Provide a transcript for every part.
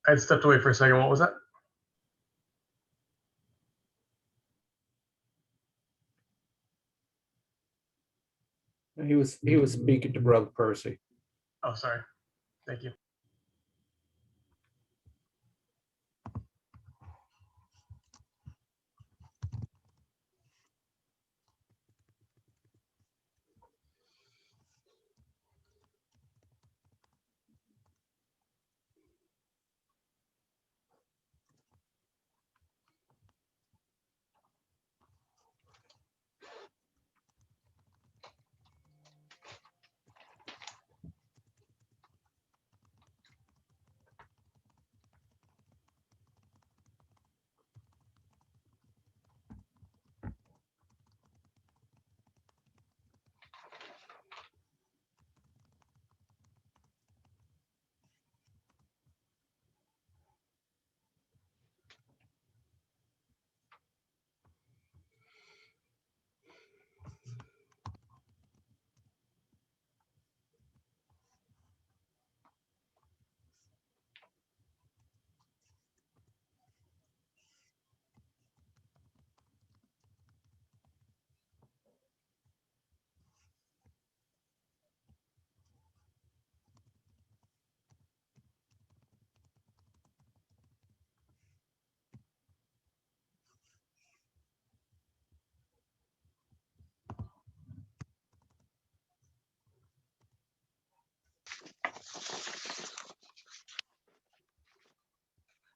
I stepped away for a second. What was that? He was speaking to Brother Percy. Oh, sorry. Thank you.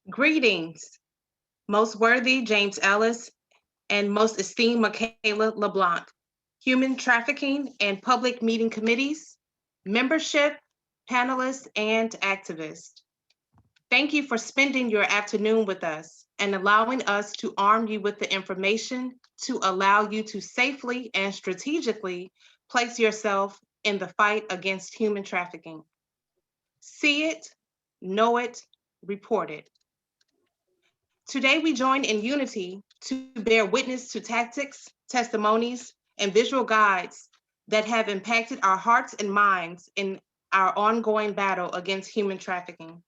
Greetings, most worthy James Ellis and most esteemed Michaela LeBlanc, human trafficking and public meeting committees, membership, panelists, and activists. Thank you for spending your afternoon with us and allowing us to arm you with the information to allow you to safely and strategically place yourself in the fight against human trafficking. See it, know it, report it. Today, we join in unity to bear witness to tactics, testimonies, and visual guides that have impacted our hearts and minds in our ongoing battle against human trafficking.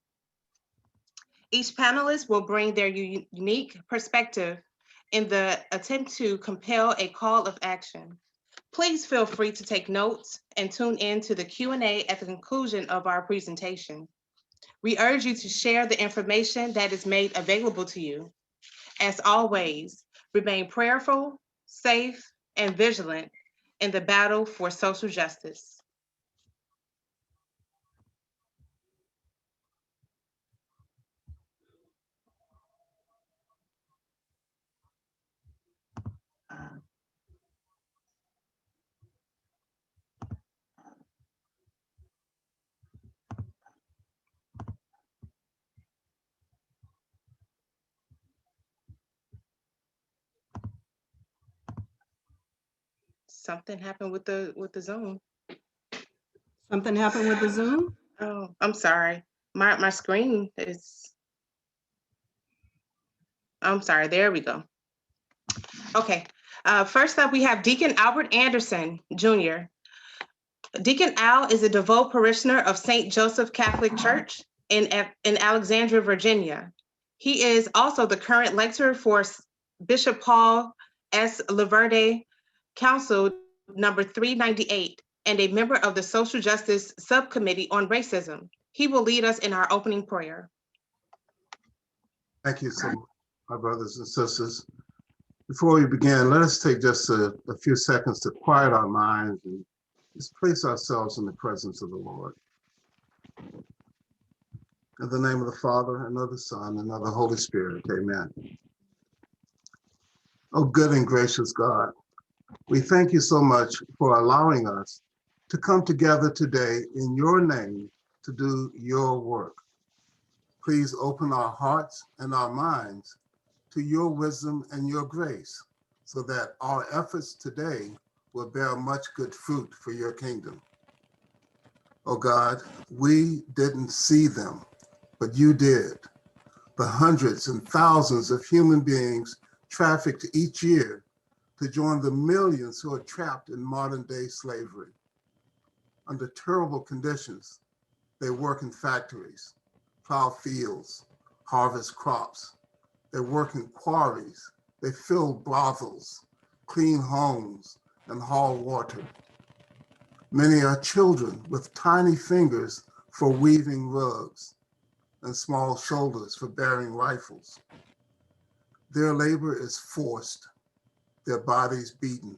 Each panelist will bring their unique perspective in the attempt to compel a call of action. Please feel free to take notes and tune in to the Q&A at the conclusion of our presentation. We urge you to share the information that is made available to you. As always, remain prayerful, safe, and vigilant in the battle for social justice. Something happened with the Zoom. Something happened with the Zoom? Oh, I'm sorry. My screen is, I'm sorry, there we go. Okay, first up we have Deacon Albert Anderson, Jr. Deacon Al is a devout parishioner of St. Joseph Catholic Church in Alexandria, Virginia. He is also the current lecturer for Bishop Paul S. Laverde Council number 398 and a member of the Social Justice Subcommittee on Racism. He will lead us in our opening prayer. Thank you so much, my brothers and sisters. Before we begin, let us take just a few seconds to quiet our minds and just place ourselves in the presence of the Lord. In the name of the Father, and of the Son, and of the Holy Spirit, amen. Oh, good and gracious God, we thank you so much for allowing us to come together today in your name to do your work. Please open our hearts and our minds to your wisdom and your grace so that our efforts today will bear much good fruit for your kingdom. Oh God, we didn't see them, but you did. The hundreds and thousands of human beings trafficked each year to join the millions who are trapped in modern day slavery. Under terrible conditions, they work in factories, plow fields, harvest crops. They work in quarries. They fill brothels, clean homes, and haul water. Many are children with tiny fingers for weaving rugs and small shoulders for bearing rifles. Their labor is forced, their bodies beaten,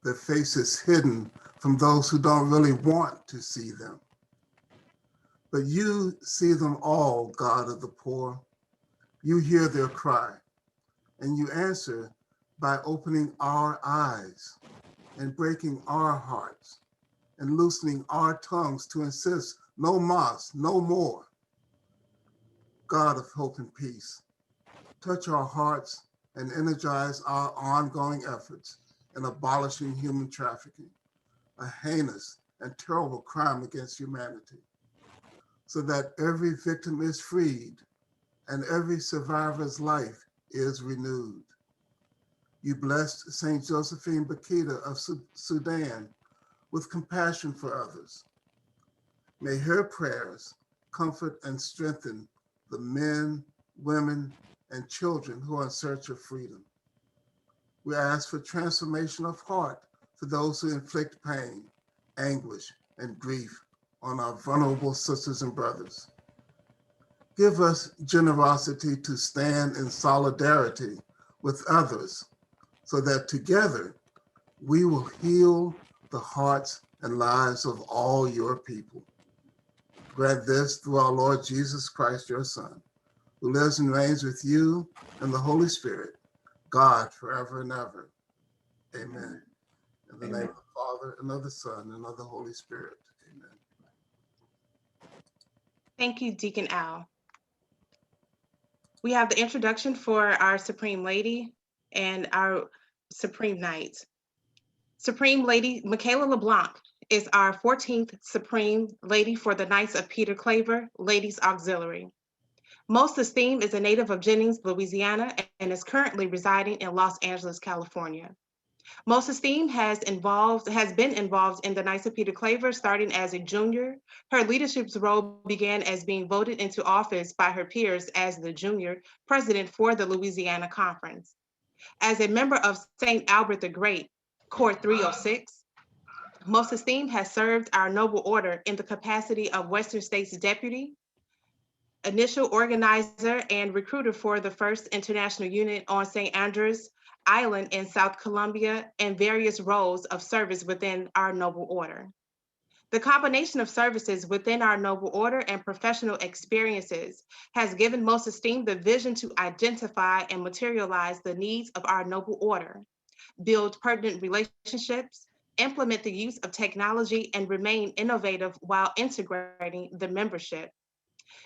their faces hidden from those who don't really want to see them. But you see them all, God of the poor. You hear their cry, and you answer by opening our eyes and breaking our hearts and loosening our tongues to insist no mas, no more. God of hope and peace, touch our hearts and energize our ongoing efforts in abolishing human trafficking, a heinous and terrible crime against humanity, so that every victim is freed and every survivor's life is renewed. You blessed St. Josephine Bakita of Sudan with compassion for others. May her prayers comfort and strengthen the men, women, and children who are in search of freedom. We ask for transformation of heart for those who inflict pain, anguish, and grief on our vulnerable sisters and brothers. Give us generosity to stand in solidarity with others so that together we will heal the hearts and lives of all your people. Grant this through our Lord Jesus Christ, your Son, who lives and reigns with you and the Holy Spirit, God forever and ever. Amen. In the name of the Father, and of the Son, and of the Holy Spirit. Amen. Thank you, Deacon Al. We have the introduction for our Supreme Lady and our Supreme Knight. Supreme Lady Michaela LeBlanc is our 14th Supreme Lady for the Knights of Peter Claver, Ladies Auxiliary. Most esteemed is a native of Jennings, Louisiana, and is currently residing in Los Angeles, California. Most esteemed has been involved in the Knights of Peter Claver starting as a junior. Her leadership role began as being voted into office by her peers as the junior president for the Louisiana Conference. As a member of St. Albert the Great, Corps 306, Most esteemed has served our noble order in the capacity of Western States Deputy, initial organizer and recruiter for the 1st International Unit on St. Andrews Island in South Colombia, and various roles of service within our noble order. The combination of services within our noble order and professional experiences has given Most esteemed the vision to identify and materialize the needs of our noble order, build pertinent relationships, implement the use of technology, and remain innovative while integrating the membership.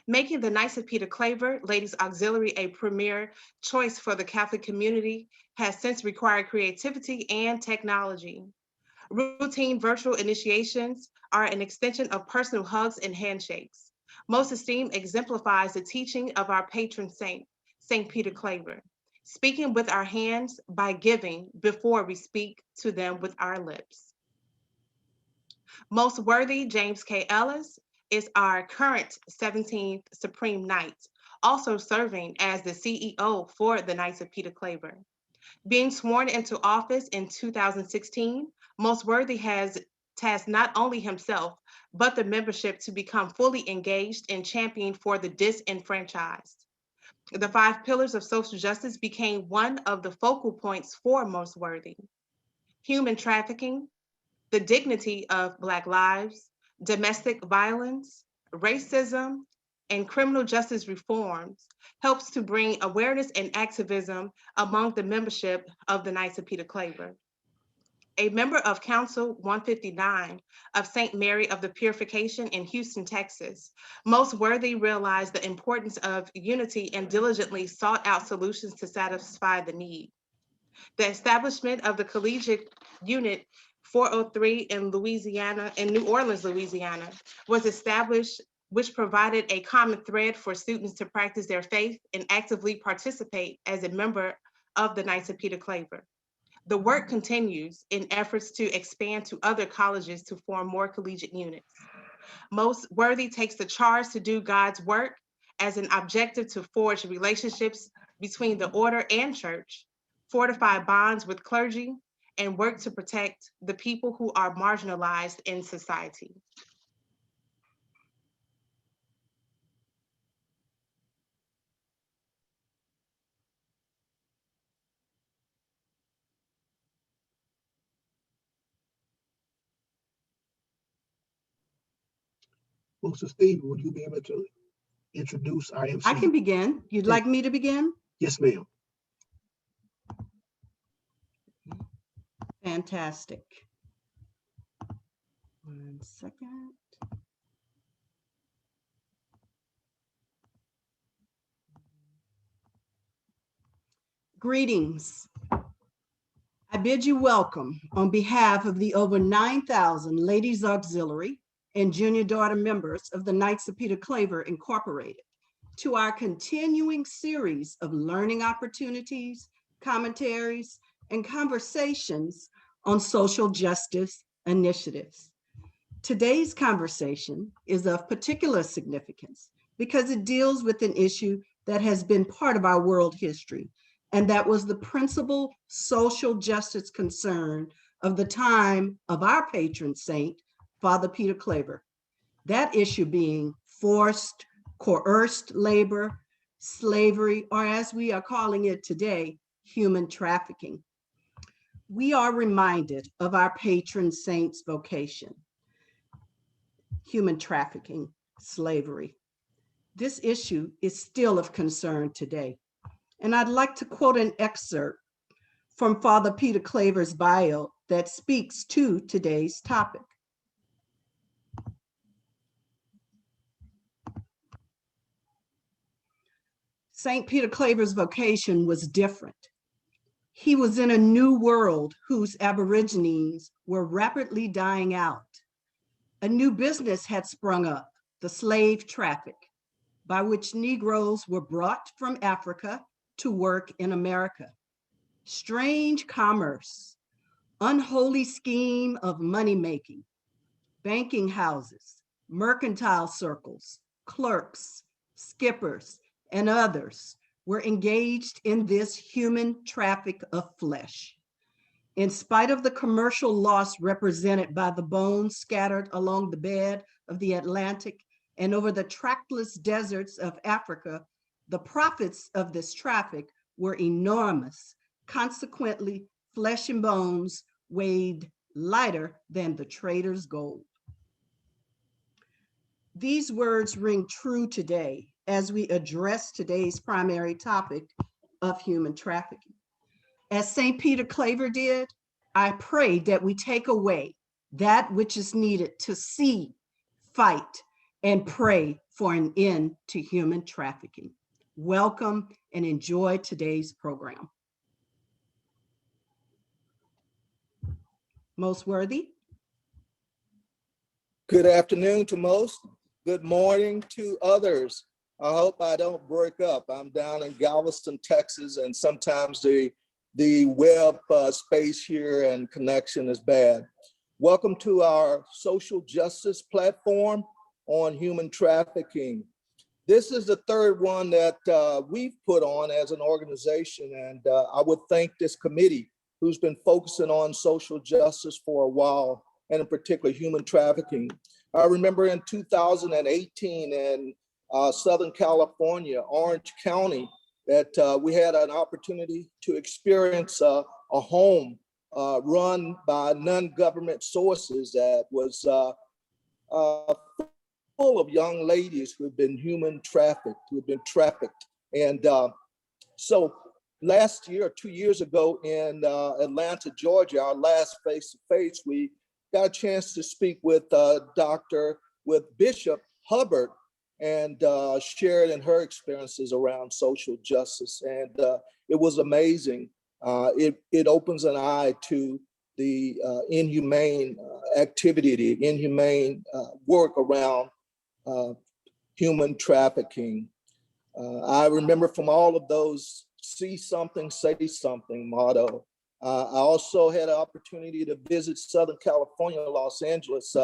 Making the Knights of Peter Claver, Ladies Auxiliary, a premier choice for the Catholic community has since required creativity and technology. Routine virtual initiations are an extension of personal hugs and handshakes. Most esteemed exemplifies the teaching of our patron saint, St. Peter Claver, speaking with our hands by giving before we speak to them with our lips. Most worthy James K. Ellis is our current 17th Supreme Knight, also serving as the CEO for the Knights of Peter Claver. Being sworn into office in 2016, Most worthy has tasked not only himself, but the membership to become fully engaged in championing for the disenfranchised. The 5 pillars of social justice became one of the focal points for Most worthy. Human trafficking, the dignity of Black lives, domestic violence, racism, and criminal justice reforms helps to bring awareness and activism among the membership of the Knights of Peter Claver. A member of Council 159 of St. Mary of the Purification in Houston, Texas, Most worthy realized the importance of unity and diligently sought out solutions to satisfy the need. The establishment of the Collegiate Unit 403 in New Orleans, Louisiana, was established, which provided a common thread for students to practice their faith and actively participate as a member of the Knights of Peter Claver. The work continues in efforts to expand to other colleges to form more collegiate units. Most worthy takes the charge to do God's work as an objective to forge relationships between the order and church, fortify bonds with clergy, and work to protect the people who are marginalized in society. Most esteemed, would you be able to introduce IMC? I can begin. You'd like me to begin? Yes, ma'am. Fantastic. 1 second. Greetings. I bid you welcome on behalf of the over 9,000 Ladies Auxiliary and junior daughter members of the Knights of Peter Claver Incorporated to our continuing series of learning opportunities, commentaries, and conversations on social justice initiatives. Today's conversation is of particular significance because it deals with an issue that has been part of our world history, and that was the principal social justice concern of the time of our patron saint, Father Peter Claver. That issue being forced, coerced labor, slavery, or as we are calling it today, human trafficking. We are reminded of our patron saint's vocation, human trafficking, slavery. This issue is still of concern today. And I'd like to quote an excerpt from Father Peter Claver's bio that speaks to today's topic. St. Peter Claver's vocation was different. He was in a new world whose aborigines were rapidly dying out. A new business had sprung up, the slave traffic, by which Negroes were brought from Africa to work in America. Strange commerce, unholy scheme of money-making, banking houses, mercantile circles, clerks, skippers, and others were engaged in this human traffic of flesh. In spite of the commercial loss represented by the bones scattered along the bed of the Atlantic and over the trackless deserts of Africa, the profits of this traffic were enormous. Consequently, flesh and bones weighed lighter than the trader's gold. These words ring true today as we address today's primary topic of human trafficking. As St. Peter Claver did, I pray that we take away that which is needed to see, fight, and pray for an end to human trafficking. Welcome and enjoy today's program. Most worthy. Good afternoon to most. Good morning to others. I hope I don't break up. I'm down in Galveston, Texas, and sometimes the web space here and connection is bad. Welcome to our social justice platform on human trafficking. This is the third one that we've put on as an organization, and I would thank this committee who's been focusing on social justice for a while, and in particular human trafficking. I remember in 2018 in Southern California, Orange County, that we had an opportunity to experience a home run by non-government sources that was full of young ladies who have been human trafficked, who have been trafficked. And so last year, 2 years ago in Atlanta, Georgia, our last face-to-face, we got a chance to speak with Bishop Hubbard and shared in her experiences around social justice. And it was amazing. It opens an eye to the inhumane activity, the inhumane work around human trafficking. I remember from all of those see something, say something motto. I also had an opportunity to visit Southern California, Los Angeles,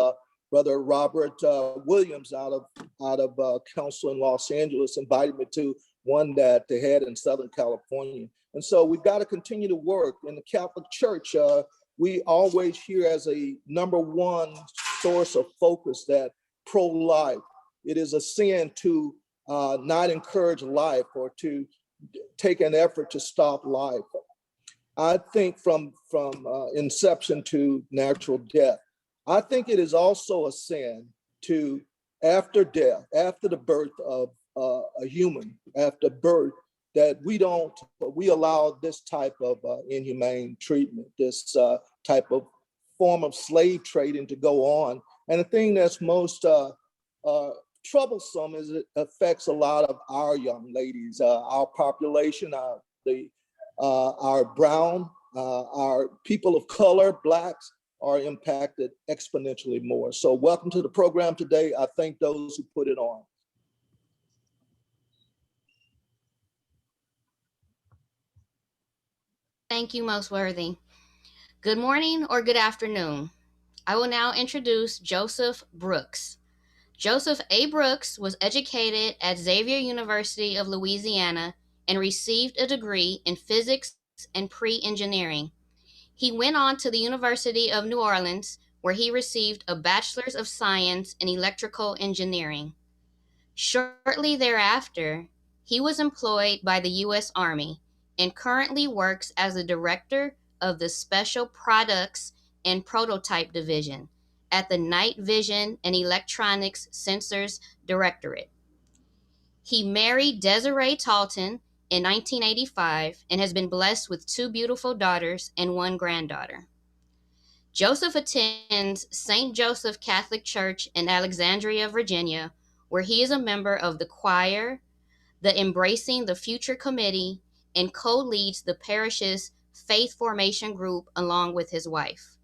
Brother Robert Williams out of Council in Los Angeles invited me to one that they had in Southern California. And so we've got to continue to work. In the Catholic Church, we always hear as a number one source of focus that pro-life. It is a sin to not encourage life or to take an effort to stop life. I think from inception to natural death. I think it is also a sin to, after death, after the birth of a human, after birth, that we allow this type of inhumane treatment, this type of form of slave trading to go on. And the thing that's most troublesome is it affects a lot of our young ladies, our population, our brown, our people of color, Blacks are impacted exponentially more. So welcome to the program today. I thank those who put it on. Thank you, Most Worthy. Good morning or good afternoon. I will now introduce Joseph Brooks. Joseph A. Brooks was educated at Xavier University of Louisiana and received a degree in physics and pre-engineering. He went on to the University of New Orleans, where he received a Bachelor's of Science in Electrical Engineering. Shortly thereafter, he was employed by the U.S. Army and currently works as the director of the Special Products and Prototype Division at the Night Vision and Electronics Sensors Directorate. He married Desiree Talton in 1985 and has been blessed with 2 beautiful daughters and 1 granddaughter. Joseph attends St. Joseph Catholic Church in Alexandria, Virginia, where he is a member of the choir, the Embracing the Future Committee, and co-leads the parish's faith formation group along with his wife.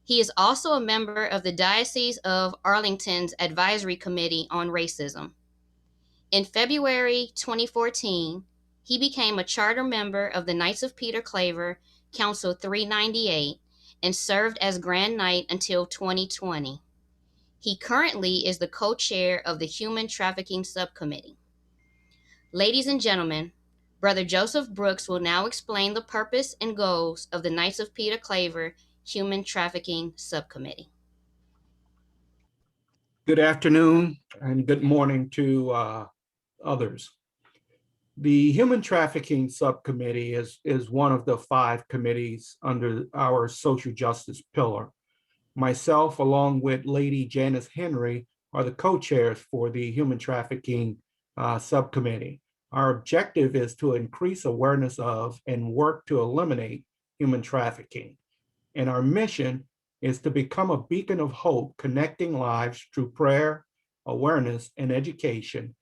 He is also a member of the Diocese of Arlington's Advisory Committee on Racism. In February 2014, he became a charter member of the Knights of Peter Claver, Council 398, and served as Grand Knight until 2020. He currently is the co-chair of the Human Trafficking Subcommittee. Ladies and gentlemen, Brother Joseph Brooks will now explain the purpose and goals of the Knights of Peter Claver Human Trafficking Subcommittee. Good afternoon and good morning to others. The Human Trafficking Subcommittee is one of the 5 committees under our social justice pillar. Myself, along with Lady Janice Henry, are the co-chairs for the Human Trafficking Subcommittee. Our objective is to increase awareness of and work to eliminate human trafficking. And our mission is to become a beacon of hope, connecting lives through prayer, awareness, and education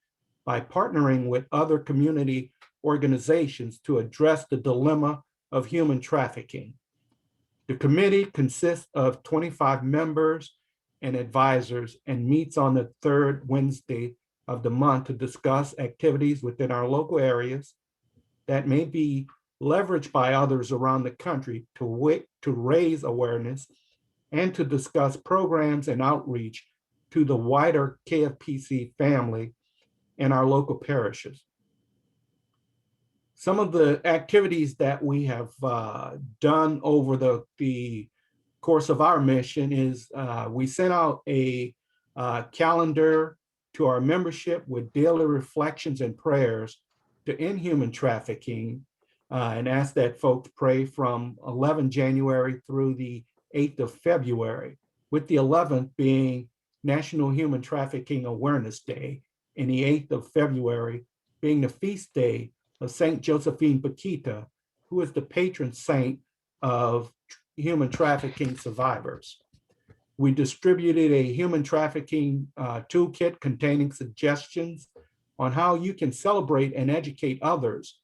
by partnering with other community organizations to address the dilemma of human trafficking. The committee consists of 25 members and advisors and meets on the 3rd Wednesday of the month to discuss activities within our local areas that may be leveraged by others around the country to raise awareness and to discuss programs and outreach to the wider KFPC family and our local parishes. Some of the activities that we have done over the course of our mission is we sent out a calendar to our membership with daily reflections and prayers to end human trafficking and ask that folks pray from 11 January through the 8th of February, with the 11th being National Human Trafficking Awareness Day and the 8th of February being the feast day of Saint Josephine Bakhita, who is the patron saint of human trafficking survivors. We distributed a human trafficking toolkit containing suggestions on how you can celebrate and educate others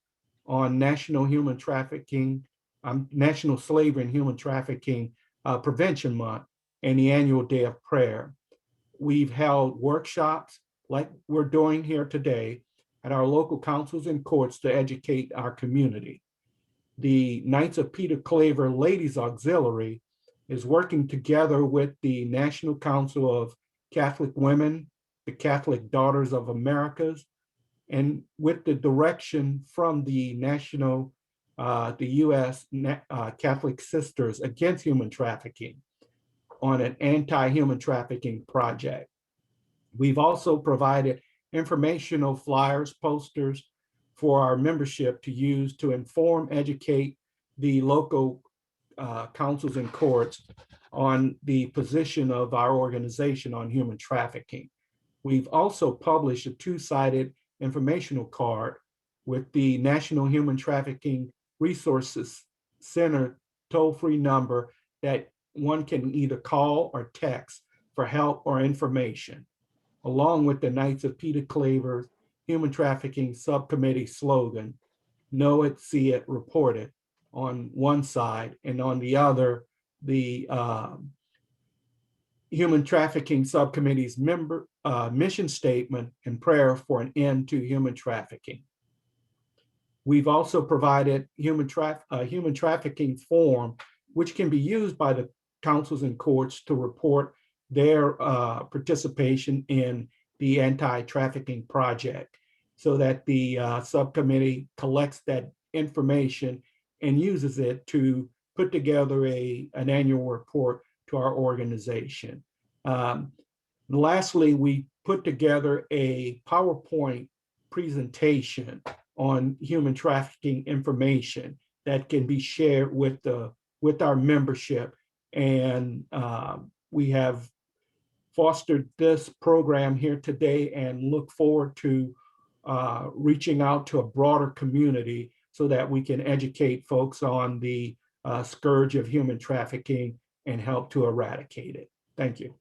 on National Human Trafficking, National Slavery and Human Trafficking Prevention Month and the annual Day of Prayer. We've held workshops like we're doing here today at our local councils and courts to educate our community. The Knights of Peter Claver Ladies Auxiliary is working together with the National Council of Catholic Women, the Catholic Daughters of Americas, and with the direction from the U.S. Catholic Sisters Against Human Trafficking on an anti-human trafficking project. We've also provided informational flyers, posters for our membership to use to inform, educate the local councils and courts on the position of our organization on human trafficking. We've also published a two-sided informational card with the National Human Trafficking Resources Center toll-free number that one can either call or text for help or information, along with the Knights of Peter Claver Human Trafficking Subcommittee slogan, know it, see it, report it, on one side, and on the other, the Human Trafficking Subcommittee's mission statement and prayer for an end to human trafficking. We've also provided human trafficking form, which can be used by the councils and courts to report their participation in the anti-trafficking project, so that the subcommittee collects that information and uses it to put together an annual report to our organization. Lastly, we put together a PowerPoint presentation on human trafficking information that can be shared with our membership. And we have fostered this program here today and look forward to reaching out to a broader community so that we can educate folks on the scourge of human trafficking and help to eradicate it. Thank you.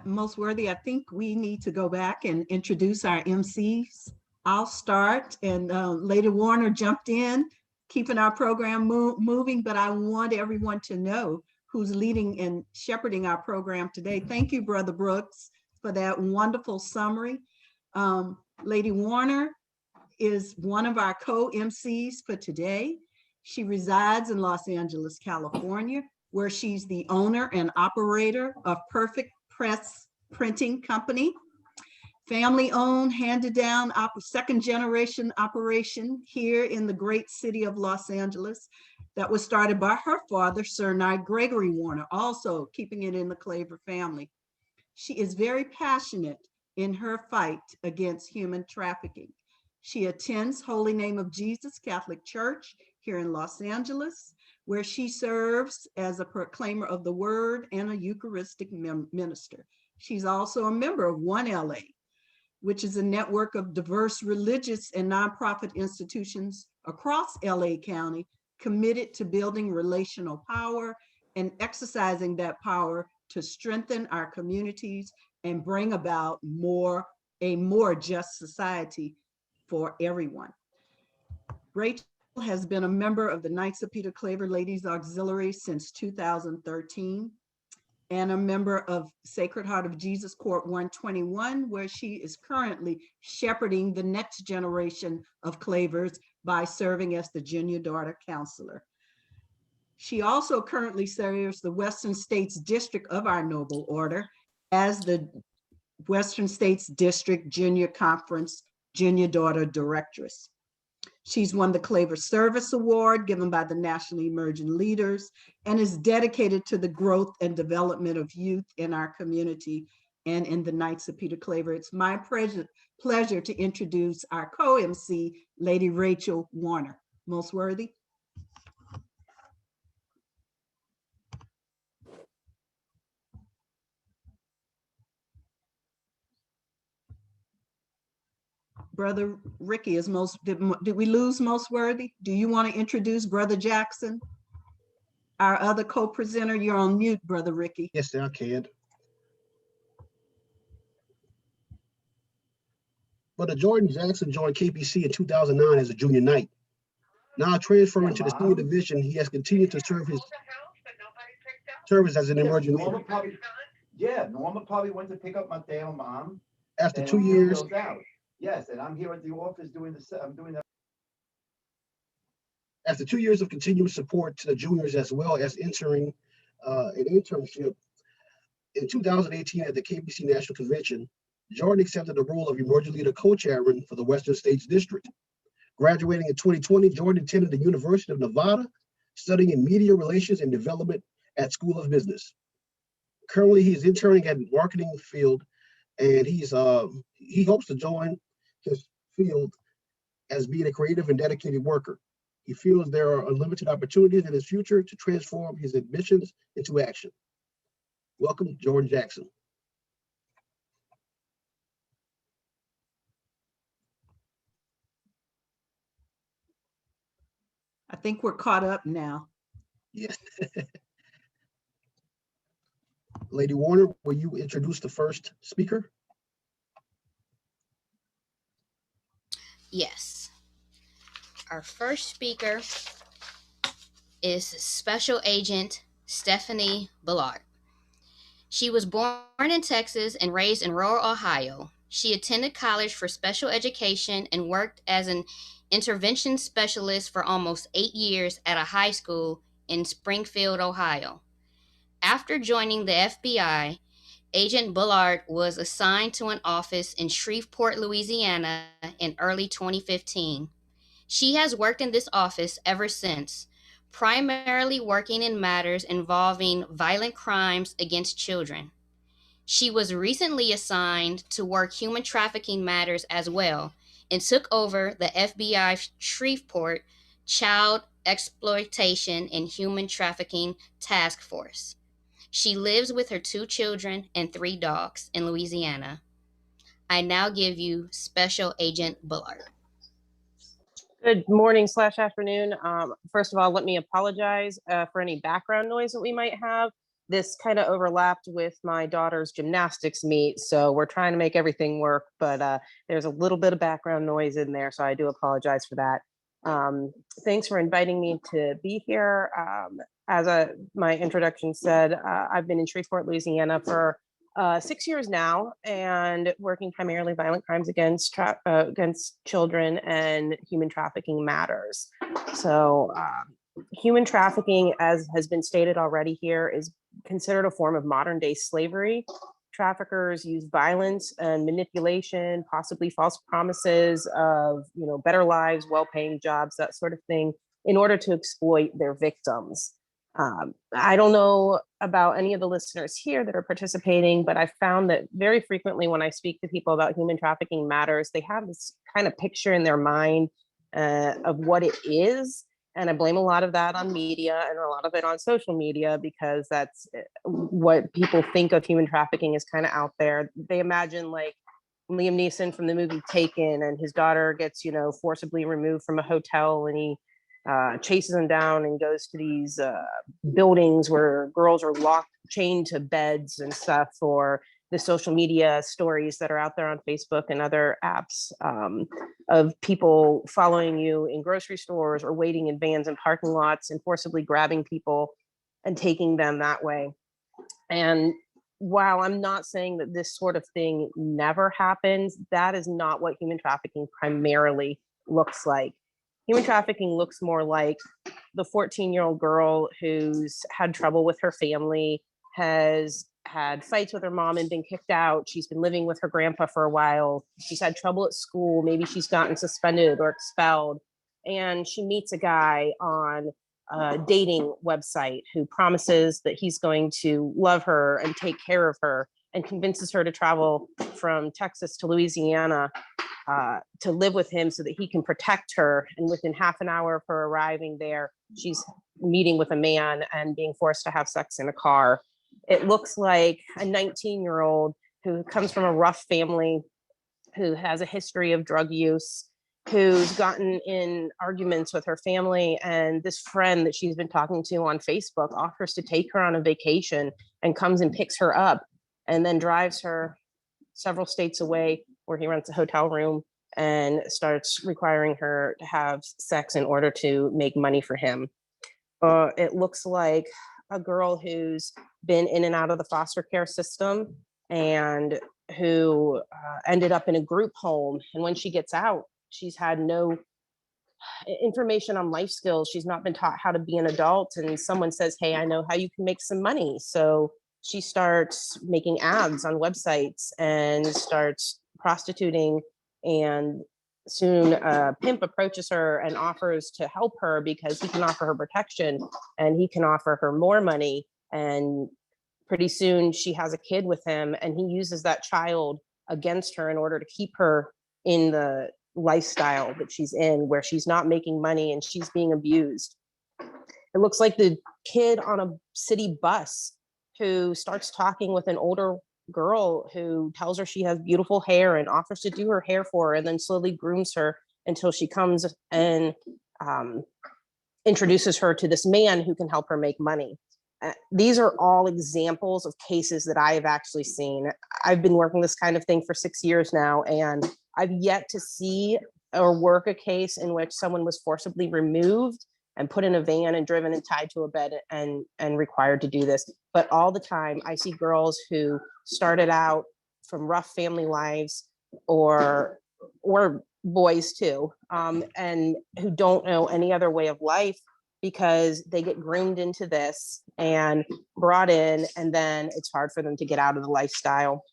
Most worthy, I think we need to go back and introduce our MCs. I'll start, and Lady Warner jumped in, keeping our program moving, but I want everyone to know who's leading and shepherding our program today. Thank you, Brother Brooks, for that wonderful summary. Lady Warner is one of our co-MCs for today. She resides in Los Angeles, California, where she's the owner and operator of Perfect Press Printing Company, family-owned, handed-down, second-generation operation here in the great city of Los Angeles that was started by her father, Sir Knight Gregory Warner, also keeping it in the Claver family. She is very passionate in her fight against human trafficking. She attends Holy Name of Jesus Catholic Church here in Los Angeles, where she serves as a proclaimer of the word and a Eucharistic minister. She's also a member of One LA, which is a network of diverse religious and nonprofit institutions across LA County committed to building relational power and exercising that power to strengthen our communities and bring about a more just society for everyone. Rachel has been a member of the Knights of Peter Claver Ladies Auxiliary since 2013 and a member of Sacred Heart of Jesus Court 121, where she is currently shepherding the next generation of Clavers by serving as the junior daughter counselor. She also currently serves the Western States District of our Noble Order as the Western States District Junior Conference Junior Daughter Directress. She's won the Claver Service Award given by the National Emerging Leaders and is dedicated to the growth and development of youth in our community and in the Knights of Peter Claver. It's my pleasure to introduce our co-MC, Lady Rachel Warner. Most worthy. Brother Ricky is did we lose Most Worthy? Do you want to introduce Brother Jackson? Our other co-presenter, you're on mute, Brother Ricky. Yes, I can. Brother Jordan Jackson joined KPC in 2009 as a junior knight. Now transferring to the senior division, he has continued to serve his service as an emerging leader. Norma probably went to pick up my damn mom. After 2 years, yes, and I'm here at the office doing the. I'm doing that. After 2 years of continuous support to the juniors as well as entering an internship in 2018 at the KBC National Convention, Jordan accepted the role of Emerging Leader Co-Chairman for the Western States District. Graduating in 2020, Jordan attended the University of Nevada, studying in media relations and development at School of Business. Currently, he's interning at marketing field, and he hopes to join his field as being a creative and dedicated worker. He feels there are unlimited opportunities in his future to transform his ambitions into action. Welcome, Jordan Jackson. I think we're caught up now. Yes. Lady Warner, will you introduce the first speaker? Yes. Our first speaker is Special Agent Stephanie Bellard. She was born in Texas and raised in rural Ohio. She attended college for special education and worked as an intervention specialist for almost 8 years at a high school in Springfield, Ohio. After joining the FBI, Agent Bellard was assigned to an office in Shreveport, Louisiana in early 2015. She has worked in this office ever since, primarily working in matters involving violent crimes against children. She was recently assigned to work human trafficking matters as well and took over the FBI Shreveport Child Exploitation and Human Trafficking Task Force. She lives with her 2 children and 3 dogs in Louisiana. I now give you Special Agent Bellard. Good morning / afternoon. First of all, let me apologize for any background noise that we might have. This kind of overlapped with my daughter's gymnastics meet, so we're trying to make everything work, but there's a little bit of background noise in there, so I do apologize for that. Thanks for inviting me to be here. As my introduction said, I've been in Shreveport, Louisiana for 6 years now, and working primarily violent crimes against children and human trafficking matters. So human trafficking, as has been stated already here, is considered a form of modern day slavery. Traffickers use violence and manipulation, possibly false promises of, better lives, well-paying jobs, that sort of thing, in order to exploit their victims. I don't know about any of the listeners here that are participating, but I found that very frequently when I speak to people about human trafficking matters, they have this kind of picture in their mind of what it is. And I blame a lot of that on media and a lot of it on social media, because that's what people think of human trafficking is kind of out there. They imagine like Liam Neeson from the movie Taken, and his daughter gets, forcibly removed from a hotel, and he chases him down and goes to these buildings where girls are chained to beds and stuff, or the social media stories that are out there on Facebook and other apps of people following you in grocery stores or waiting in vans and parking lots and forcibly grabbing people and taking them that way. And while I'm not saying that this sort of thing never happens, that is not what human trafficking primarily looks like. Human trafficking looks more like the 14-year-old girl who's had trouble with her family, has had fights with her mom and been kicked out. She's been living with her grandpa for a while. She's had trouble at school. Maybe she's gotten suspended or expelled. And she meets a guy on a dating website who promises that he's going to love her and take care of her, and convinces her to travel from Texas to Louisiana to live with him so that he can protect her. And within half an hour of her arriving there, she's meeting with a man and being forced to have sex in a car. It looks like a 19-year-old who comes from a rough family, who has a history of drug use, who's gotten in arguments with her family, and this friend that she's been talking to on Facebook offers to take her on a vacation and comes and picks her up and then drives her several states away, where he rents a hotel room and starts requiring her to have sex in order to make money for him. It looks like a girl who's been in and out of the foster care system and who ended up in a group home. And when she gets out, she's had no information on life skills. She's not been taught how to be an adult, and someone says, hey, I know how you can make some money. So she starts making ads on websites and starts prostituting, and soon a pimp approaches her and offers to help her because he can offer her protection and he can offer her more money. And pretty soon she has a kid with him, and he uses that child against her in order to keep her in the lifestyle that she's in, where she's not making money and she's being abused. It looks like the kid on a city bus who starts talking with an older girl who tells her she has beautiful hair and offers to do her hair for her, and then slowly grooms her until she comes and introduces her to this man who can help her make money. These are all examples of cases that I have actually seen. I've been working this kind of thing for 6 years now, and I've yet to see or work a case in which someone was forcibly removed and put in a van and driven and tied to a bed and required to do this. But all the time, I see girls who started out from rough family lives, or boys too, and who don't know any other way of life, because they get groomed into this and brought in, and then it's hard for them to get out of the lifestyle.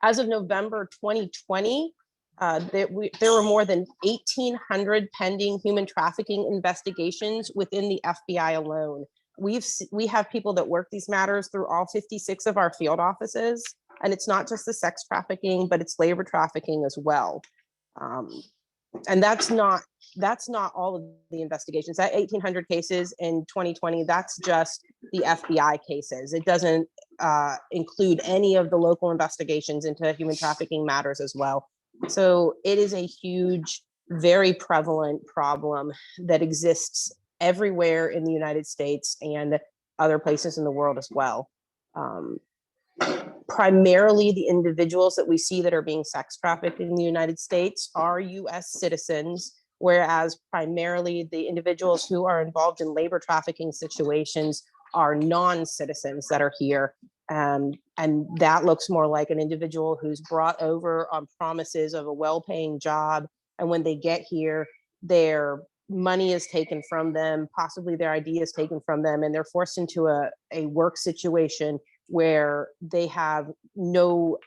As of November 2020, there were more than 1,800 pending human trafficking investigations within the FBI alone. We have people that work these matters through all 56 of our field offices, and it's not just the sex trafficking, but it's labor trafficking as well. And that's not all of the investigations. That 1,800 cases in 2020, that's just the FBI cases. It doesn't include any of the local investigations into human trafficking matters as well. So it is a huge, very prevalent problem that exists everywhere in the United States and other places in the world as well. Primarily, the individuals that we see that are being sex trafficked in the United States are US citizens, whereas primarily the individuals who are involved in labor trafficking situations are non-citizens that are here. And that looks more like an individual who's brought over on promises of a well-paying job. And when they get here, their money is taken from them, possibly their ID is taken from them, and they're forced into a work situation where they have no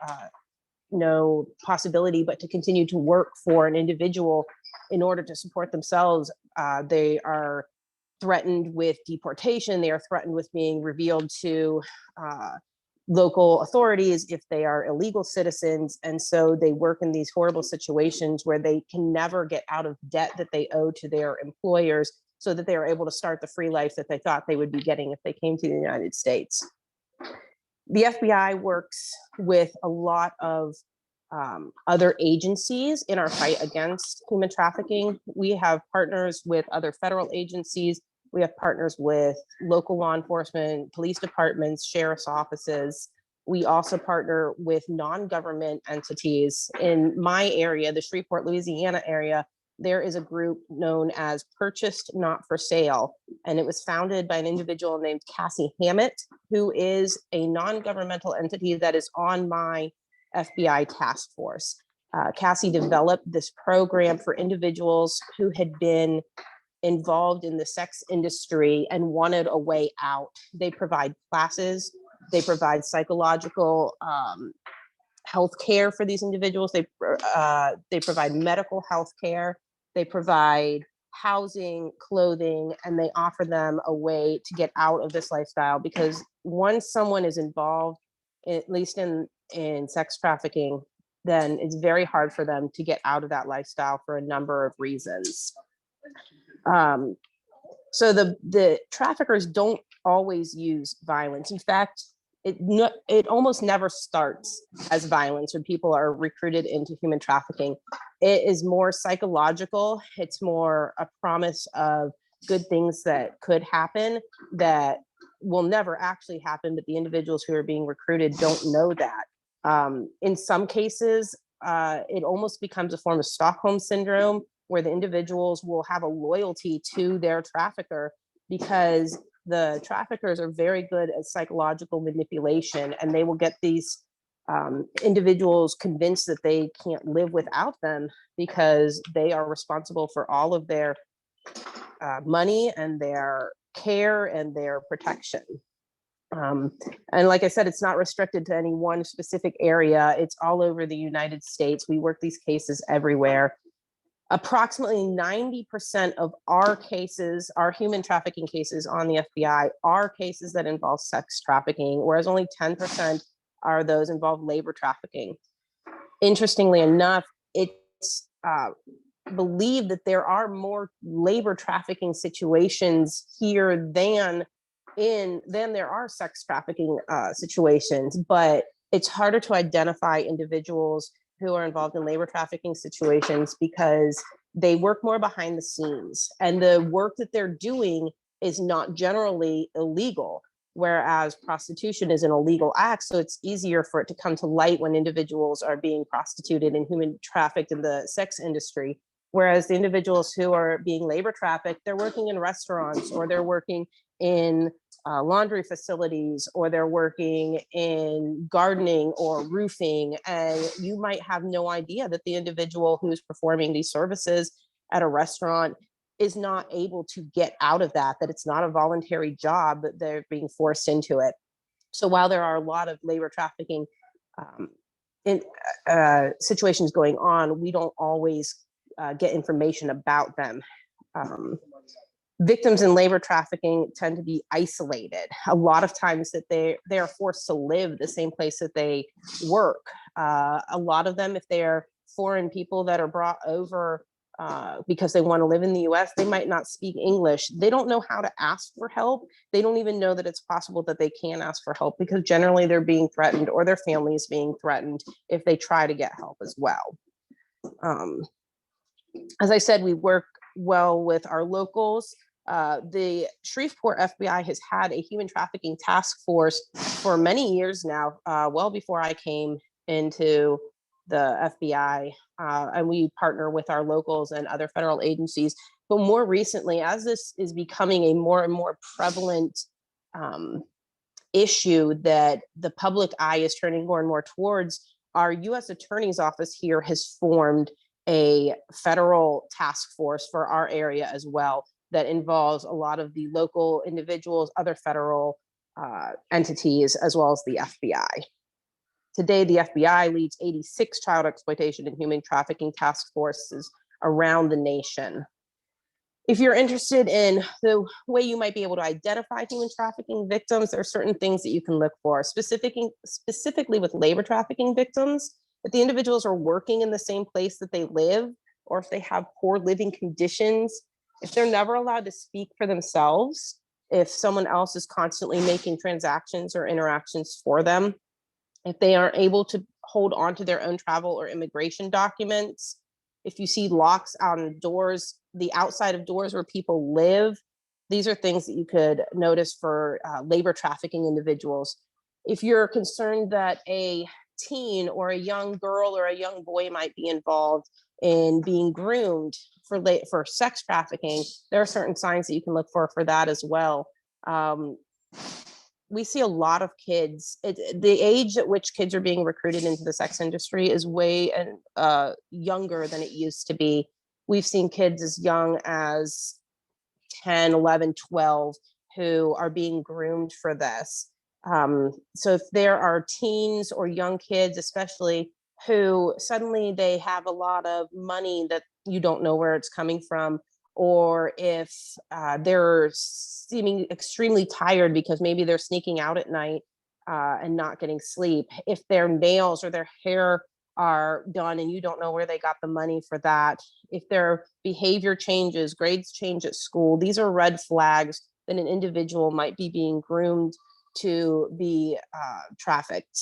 possibility but to continue to work for an individual in order to support themselves. They are threatened with deportation. They are threatened with being revealed to local authorities if they are illegal citizens. And so they work in these horrible situations where they can never get out of debt that they owe to their employers, so that they are able to start the free life that they thought they would be getting if they came to the United States. The FBI works with a lot of other agencies in our fight against human trafficking. We have partners with other federal agencies. We have partners with local law enforcement, police departments, sheriff's offices. We also partner with non-government entities. In my area, the Shreveport, Louisiana area, there is a group known as Purchased Not for Sale, and it was founded by an individual named Cassie Hammett, who is a non-governmental entity that is on my FBI task force. Cassie developed this program for individuals who had been involved in the sex industry and wanted a way out. They provide classes, they provide psychological health care for these individuals, they provide medical health care, they provide housing, clothing, and they offer them a way to get out of this lifestyle. Because once someone is involved, at least in sex trafficking, then it's very hard for them to get out of that lifestyle for a number of reasons. So the traffickers don't always use violence. In fact, it almost never starts as violence when people are recruited into human trafficking. It is more psychological. It's more a promise of good things that could happen that will never actually happen, but the individuals who are being recruited don't know that. In some cases, it almost becomes a form of Stockholm Syndrome, where the individuals will have a loyalty to their trafficker because the traffickers are very good at psychological manipulation, and they will get these individuals convinced that they can't live without them because they are responsible for all of their money and their care and their protection. And like I said, it's not restricted to any one specific area. It's all over the United States. We work these cases everywhere. Approximately 90% of our cases, our human trafficking cases on the FBI, are cases that involve sex trafficking, whereas only 10% are those involve labor trafficking. Interestingly enough, it's believed that there are more labor trafficking situations here than there are sex trafficking situations, but it's harder to identify individuals who are involved in labor trafficking situations because they work more behind the scenes, and the work that they're doing is not generally illegal, whereas prostitution is an illegal act. So it's easier for it to come to light when individuals are being prostituted and human trafficked in the sex industry. Whereas the individuals who are being labor trafficked, they're working in restaurants, or they're working in laundry facilities, or they're working in gardening or roofing, and you might have no idea that the individual who's performing these services at a restaurant is not able to get out of that it's not a voluntary job, that they're being forced into it. So while there are a lot of labor trafficking situations going on, we don't always get information about them. Victims in labor trafficking tend to be isolated. A lot of times that they are forced to live the same place that they work. A lot of them, if they're foreign people that are brought over because they want to live in the US, they might not speak English. They don't know how to ask for help. They don't even know that it's possible that they can ask for help, because generally they're being threatened, or their family is being threatened if they try to get help as well. As I said, we work well with our locals. The Shreveport FBI has had a human trafficking task force for many years now, well before I came into the FBI, and we partner with our locals and other federal agencies. But more recently, as this is becoming a more and more prevalent issue that the public eye is turning more and more towards, our U.S. Attorney's Office here has formed a federal task force for our area as well, that involves a lot of the local individuals, other federal entities, as well as the FBI. Today, the FBI leads 86 child exploitation and human trafficking task forces around the nation. If you're interested in the way you might be able to identify human trafficking victims, there are certain things that you can look for, specifically with labor trafficking victims. If the individuals are working in the same place that they live, or if they have poor living conditions, if they're never allowed to speak for themselves, if someone else is constantly making transactions or interactions for them, if they aren't able to hold on to their own travel or immigration documents, if you see locks on doors, the outside of doors where people live, these are things that you could notice for labor trafficking individuals. If you're concerned that a teen or a young girl or a young boy might be involved in being groomed for sex trafficking, there are certain signs that you can look for that as well. We see a lot of kids. The age at which kids are being recruited into the sex industry is way younger than it used to be. We've seen kids as young as 10, 11, 12 who are being groomed for this. So if there are teens or young kids, especially, who suddenly they have a lot of money that you don't know where it's coming from, or if they're seeming extremely tired because maybe they're sneaking out at night and not getting sleep, if their nails or their hair are done and you don't know where they got the money for that, if their behavior changes, grades change at school, these are red flags that an individual might be being groomed to be trafficked.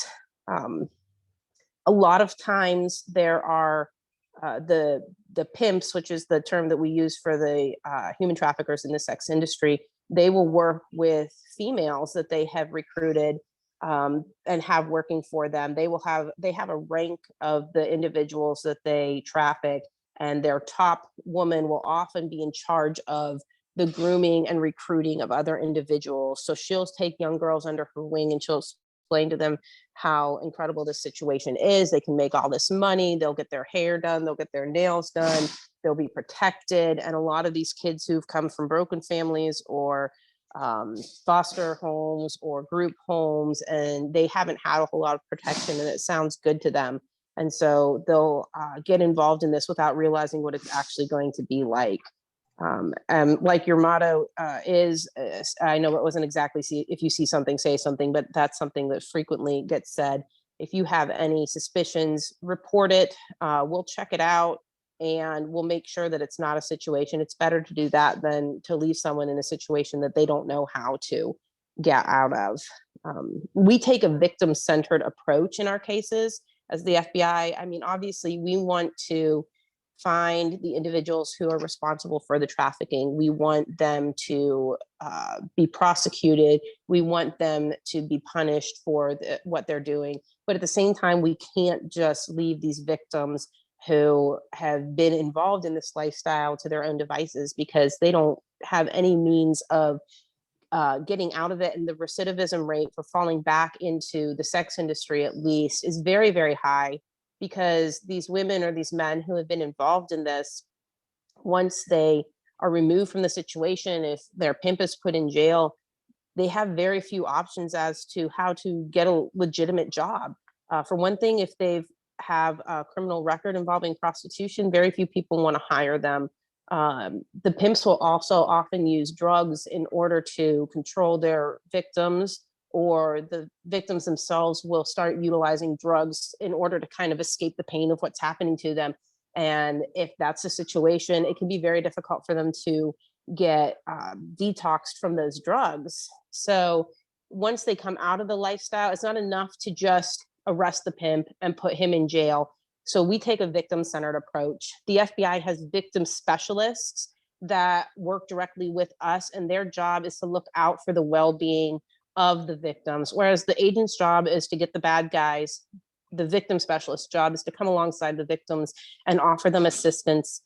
A lot of times there are the pimps, which is the term that we use for the human traffickers in the sex industry. They will work with females that they have recruited and have working for them. They have a rank of the individuals that they traffic, and their top woman will often be in charge of the grooming and recruiting of other individuals. So she'll take young girls under her wing and she'll explain to them how incredible this situation is. They can make all this money. They'll get their hair done. They'll get their nails done. They'll be protected. And a lot of these kids who've come from broken families or foster homes or group homes, and they haven't had a whole lot of protection, and it sounds good to them. And so they'll get involved in this without realizing what it's actually going to be like. And like your motto is, I know it wasn't exactly if you see something, say something, but that's something that frequently gets said. If you have any suspicions, report it. We'll check it out and we'll make sure that it's not a situation. It's better to do that than to leave someone in a situation that they don't know how to get out of. We take a victim-centered approach in our cases as the FBI. I mean, obviously, we want to find the individuals who are responsible for the trafficking. We want them to be prosecuted. We want them to be punished for what they're doing. But at the same time, we can't just leave these victims who have been involved in this lifestyle to their own devices, because they don't have any means of getting out of it. And the recidivism rate for falling back into the sex industry, at least, is very, very high, because these women or these men who have been involved in this, once they are removed from the situation, if their pimp is put in jail, they have very few options as to how to get a legitimate job. For one thing, if they've have a criminal record involving prostitution, very few people want to hire them. The pimps will also often use drugs in order to control their victims, or the victims themselves will start utilizing drugs in order to kind of escape the pain of what's happening to them. And if that's the situation, it can be very difficult for them to get detoxed from those drugs. So once they come out of the lifestyle, it's not enough to just arrest the pimp and put him in jail. So we take a victim-centered approach. The FBI has victim specialists that work directly with us, and their job is to look out for the well-being of the victims, whereas the agent's job is to get the bad guys. The victim specialist's job is to come alongside the victims and offer them assistance.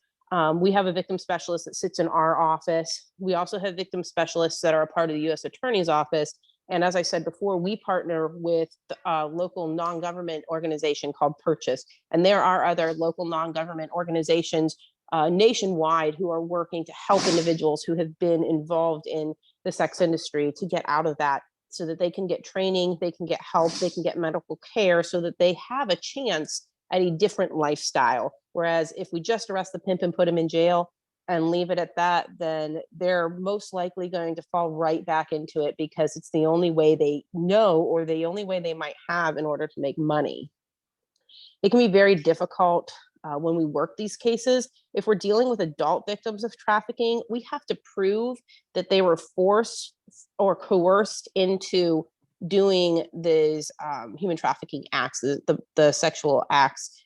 We have a victim specialist that sits in our office. We also have victim specialists that are a part of the U.S. Attorney's Office. And as I said before, we partner with a local non-government organization called Purchase. And there are other local non-government organizations nationwide who are working to help individuals who have been involved in the sex industry to get out of that, so that they can get training, they can get help, they can get medical care, so that they have a chance at a different lifestyle. Whereas if we just arrest the pimp and put him in jail and leave it at that, then they're most likely going to fall right back into it, because it's the only way they know, or the only way they might have in order to make money. It can be very difficult when we work these cases. If we're dealing with adult victims of trafficking, we have to prove that they were forced or coerced into doing these human trafficking acts, the sexual acts.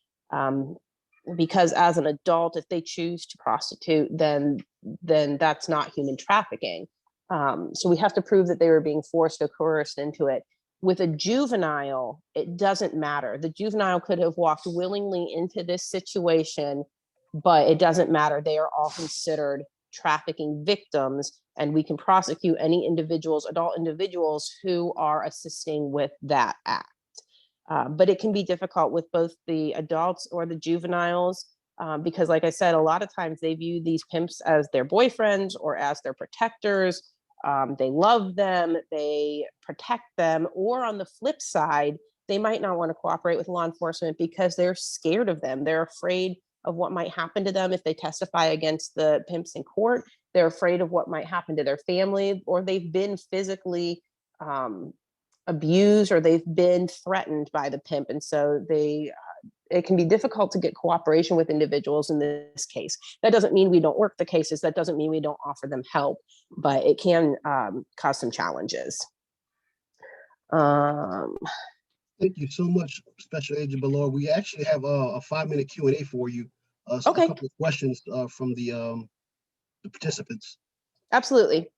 Because as an adult, if they choose to prostitute, then that's not human trafficking. So we have to prove that they were being forced or coerced into it. With a juvenile, it doesn't matter. The juvenile could have walked willingly into this situation, but it doesn't matter. They are all considered trafficking victims, and we can prosecute any individuals, adult individuals, who are assisting with that act. But it can be difficult with both the adults or the juveniles, because like I said, a lot of times they view these pimps as their boyfriends or as their protectors. They love them, they protect them, or on the flip side, they might not want to cooperate with law enforcement because they're scared of them. They're afraid of what might happen to them if they testify against the pimps in court. They're afraid of what might happen to their family, or they've been physically abused, or they've been threatened by the pimp. And so it can be difficult to get cooperation with individuals in this case. That doesn't mean we don't work the cases. That doesn't mean we don't offer them help, but it can cause some challenges. Thank you so much, Special Agent Bellard. We actually have a 5-minute Q&A for you. So Okay. A couple of questions from the participants. Absolutely.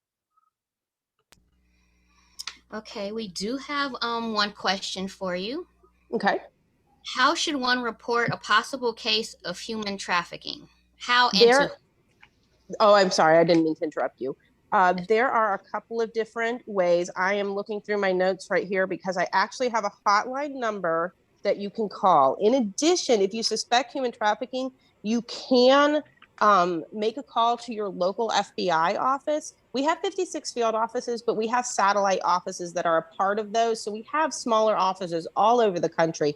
Okay, we do have one question for you. Okay. How should one report a possible case of human trafficking? How and to Oh, I'm sorry, I didn't mean to interrupt you. There are a couple of different ways. I am looking through my notes right here because I actually have a hotline number that you can call. In addition, if you suspect human trafficking, you can make a call to your local FBI office. We have 56 field offices, but we have satellite offices that are a part of those. So we have smaller offices all over the country.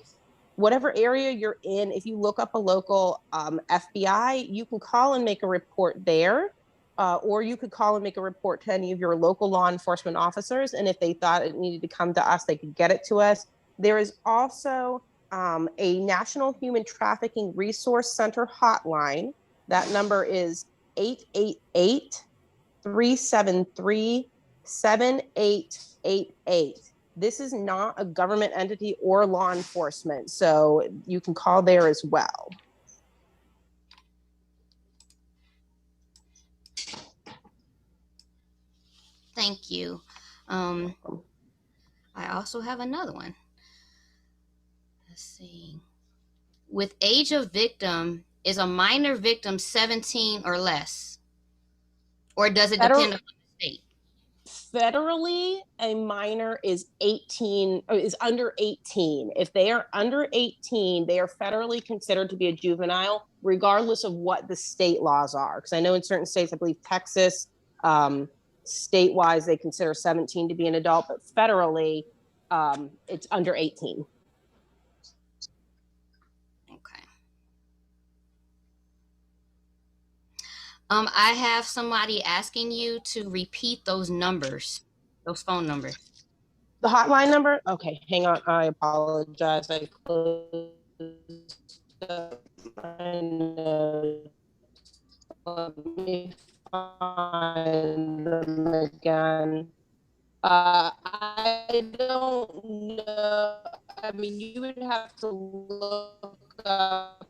Whatever area you're in, if you look up a local FBI, you can call and make a report there. Or you could call and make a report to any of your local law enforcement officers. And if they thought it needed to come to us, they could get it to us. There is also a National Human Trafficking Resource Center hotline. That number is 888-373-7888. This is not a government entity or law enforcement, so you can call there as well. Thank you. I also have another one. Let's see. With age of victim, is a minor victim 17 or less? Or does it depend on the state? Federally, a minor is 18 or is under 18. If they are under 18, they are federally considered to be a juvenile, regardless of what the state laws are. Because I know in certain states, I believe Texas, state-wise, they consider 17 to be an adult, but federally, it's under 18. Okay. I have somebody asking you to repeat those numbers, those phone numbers. The hotline number? Okay, hang on. I apologize. I closed up my notes. Let me find them again. I don't know. I mean, you would have to look up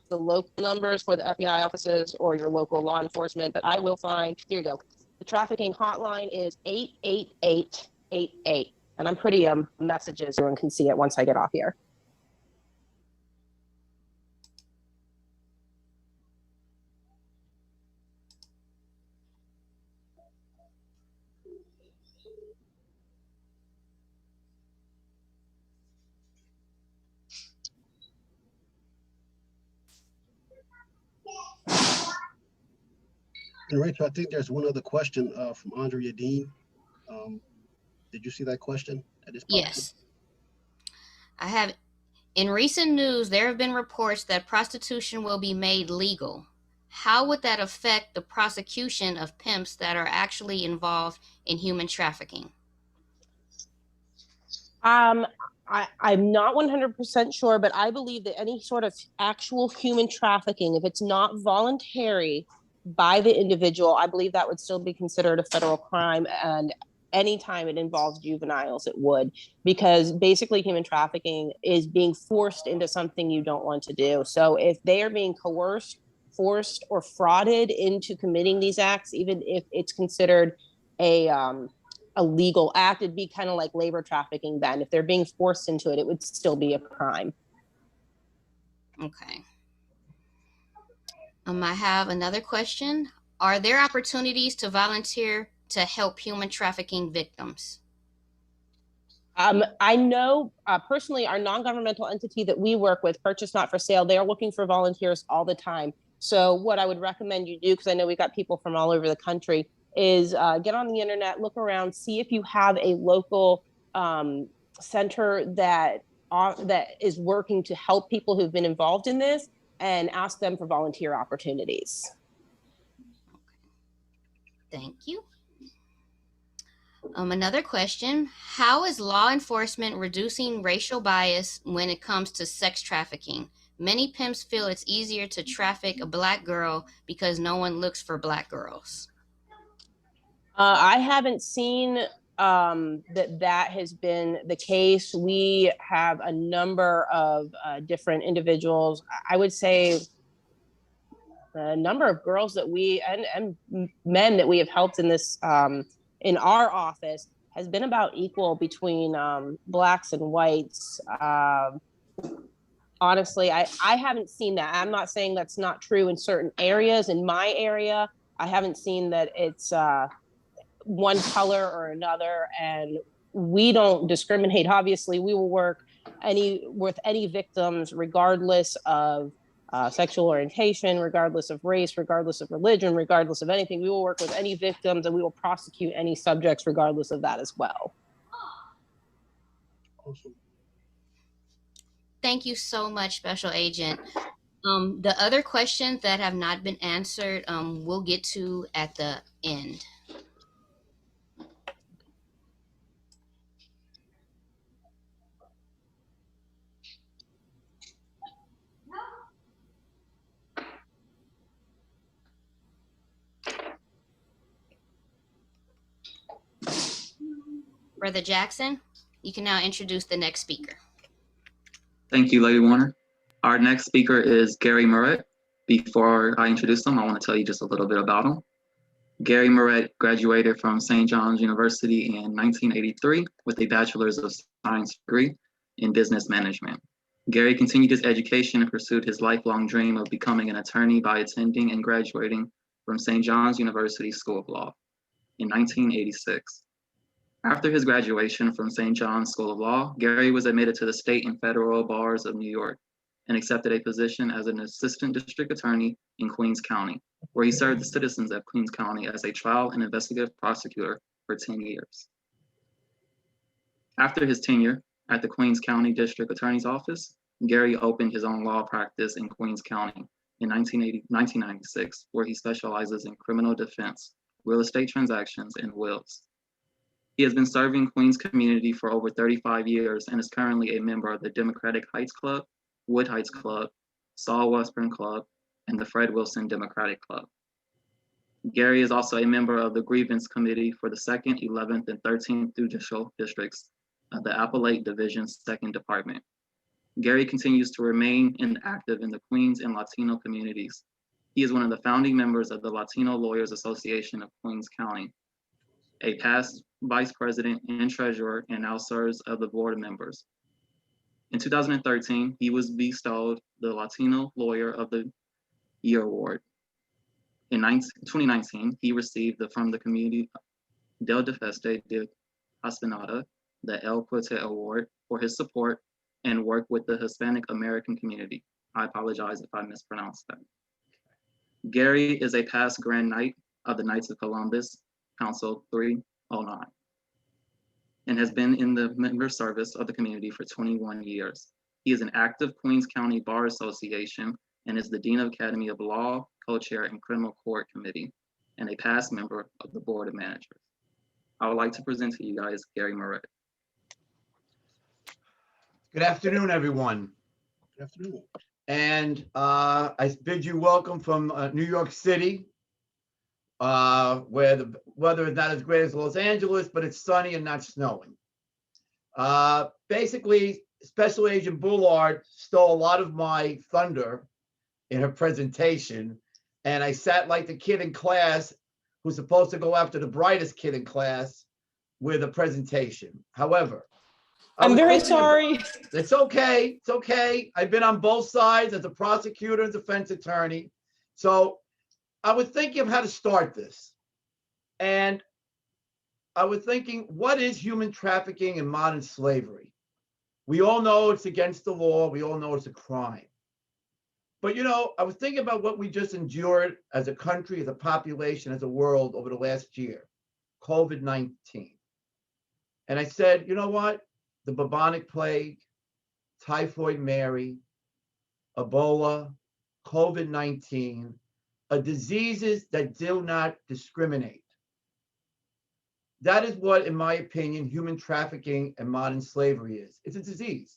the local numbers for the FBI offices or your local law enforcement, but I will find, here you go. The trafficking hotline is 88888. And I'm pretty messages, everyone can see it once I get off here. And Rachel, I think there's one other question from Andrea Dean. Did you see that question? Yes. I have. In recent news, there have been reports that prostitution will be made legal. How would that affect the prosecution of pimps that are actually involved in human trafficking? I'm not 100% sure, but I believe that any sort of actual human trafficking, if it's not voluntary by the individual, I believe that would still be considered a federal crime. And anytime it involves juveniles, it would, because basically human trafficking is being forced into something you don't want to do. So if they are being coerced, forced, or frauded into committing these acts, even if it's considered a legal act, it'd be kind of like labor trafficking then. If they're being forced into it, it would still be a crime. Okay. I have another question. Are there opportunities to volunteer to help human trafficking victims? I know personally our non-governmental entity that we work with, Purchase Not for Sale, they're looking for volunteers all the time. So what I would recommend you do, because I know we've got people from all over the country, is get on the internet, look around, see if you have a local center that is working to help people who've been involved in this, and ask them for volunteer opportunities. Thank you. Another question, how is law enforcement reducing racial bias when it comes to sex trafficking? Many pimps feel it's easier to traffic a Black girl because no one looks for Black girls. I haven't seen that has been the case. We have a number of different individuals. I would say the number of girls that we and men that we have helped in this in our office has been about equal between Blacks and whites. Honestly, I haven't seen that. I'm not saying that's not true in certain areas. In my area, I haven't seen that it's one color or another, and we don't discriminate. Obviously, we will work with any victims, regardless of sexual orientation, regardless of race, regardless of religion, regardless of anything. We will work with any victims, and we will prosecute any subjects regardless of that as well. Awesome. Thank you so much, Special Agent. The other questions that have not been answered, we'll get to at the end. Brother Jackson, you can now introduce the next speaker. Thank you, Lady Warner. Our next speaker is Gary Moret. Before I introduce him, I want to tell you just a little bit about him. Gary Moret graduated from St. John's University in 1983 with a Bachelor's of Science degree in Business Management. Gary continued his education and pursued his lifelong dream of becoming an attorney by attending and graduating from St. John's University School of Law in 1986. After his graduation from St. John's School of Law, Gary was admitted to the state and federal bars of New York and accepted a position as an assistant district attorney in Queens County, where he served the citizens of Queens County as a trial and investigative prosecutor for 10 years. After his tenure at the Queens County District Attorney's Office, Gary opened his own law practice in Queens County in 1996, where he specializes in criminal defense, real estate transactions, and wills. He has been serving Queens community for over 35 years and is currently a member of the Democratic Heights Club, Wood Heights Club, Saul Westburn Club, and the Fred Wilson Democratic Club. Gary is also a member of the Grievance Committee for the 2nd, 11th, and 13th Judicial Districts of the Appellate Division's 2nd Department. Gary continues to remain active in the Queens and Latino communities. He is one of the founding members of the Latino Lawyers Association of Queens County, a past vice president and treasurer, and now serves as the board of members. In 2013, he was bestowed the Latino Lawyer of the Year Award. In 2019, he received from the community Del Defeste de Hacienda, the El Puente Award, for his support and work with the Hispanic American community. I apologize if I mispronounced that. Gary is a past Grand Knight of the Knights of Columbus, Council 309, and has been in the member service of the community for 21 years. He is an active Queens County Bar Association and is the Dean of Academy of Law, co-chair in Criminal Court Committee, and a past member of the Board of Managers. I would like to present to you guys Gary Moret. Good afternoon, everyone. Good afternoon. And I bid you welcome from New York City, where the weather is not as great as Los Angeles, but it's sunny and not snowing. Basically, Special Agent Bellard stole a lot of my thunder in her presentation, and I sat like the kid in class who's supposed to go after the brightest kid in class with a presentation. However, I'm very sorry. It's okay. It's okay. I've been on both sides as a prosecutor and defense attorney. So I was thinking of how to start this. And I was thinking, what is human trafficking and modern slavery? We all know it's against the law. We all know it's a crime. But, you know, I was thinking about what we just endured as a country, as a population, as a world over the last year, COVID-19. And I said, you know what? The bubonic plague, typhoid Mary, Ebola, COVID-19 are diseases that do not discriminate. That is what, in my opinion, human trafficking and modern slavery is. It's a disease.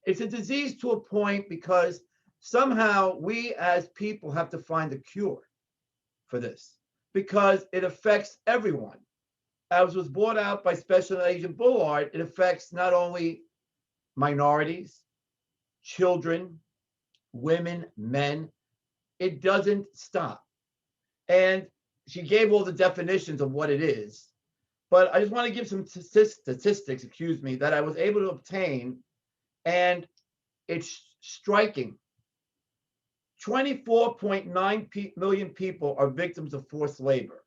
It's a disease to a point because somehow we as people have to find a cure for this because it affects everyone. As was brought out by Special Agent Bellard, it affects not only minorities, children, women, men. It doesn't stop. And she gave all the definitions of what it is. But I just want to give some statistics, that I was able to obtain. And it's striking. 24.9 million people are victims of forced labor.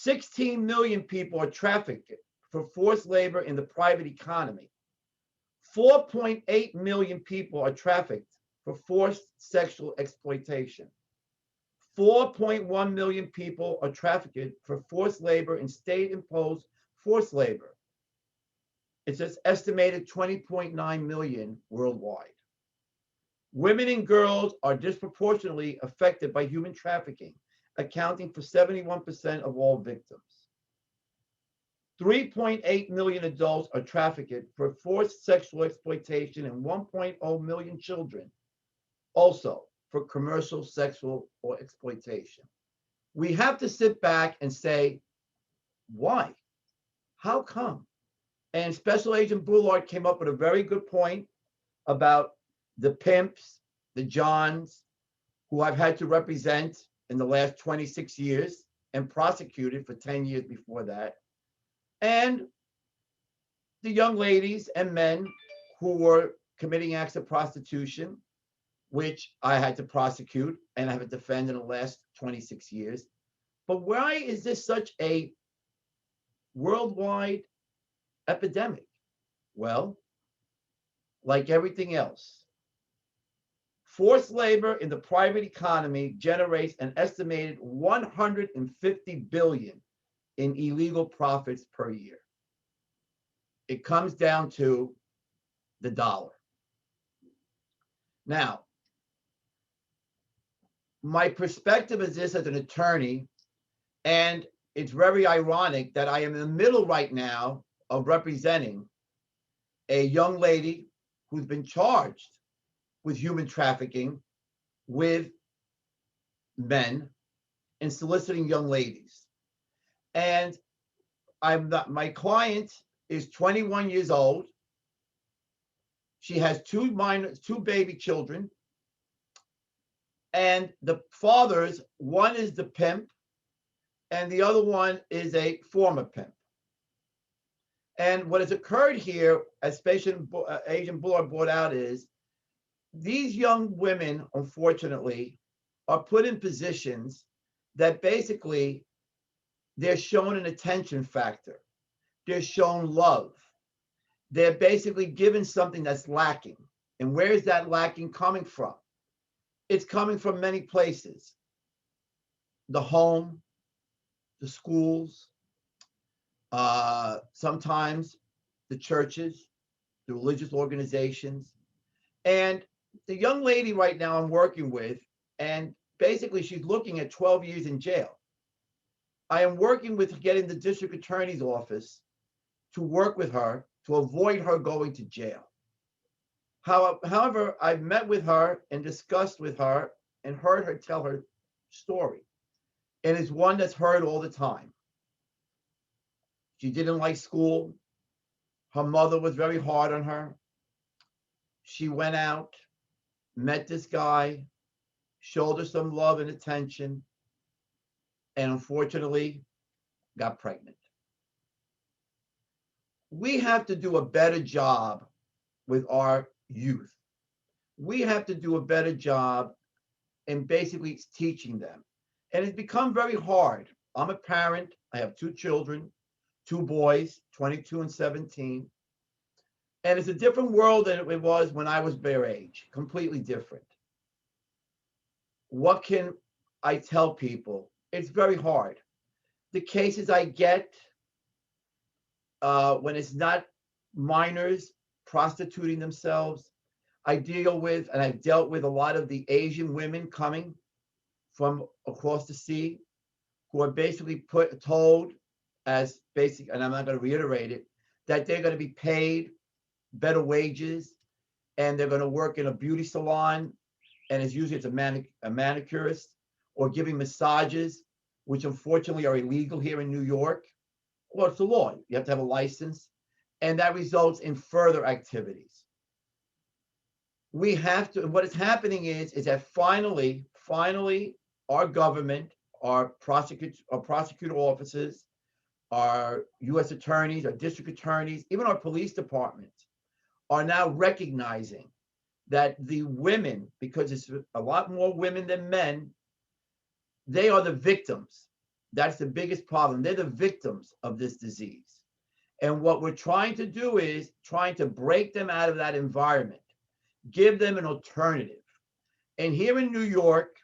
16 million people are trafficked for forced labor in the private economy. 4.8 million people are trafficked for forced sexual exploitation. 4.1 million people are trafficked for forced labor and state-imposed forced labor. It's an estimated 20.9 million worldwide. Women and girls are disproportionately affected by human trafficking, accounting for 71% of all victims. 3.8 million adults are trafficked for forced sexual exploitation and 1.0 million children also for commercial sexual or exploitation. We have to sit back and say, why? How come? And Special Agent Bellard came up with a very good point about the pimps, the Johns, who I've had to represent in the last 26 years and prosecuted for 10 years before that, and the young ladies and men who were committing acts of prostitution, which I had to prosecute and I have defended in the last 26 years. But why is this such a worldwide epidemic? Well, like everything else, forced labor in the private economy generates an estimated 150 billion in illegal profits per year. It comes down to the dollar. Now, my perspective is this as an attorney, and it's very ironic that I am in the middle right now of representing a young lady who's been charged with human trafficking with men and soliciting young ladies. And my client is 21 years old. She has two baby children. And the fathers, one is the pimp and the other one is a former pimp. And what has occurred here, as Special Agent Bellard brought out, is these young women, unfortunately, are put in positions that basically they're shown an attention factor. They're shown love. They're basically given something that's lacking. And where is that lacking coming from? It's coming from many places. The home, the schools, sometimes the churches, the religious organizations. And the young lady right now I'm working with, and basically she's looking at 12 years in jail. I am working with getting the district attorney's office to work with her to avoid her going to jail. However, I've met with her and discussed with her and heard her tell her story. And it's one that's heard all the time. She didn't like school. Her mother was very hard on her. She went out, met this guy, showed her some love and attention, and unfortunately got pregnant. We have to do a better job with our youth. We have to do a better job in basically teaching them. And it's become very hard. I'm a parent. I have two children, two boys, 22 and 17. And it's a different world than it was when I was their age, completely different. What can I tell people? It's very hard. The cases I get when it's not minors prostituting themselves, I deal with, and I've dealt with a lot of the Asian women coming from across the sea who are basically told as basic, and I'm not going to reiterate it, that they're going to be paid better wages and they're going to work in a beauty salon, and it's usually a manicurist, or giving massages, which unfortunately are illegal here in New York. Well, it's the law. You have to have a license, and that results in further activities. We have to, what is happening is that finally, our government, our prosecutor offices, our U.S. attorneys, our district attorneys, even our police departments are now recognizing that the women, because it's a lot more women than men, they are the victims. That's the biggest problem. They're the victims of this disease. And what we're trying to do is trying to break them out of that environment, give them an alternative. And here in New York,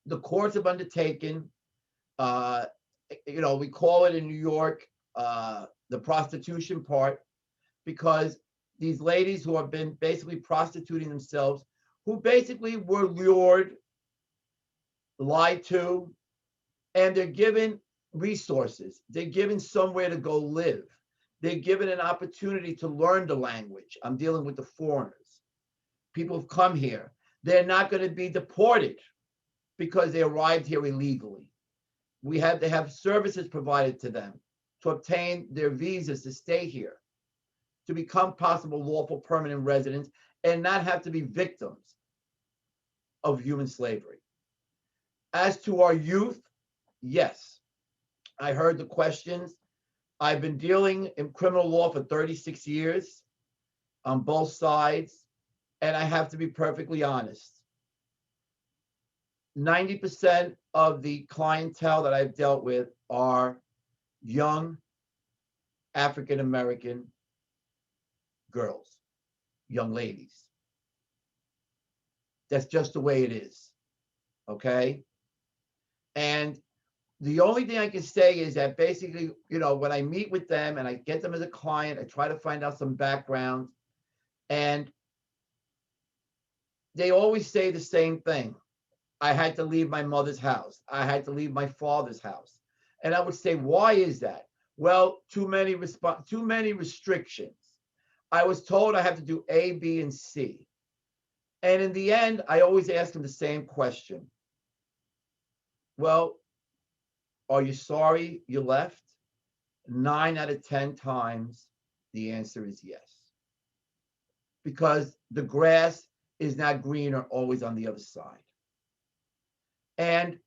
the courts have undertaken, we call it in New York, the prostitution part, because these ladies who have been basically prostituting themselves, who basically were lured, lied to, and they're given resources. They're given somewhere to go live. They're given an opportunity to learn the language. I'm dealing with the foreigners. People have come here. They're not going to be deported because they arrived here illegally. They have services provided to them to obtain their visas to stay here, to become possible lawful permanent residents and not have to be victims of human slavery. As to our youth, yes, I heard the questions. I've been dealing in criminal law for 36 years on both sides, and I have to be perfectly honest. 90% of the clientele that I've dealt with are young African-American girls, young ladies. That's just the way it is, okay? And the only thing I can say is that basically, when I meet with them and I get them as a client, I try to find out some background, and they always say the same thing. I had to leave my mother's house. I had to leave my father's house. And I would say, why is that? Well, too many restrictions. I was told I have to do A, B, and C. And in the end, I always ask them the same question. Well, are you sorry you left? 9 out of 10 times, the answer is yes. Because the grass is not greener always on the other side. And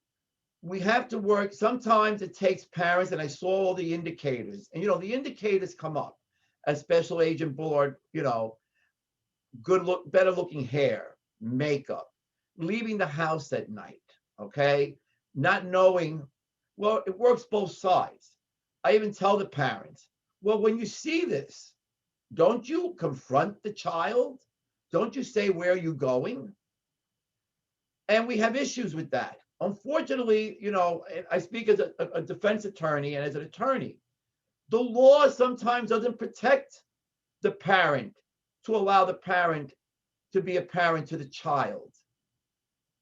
we have to work. Sometimes it takes parents, and I saw all the indicators, and the indicators come up as Special Agent Bellard, good look, better looking hair, makeup, leaving the house at night, okay? Not knowing, well, it works both sides. I even tell the parents, well, when you see this, don't you confront the child? Don't you say, where are you going? And we have issues with that. Unfortunately, I speak as a defense attorney and as an attorney. The law sometimes doesn't protect the parent to allow the parent to be a parent to the child.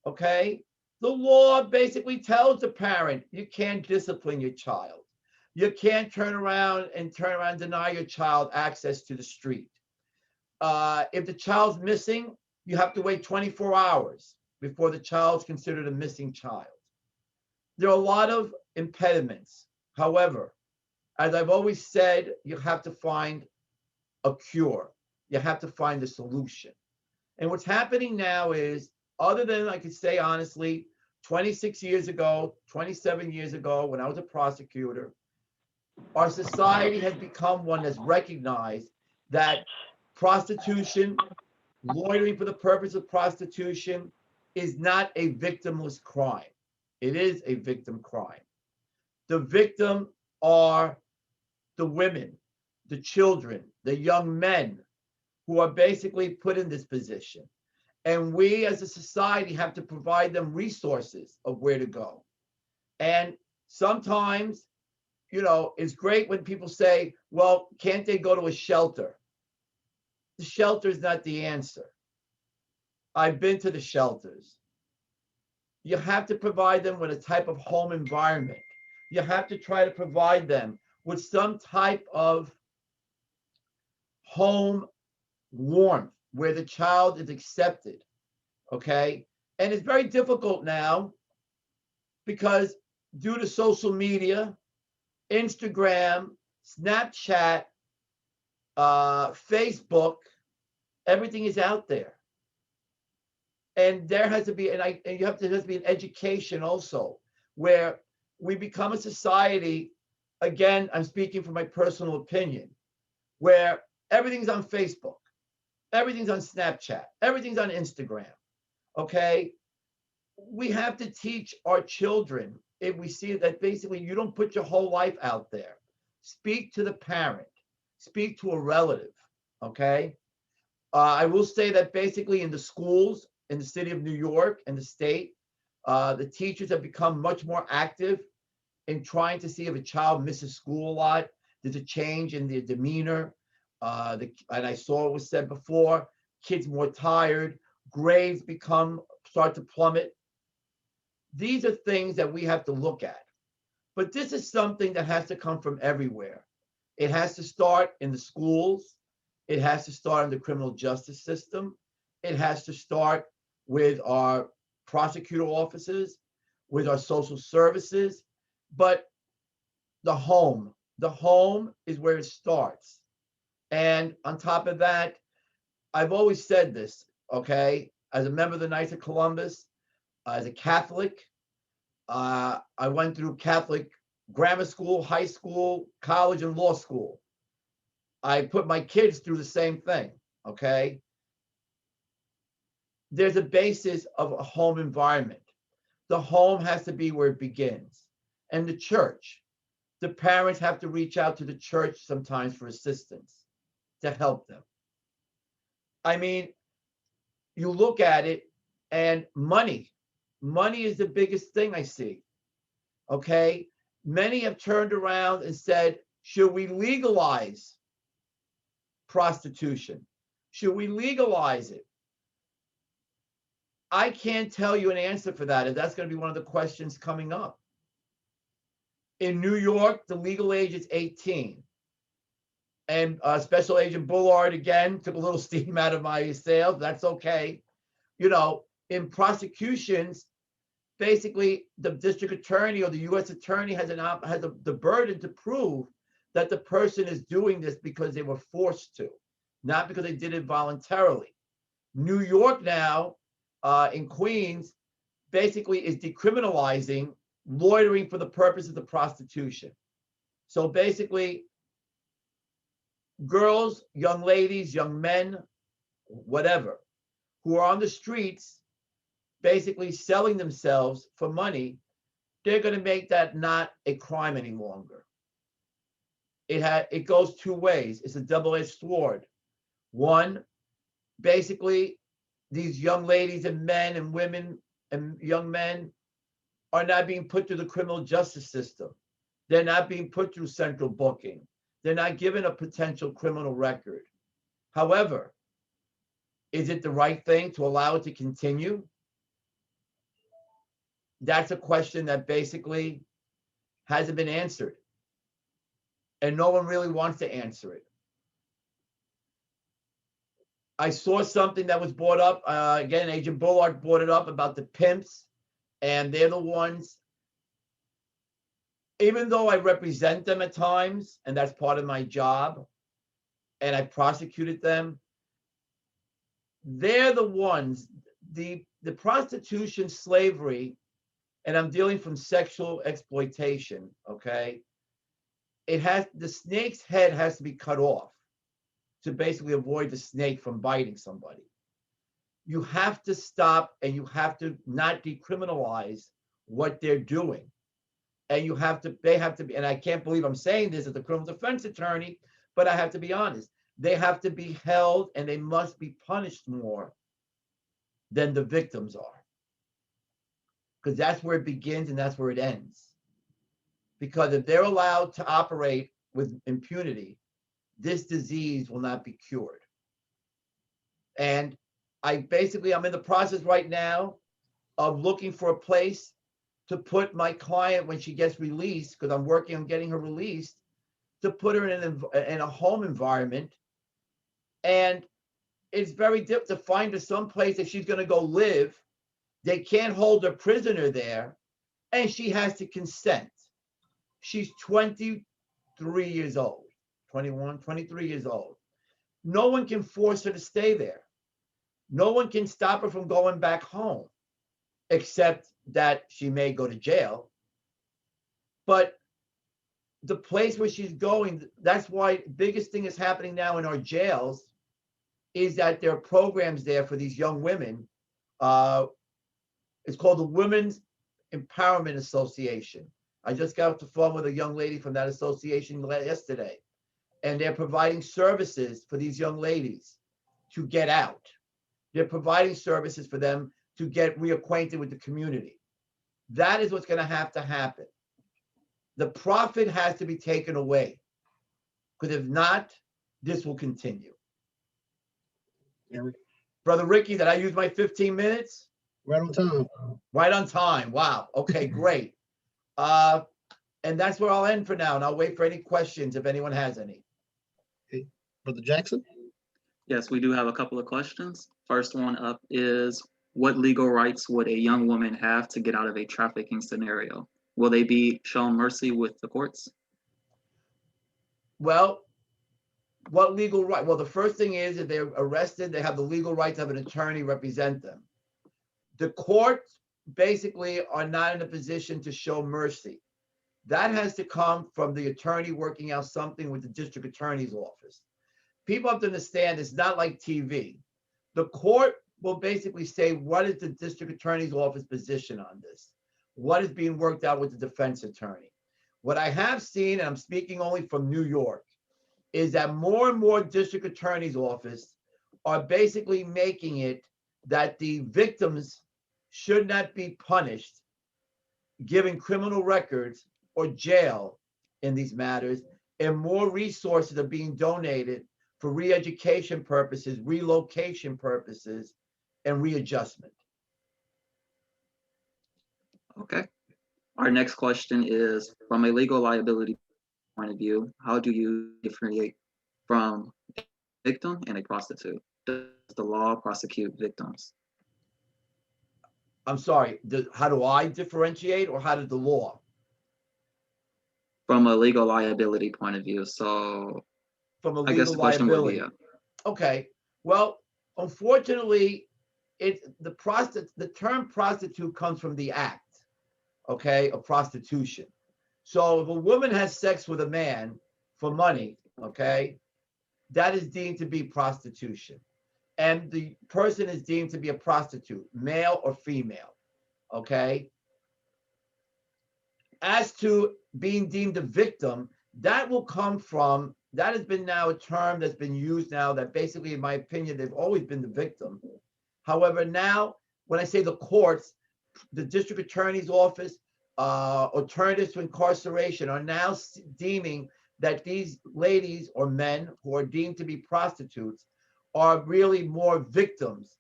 Okay? The law basically tells the parent you can't discipline your child. You can't turn around and deny your child access to the street. If the child's missing, you have to wait 24 hours before the child's considered a missing child. There are a lot of impediments. However, as I've always said, you have to find a cure. You have to find a solution. And what's happening now is, other than, I could say honestly, 26 years ago, 27 years ago, when I was a prosecutor, our society has become one that's recognized that prostitution, loitering for the purpose of prostitution, is not a victimless crime. It is a victim crime. The victim are the women, the children, the young men who are basically put in this position. And we as a society have to provide them resources of where to go. And sometimes, it's great when people say, well, can't they go to a shelter? The shelter is not the answer. I've been to the shelters. You have to provide them with a type of home environment. You have to try to provide them with some type of home warmth where the child is accepted, okay? And it's very difficult now because due to social media, Instagram, Snapchat, Facebook, everything is out there. And there has to be, there has to be an education also, where we become a society, again, I'm speaking from my personal opinion, where everything's on Facebook, everything's on Snapchat, everything's on Instagram, okay? We have to teach our children if we see that basically you don't put your whole life out there. Speak to the parent, speak to a relative, okay? I will say that basically in the schools in the city of New York and the state, the teachers have become much more active in trying to see if a child misses school a lot. There's a change in their demeanor. And I saw it was said before, kids more tired, grades start to plummet. These are things that we have to look at. But this is something that has to come from everywhere. It has to start in the schools. It has to start in the criminal justice system. It has to start with our prosecutor offices, with our social services. But the home is where it starts. And on top of that, I've always said this, okay? As a member of the Knights of Columbus, as a Catholic, I went through Catholic grammar school, high school, college, and law school. I put my kids through the same thing, okay? There's a basis of a home environment. The home has to be where it begins. And the church, the parents have to reach out to the church sometimes for assistance to help them. I mean, you look at it and money is the biggest thing I see, okay? Many have turned around and said, should we legalize prostitution? Should we legalize it? I can't tell you an answer for that, and that's going to be one of the questions coming up. In New York, the legal age is 18. And Special Agent Bellard, again, took a little steam out of my sails. That's okay. You know, in prosecutions, basically, the district attorney or the U.S. attorney has the burden to prove that the person is doing this because they were forced to, not because they did it voluntarily. New York now, in Queens, basically is decriminalizing loitering for the purpose of the prostitution. So basically, girls, young ladies, young men, whatever, who are on the streets basically selling themselves for money, they're going to make that not a crime any longer. It goes two ways. It's a double-edged sword. One, basically, these young ladies and men and women and young men are not being put through the criminal justice system. They're not being put through central booking. They're not given a potential criminal record. However, is it the right thing to allow it to continue? That's a question that basically hasn't been answered. And no one really wants to answer it. I saw something that was brought up, again, Agent Bellard brought it up about the pimps, and they're the ones, even though I represent them at times, and that's part of my job, and I prosecuted them, they're the ones, the prostitution, slavery, and I'm dealing from sexual exploitation, okay? The snake's head has to be cut off to basically avoid the snake from biting somebody. You have to stop, and you have to not decriminalize what they're doing. And they have to be, and I can't believe I'm saying this as a criminal defense attorney, but I have to be honest. They have to be held, and they must be punished more than the victims are. Because that's where it begins and that's where it ends. Because if they're allowed to operate with impunity, this disease will not be cured. And I'm in the process right now of looking for a place to put my client when she gets released, because I'm working on getting her released, to put her in a home environment. And it's very difficult to find her someplace that she's going to go live. They can't hold her prisoner there, and she has to consent. She's 23 years old, 21, 23 years old. No one can force her to stay there. No one can stop her from going back home, except that she may go to jail. But the place where she's going, that's why the biggest thing is happening now in our jails is that there are programs there for these young women. It's called the Women's Empowerment Association. I just got off the phone with a young lady from that association yesterday, and they're providing services for these young ladies to get out. They're providing services for them to get reacquainted with the community. That is what's going to happen. The profit has to be taken away, because if not, this will continue. Eric, Brother Ricky, did I use my 15 minutes? right on time. Right on time. Wow. Okay, great. And that's where I'll end for now, and I'll wait for any questions if anyone has any. Okay. Brother Jackson? Yes, we do have a couple of questions. First one up is, what legal rights would a young woman have to get out of a trafficking scenario? Will they be shown mercy with the courts? Well, what legal right? Well, the first thing is, if they're arrested, they have the legal right to have an attorney represent them. The courts basically are not in a position to show mercy. That has to come from the attorney working out something with the district attorney's office. People have to understand it's not like TV. The court will basically say, what is the district attorney's office position on this? What is being worked out with the defense attorney? What I have seen, and I'm speaking only from New York, is that more and more district attorney's office are basically making it that the victims should not be punished, given criminal records or jail in these matters, and more resources are being donated for re-education purposes, relocation purposes, and readjustment. Okay. Our next question is, from a legal liability point of view, how do you differentiate from a victim and a prostitute? Does the law prosecute victims? I'm sorry, how do I differentiate, or how does the law? From a legal liability point of view. So From a I guess legal the question would be, liability. Okay, well, unfortunately, the term prostitute comes from the act, okay, of prostitution. So if a woman has sex with a man for money, okay, that is deemed to be prostitution. And the person is deemed to be a prostitute, male or female, okay? As to being deemed a victim, that will come from, that has been now a term that's been used now that basically, in my opinion, they've always been the victim. However, now, when I say the courts, the district attorney's office, alternatives to incarceration are now deeming that these ladies or men who are deemed to be prostitutes are really more victims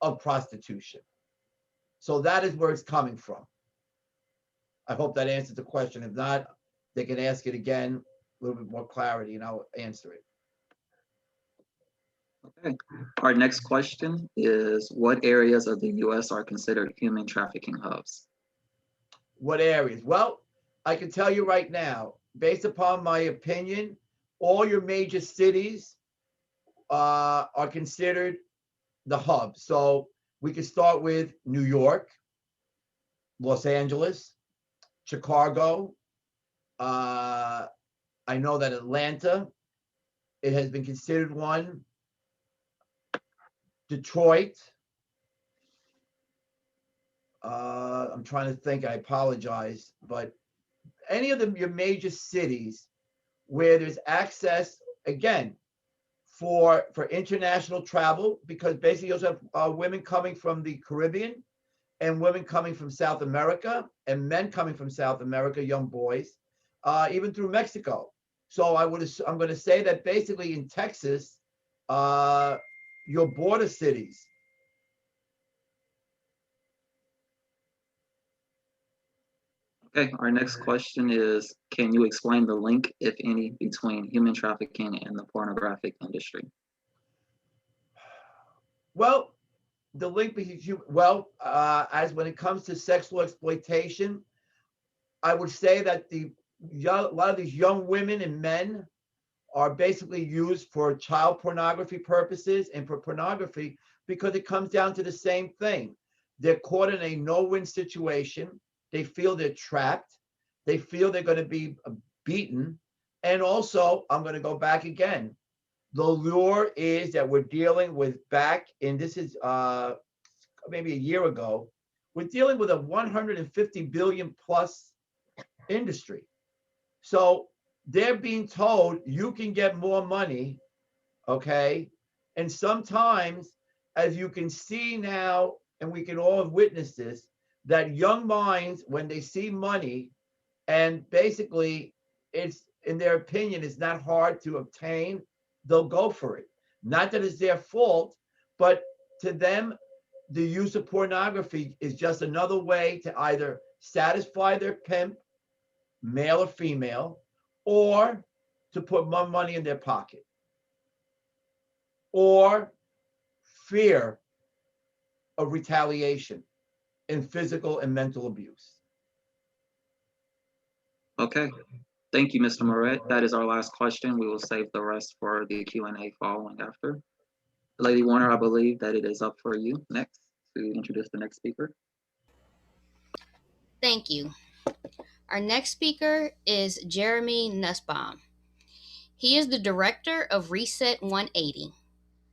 of prostitution. So that is where it's coming from. I hope that answers the question. If not, they can ask it again, a little bit more clarity, and I'll answer it. okay. Our next question is, what areas of the US are considered human trafficking hubs? What areas? Well, I can tell you right now, based upon my opinion, all your major cities are considered the hub. So we can start with New York, Los Angeles, Chicago. I know that Atlanta, it has been considered one. Detroit. I'm trying to think, I apologize, but any of your major cities where there's access, again, for international travel, because basically you also have women coming from the Caribbean and women coming from South America and men coming from South America, young boys, even through Mexico. So I'm going to say that basically in Texas, your border cities. Okay, our next question is, can you explain the link, if any, between human trafficking and the pornographic industry? Well, the link between, well, as when it comes to sexual exploitation, I would say that a lot of these young women and men are basically used for child pornography purposes and for pornography, because it comes down to the same thing. They're caught in a no-win situation. They feel they're trapped. They feel they're going to be beaten. And also, I'm going to go back again. The lure is that we're dealing with back, and this is maybe a year ago, we're dealing with a 150 billion plus industry. So they're being told you can get more money, okay? And sometimes, as you can see now, and we can all witness this, that young minds, when they see money, and basically it's, in their opinion, it's not hard to obtain, they'll go for it. Not that it's their fault, but to them, the use of pornography is just another way to either satisfy their pimp, male or female, or to put more money in their pocket, or fear of retaliation and physical and mental abuse. Okay, thank you, Mr. Moret. That is our last question. We will save the rest for the Q&A following after. Lady Warner, I believe that it is up for you next to introduce the next speaker. Thank you. Our next speaker is Jeremy Nussbaum. He is the director of Reset 180,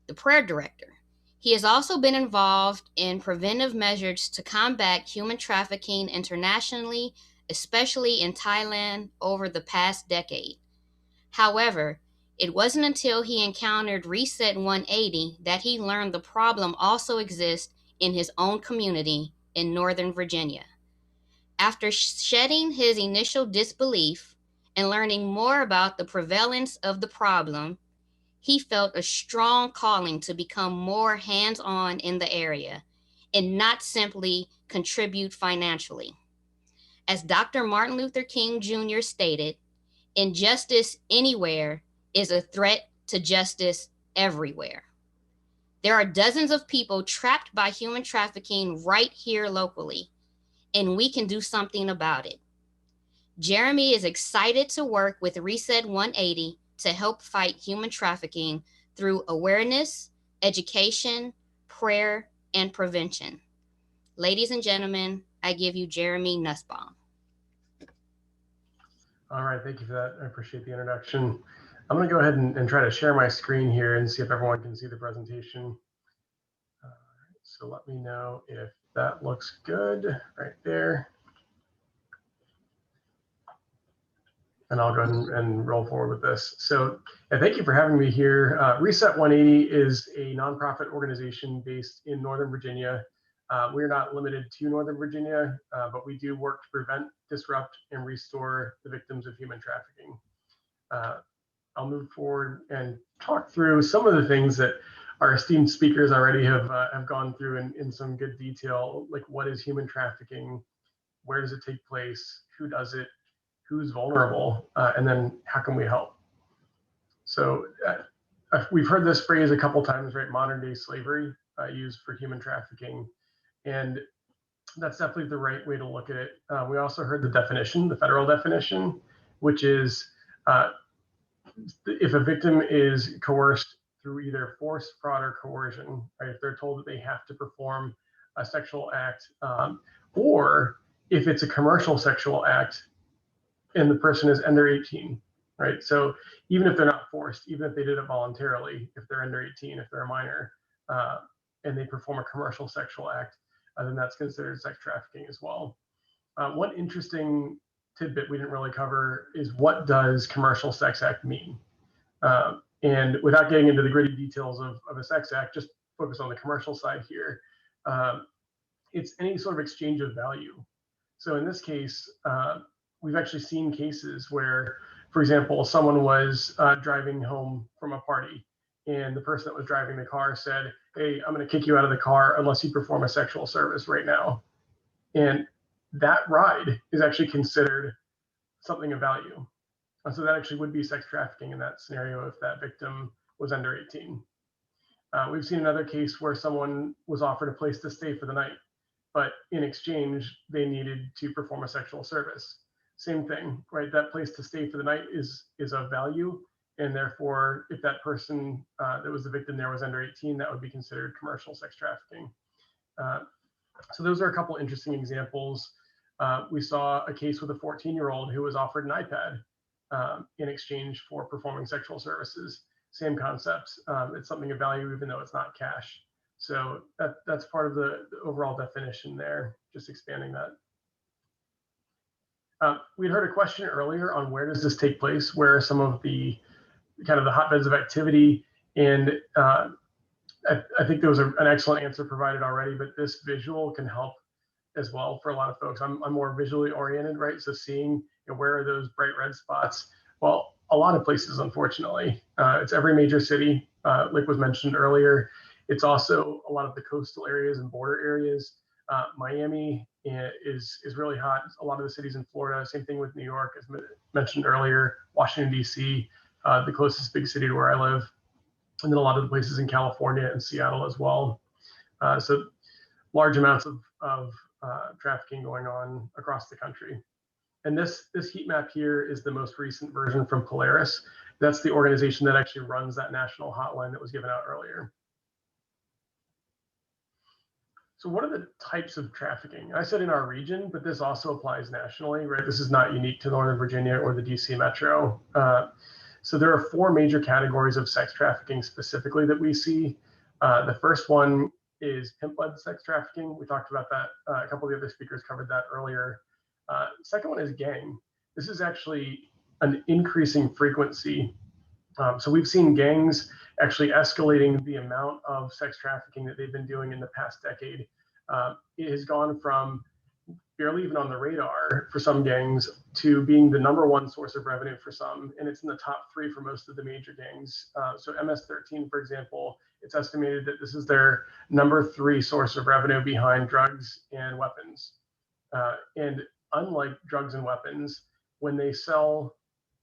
the prayer director. He has also been involved in preventive measures to combat human trafficking internationally, especially in Thailand, over the past decade. However, it wasn't until he encountered Reset 180 that he learned the problem also exists in his own community in Northern Virginia. After shedding his initial disbelief and learning more about the prevalence of the problem, he felt a strong calling to become more hands-on in the area and not simply contribute financially. As Dr. Martin Luther King Jr. stated, injustice anywhere is a threat to justice everywhere. There are dozens of people trapped by human trafficking right here locally, and we can do something about it. Jeremy is excited to work with Reset 180 to help fight human trafficking through awareness, education, prayer, and prevention. Ladies and gentlemen, I give you Jeremy Nussbaum. All right, thank you for that. I appreciate the introduction. I'm going to go ahead and try to share my screen here and see if everyone can see the presentation. So let me know if that looks good right there. And I'll go ahead and roll forward with this. So thank you for having me here. Reset 180 is a nonprofit organization based in Northern Virginia. We're not limited to Northern Virginia, but we do work to prevent, disrupt, and restore the victims of human trafficking. I'll move forward and talk through some of the things that our esteemed speakers already have gone through in some good detail, like what is human trafficking, where does it take place, who does it, who's vulnerable, and then how can we help? So we've heard this phrase a couple times, right? Modern day slavery used for human trafficking. And that's definitely the right way to look at it. We also heard the definition, the federal definition, which is if a victim is coerced through either force, fraud, or coercion, right? If they're told that they have to perform a sexual act, or if it's a commercial sexual act and the person is under 18, right? So even if they're not forced, even if they did it voluntarily, if they're under 18, if they're a minor, and they perform a commercial sexual act, then that's considered sex trafficking as well. One interesting tidbit we didn't really cover is what does commercial sex act mean? And without getting into the gritty details of a sex act, just focus on the commercial side here. It's any sort of exchange of value. So in this case, we've actually seen cases where, for example, someone was driving home from a party and the person that was driving the car said, "Hey, I'm going to kick you out of the car unless you perform a sexual service right now." And that ride is actually considered something of value. So that actually would be sex trafficking in that scenario if that victim was under 18. We've seen another case where someone was offered a place to stay for the night, but in exchange, they needed to perform a sexual service. Same thing, right? That place to stay for the night is of value. And therefore, if that person that was the victim there was under 18, that would be considered commercial sex trafficking. So those are a couple interesting examples. We saw a case with a 14-year-old who was offered an iPad in exchange for performing sexual services. Same concept. It's something of value, even though it's not cash. So that's part of the overall definition there, just expanding that. We'd heard a question earlier on where does this take place, where are some of the kind of the hotbeds of activity, and I think there was an excellent answer provided already, but this visual can help as well for a lot of folks. I'm more visually oriented, right? So seeing where are those bright red spots? Well, a lot of places, unfortunately. It's every major city, like was mentioned earlier. It's also a lot of the coastal areas and border areas. Miami is really hot. A lot of the cities in Florida, same thing with New York, as mentioned earlier, Washington, D.C., the closest big city to where I live. And then a lot of the places in California and Seattle as well. So large amounts of trafficking going on across the country. And this heat map here is the most recent version from Polaris. That's the organization that actually runs that national hotline that was given out earlier. So what are the types of trafficking? I said in our region, but this also applies nationally, right? This is not unique to Northern Virginia or the DC metro. So there are 4 major categories of sex trafficking specifically that we see. The first one is pimp-led sex trafficking. We talked about that. A couple of the other speakers covered that earlier. Second one is gang. This is actually an increasing frequency. So we've seen gangs actually escalating the amount of sex trafficking that they've been doing in the past decade. It has gone from barely even on the radar for some gangs to being the #1 source of revenue for some, and it's in the top 3 for most of the major gangs. So MS-13, for example, it's estimated that this is their #3 source of revenue behind drugs and weapons. And unlike drugs and weapons, when they sell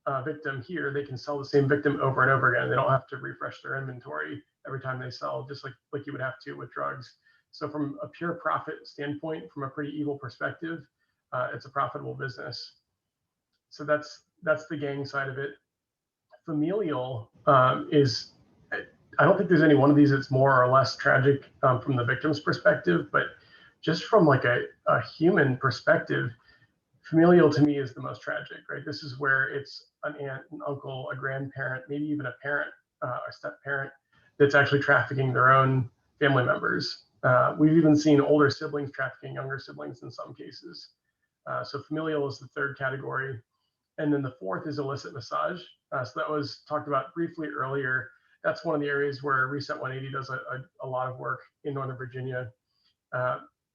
a victim here, they can sell the same victim over and over again. They don't have to refresh their inventory every time they sell, just like you would have to with drugs. So from a pure profit standpoint, from a pretty evil perspective, it's a profitable business. So that's the gang side of it. Familial is, I don't think there's any one of these that's more or less tragic from the victim's perspective, but just from like a human perspective, familial to me is the most tragic, right? This is where it's an aunt, an uncle, a grandparent, maybe even a parent, a step-parent that's actually trafficking their own family members. We've even seen older siblings trafficking younger siblings in some cases. So familial is the third category. And then the fourth is illicit massage. So that was talked about briefly earlier. That's one of the areas where Reset 180 does a lot of work in Northern Virginia.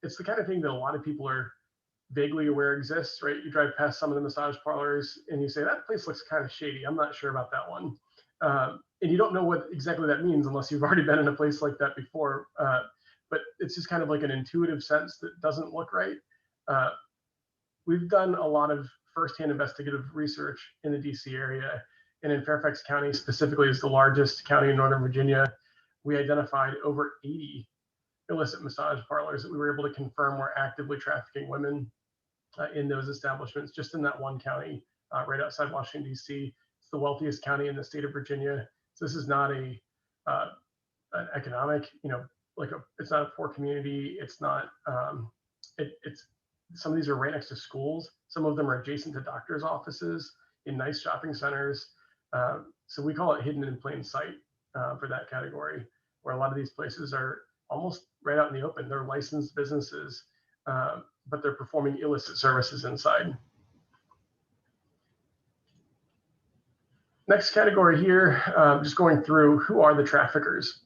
It's the kind of thing that a lot of people are vaguely aware exists, right? You drive past some of the massage parlors and you say, that place looks kind of shady. I'm not sure about that one. And you don't know what exactly that means unless you've already been in a place like that before. But it's just kind of like an intuitive sense that doesn't look right. We've done a lot of firsthand investigative research in the DC area, and in Fairfax County specifically is the largest county in Northern Virginia. We identified over 80 illicit massage parlors that we were able to confirm were actively trafficking women in those establishments, just in that one county right outside Washington, D.C. It's the wealthiest county in the state of Virginia. So this is not an economic, it's not a poor community. It's not, it's some of these are right next to schools. Some of them are adjacent to doctors' offices in nice shopping centers. So we call it hidden in plain sight for that category, where a lot of these places are almost right out in the open. They're licensed businesses, but they're performing illicit services inside. Next category here, just going through who are the traffickers.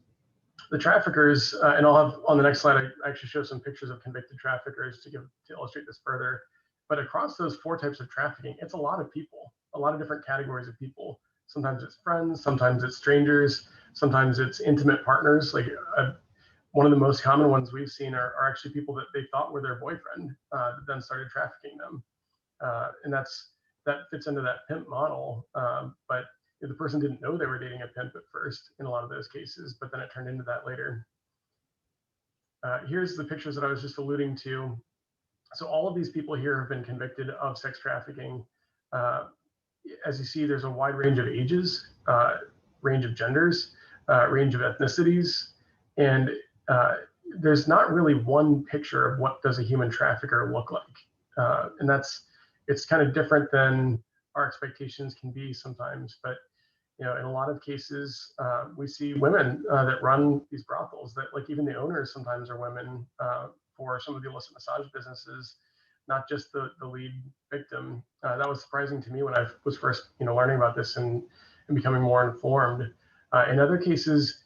The traffickers, and I'll have on the next slide, I actually show some pictures of convicted traffickers to illustrate this further. But across those 4 types of trafficking, it's a lot of people, a lot of different categories of people. Sometimes it's friends, sometimes it's strangers, sometimes it's intimate partners. Like one of the most common ones we've seen are actually people that they thought were their boyfriend that then started trafficking them. And that fits into that pimp model. But the person didn't know they were dating a pimp at first in a lot of those cases, but then it turned into that later. Here's the pictures that I was just alluding to. So all of these people here have been convicted of sex trafficking. As you see, there's a wide range of ages, range of genders, range of ethnicities, and there's not really one picture of what does a human trafficker look like. And it's kind of different than our expectations can be sometimes, but You know, in a lot of cases, we see women that run these brothels that, like, even the owners sometimes are women for some of the illicit massage businesses, not just the lead victim. That was surprising to me when I was first, learning about this and becoming more informed. In other cases,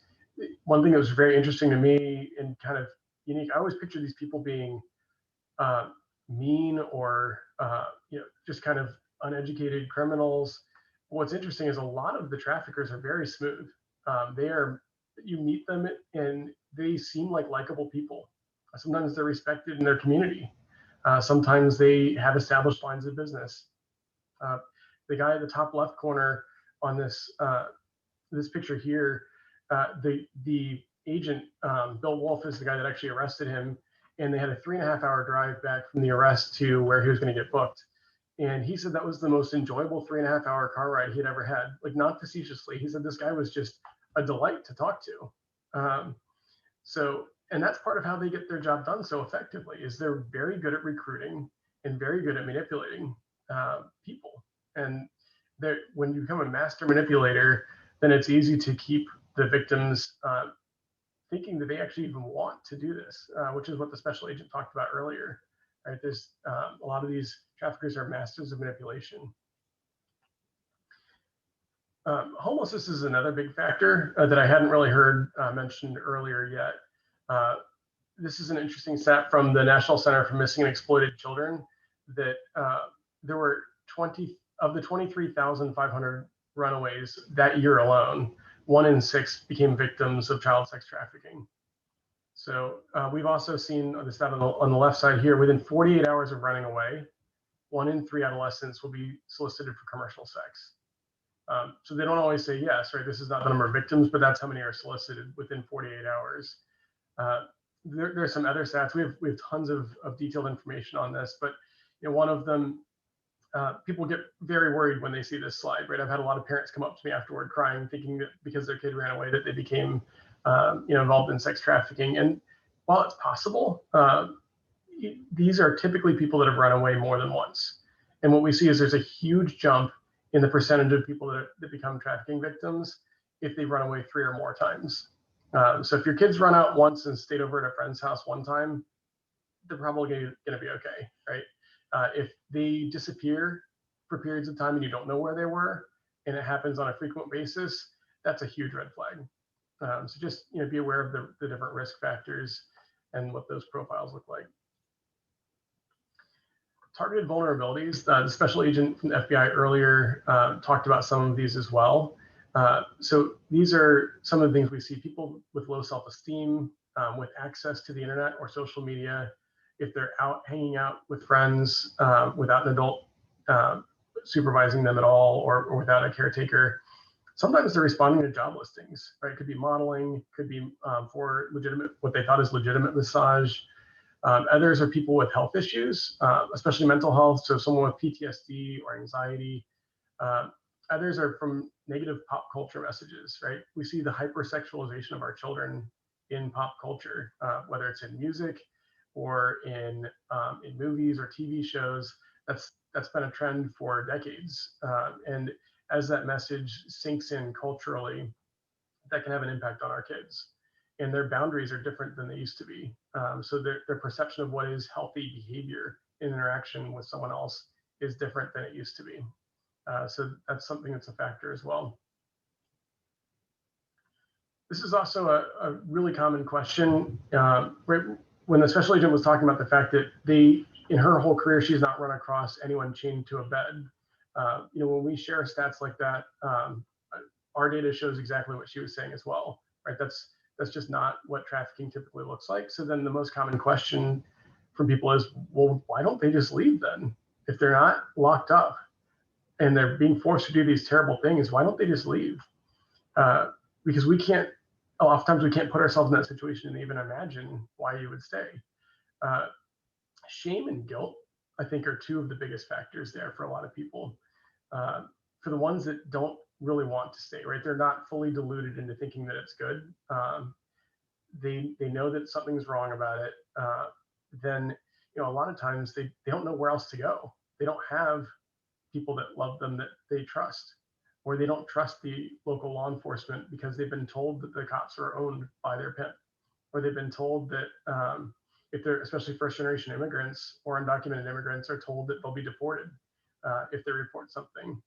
one thing that was very interesting to me and kind of unique, I always picture these people being mean or just kind of uneducated criminals. What's interesting is a lot of the traffickers are very smooth. You meet them and they seem like likable people. Sometimes they're respected in their community. Sometimes they have established lines of business. The guy at the top left corner on this picture here, the agent, Bill Wolf, is the guy that actually arrested him, and they had a 3.5-hour drive back from the arrest to where he was going to get booked. And he said that was the most enjoyable 3.5-hour car ride he'd ever had. Like, not facetiously, he said this guy was just a delight to talk to. And that's part of how they get their job done so effectively, is they're very good at recruiting and very good at manipulating people. And when you become a master manipulator, then it's easy to keep the victims thinking that they actually even want to do this, which is what the special agent talked about earlier. Right? There's a lot of these traffickers are masters of manipulation. Homelessness is another big factor that I hadn't really heard mentioned earlier yet. This is an interesting stat from the National Center for Missing and Exploited Children that there were 20 of the 23,500 runaways that year alone, 1 in 6 became victims of child sex trafficking. So we've also seen the stat on the left side here, within 48 hours of running away, 1 in 3 adolescents will be solicited for commercial sex. So they don't always say yes, right? This is not the number of victims, but that's how many are solicited within 48 hours. There are some other stats. We have tons of detailed information on this, but one of them, people get very worried when they see this slide, right? I've had a lot of parents come up to me afterward crying, thinking that because their kid ran away that they became involved in sex trafficking. And while it's possible, these are typically people that have run away more than once. And what we see is there's a huge jump in the percentage of people that become trafficking victims if they run away 3 or more times. So if your kids run out once and stayed over at a friend's house one time, they're probably going to be okay, right? If they disappear for periods of time and you don't know where they were, and it happens on a frequent basis, that's a huge red flag. So just be aware of the different risk factors and what those profiles look like. Targeted vulnerabilities. The special agent from the FBI earlier talked about some of these as well. So these are some of the things we see: people with low self-esteem, with access to the internet or social media, if they're out hanging out with friends without an adult supervising them at all, or without a caretaker. Sometimes they're responding to job listings, right? It could be modeling, could be for what they thought is legitimate massage. Others are people with health issues, especially mental health. So someone with PTSD or anxiety. Others are from negative pop culture messages, right? We see the hypersexualization of our children in pop culture, whether it's in music or in movies or TV shows. That's been a trend for decades. And as that message sinks in culturally, that can have an impact on our kids. And their boundaries are different than they used to be. So their perception of what is healthy behavior in interaction with someone else is different than it used to be. So that's something that's a factor as well. This is also a really common question. Right when the special agent was talking about the fact that in her whole career, she's not run across anyone chained to a bed. When we share stats like that, our data shows exactly what she was saying as well, right? That's just not what trafficking typically looks like. So then the most common question from people is, well, why don't they just leave then? If they're not locked up and they're being forced to do these terrible things, why don't they just leave? Because oftentimes we can't put ourselves in that situation and even imagine why you would stay. Shame and guilt, I think, are 2 of the biggest factors there for a lot of people. For the ones that don't really want to stay, right? They're not fully deluded into thinking that it's good. They know that something's wrong about it. Then, a lot of times they don't know where else to go. They don't have people that love them that they trust. or they don't trust the local law enforcement because they've been told that the cops are owned by their pimp, or they've been told that if they're, especially first generation immigrants or undocumented immigrants, are told that they'll be deported if they report something.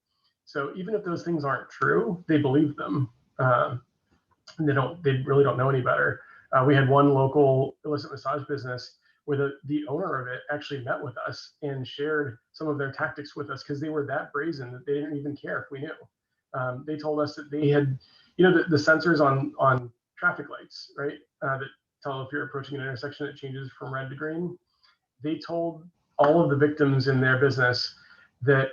So even if those things aren't true, they believe them. They really don't know any better. We had one local illicit massage business where the owner of it actually met with us and shared some of their tactics with us because they were that brazen that they didn't even care if we knew. They told us that they had, the sensors on traffic lights, right? That tell if you're approaching an intersection, it changes from red to green. They told all of the victims in their business that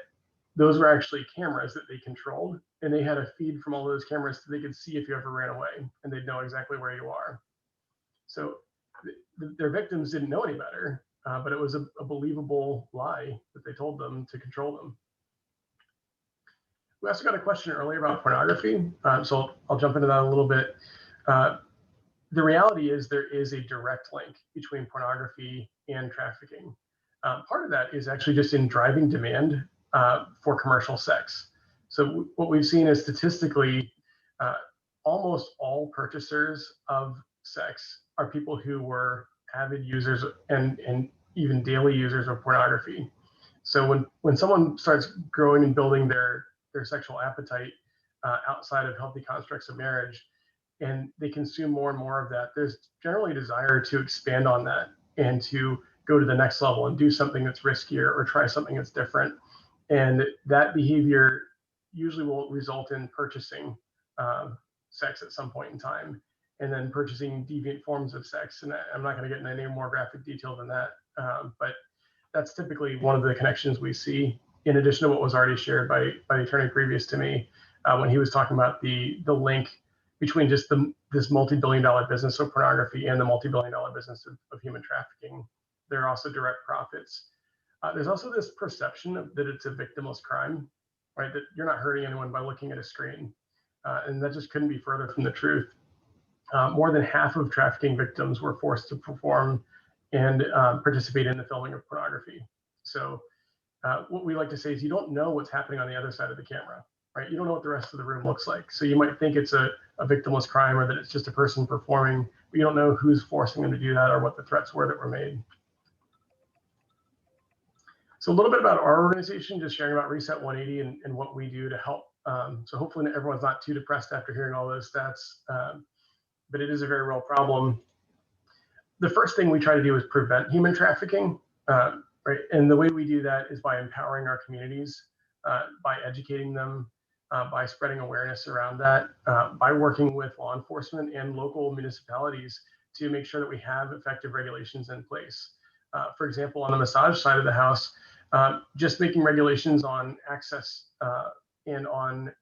those were actually cameras that they controlled, and they had a feed from all those cameras so they could see if you ever ran away, and they'd know exactly where you are. So their victims didn't know any better, but it was a believable lie that they told them to control them. We also got a question earlier about pornography, so I'll jump into that a little bit. The reality is there is a direct link between pornography and trafficking. Part of that is actually just in driving demand for commercial sex. So what we've seen is statistically, almost all purchasers of sex are people who were avid users and even daily users of pornography. So when someone starts growing and building their sexual appetite outside of healthy constructs of marriage, and they consume more and more of that, there's generally a desire to expand on that and to go to the next level and do something that's riskier or try something that's different. And that behavior usually will result in purchasing sex at some point in time, and then purchasing deviant forms of sex. And I'm not going to get into any more graphic detail than that, but that's typically one of the connections we see, in addition to what was already shared by the attorney previous to me, when he was talking about the link between just this multi-billion-dollar business of pornography and the multi-billion-dollar business of human trafficking. There are also direct profits. There's also this perception that it's a victimless crime, right? That you're not hurting anyone by looking at a screen. And that just couldn't be further from the truth. More than half of trafficking victims were forced to perform and participate in the filming of pornography. So what we like to say is you don't know what's happening on the other side of the camera, right? You don't know what the rest of the room looks like. So you might think it's a victimless crime or that it's just a person performing, but you don't know who's forcing them to do that or what the threats were that were made. So a little bit about our organization, just sharing about Reset 180 and what we do to help. So hopefully everyone's not too depressed after hearing all those stats, but it is a very real problem. The first thing we try to do is prevent human trafficking, right? And the way we do that is by empowering our communities, by educating them, by spreading awareness around that, by working with law enforcement and local municipalities to make sure that we have effective regulations in place. For example, on the massage side of the house, just making regulations on access and on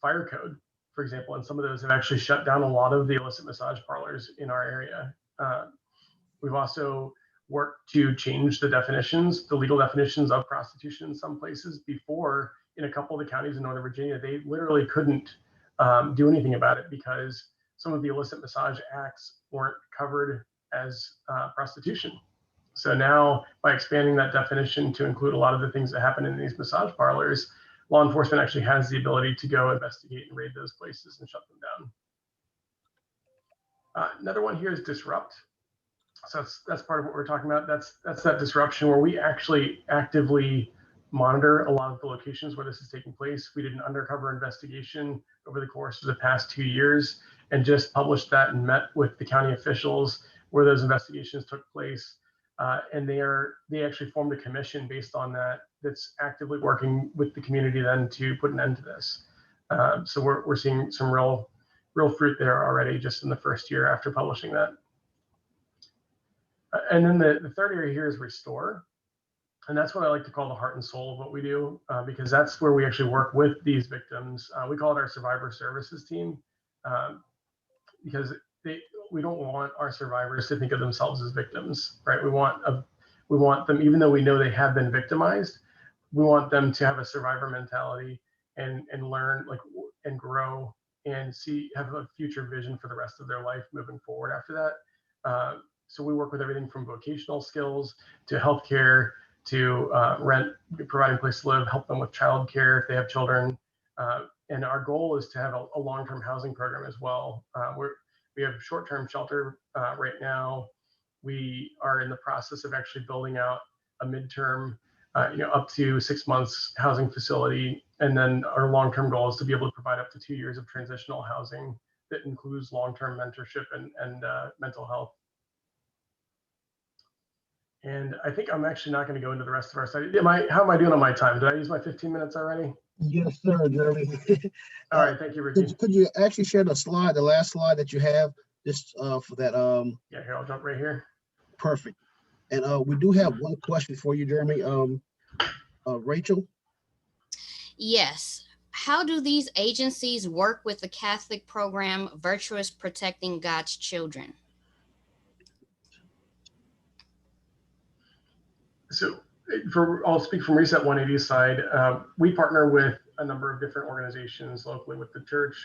fire code, for example, and some of those have actually shut down a lot of the illicit massage parlors in our area. We've also worked to change the definitions, the legal definitions of prostitution in some places. Before, in a couple of the counties in Northern Virginia, they literally couldn't do anything about it because some of the illicit massage acts weren't covered as prostitution. So now, by expanding that definition to include a lot of the things that happen in these massage parlors, law enforcement actually has the ability to go investigate and raid those places and shut them down. Another one here is disrupt. So that's part of what we're talking about. That's that disruption where we actually actively monitor a lot of the locations where this is taking place. We did an undercover investigation over the course of the past 2 years and just published that and met with the county officials where those investigations took place. And they actually formed a commission based on that that's actively working with the community then to put an end to this. So we're seeing some real fruit there already just in the first year after publishing that. And then the third area here is restore. And that's what I like to call the heart and soul of what we do, because that's where we actually work with these victims. We call it our survivor services team, because we don't want our survivors to think of themselves as victims, right? We want them, even though we know they have been victimized, we want them to have a survivor mentality and learn and grow and have a future vision for the rest of their life moving forward after that. So we work with everything from vocational skills to healthcare to providing a place to live, help them with childcare if they have children, And our goal is to have a long-term housing program as well. We have short-term shelter right now. We are in the process of actually building out a midterm, up to 6 months housing facility. And then our long-term goal is to be able to provide up to 2 years of transitional housing that includes long-term mentorship and mental health. And I think I'm actually not going to go into the rest of our study. How am I doing on my time? Did I use my 15 minutes already? Yes, sir, Jeremy. All right, thank you, Ricky. Could you actually share the slide, the last slide that you have, just for that? Yeah, here, I'll jump right here. Perfect. And we do have one question for you, Jeremy. Rachel? Yes. How do these agencies work with the Catholic program, Virtuous Protecting God's Children? So I'll speak from Reset 180's side. We partner with a number of different organizations locally with the church,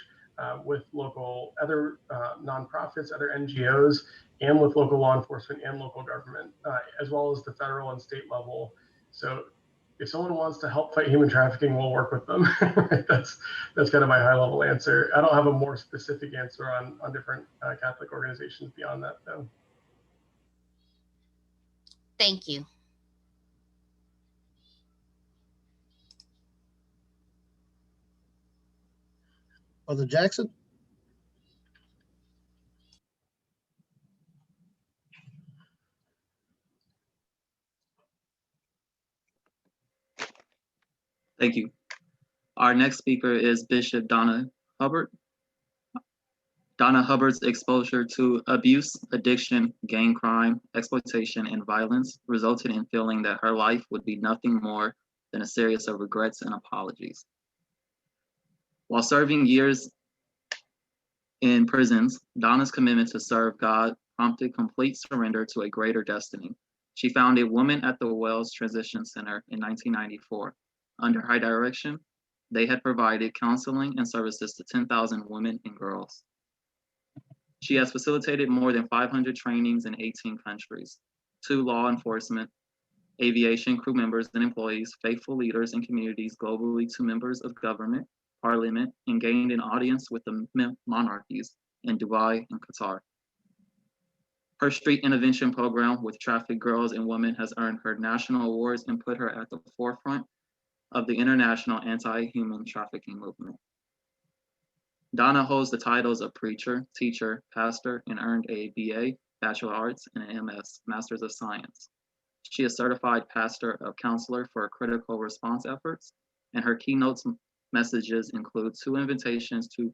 with local other nonprofits, other NGOs, and with local law enforcement and local government, as well as the federal and state level. So if someone wants to help fight human trafficking, we'll work with them. That's kind of my high level answer. I don't have a more specific answer on different Catholic organizations beyond that, though. Thank you. Brother Jackson? Thank you. Our next speaker is Bishop Donna Hubbard. Donna Hubbard's exposure to abuse, addiction, gang crime, exploitation, and violence resulted in feeling that her life would be nothing more than a series of regrets and apologies. While serving years in prisons, Donna's commitment to serve God prompted complete surrender to a greater destiny. She founded Women at the Wells Transition Center in 1994. Under her direction, they had provided counseling and services to 10,000 women and girls. She has facilitated more than 500 trainings in 18 countries, to law enforcement, aviation crew members and employees, faithful leaders in communities globally, to members of government, parliament, and gained an audience with the monarchies in Dubai and Qatar. Her street intervention program with trafficked girls and women has earned her national awards and put her at the forefront of the international anti-human trafficking movement. Donna holds the titles of preacher, teacher, pastor, and earned a BA, Bachelor of Arts, and an MS, Masters of Science. She is certified pastor of counselor for critical response efforts, and her keynote messages include 2 invitations to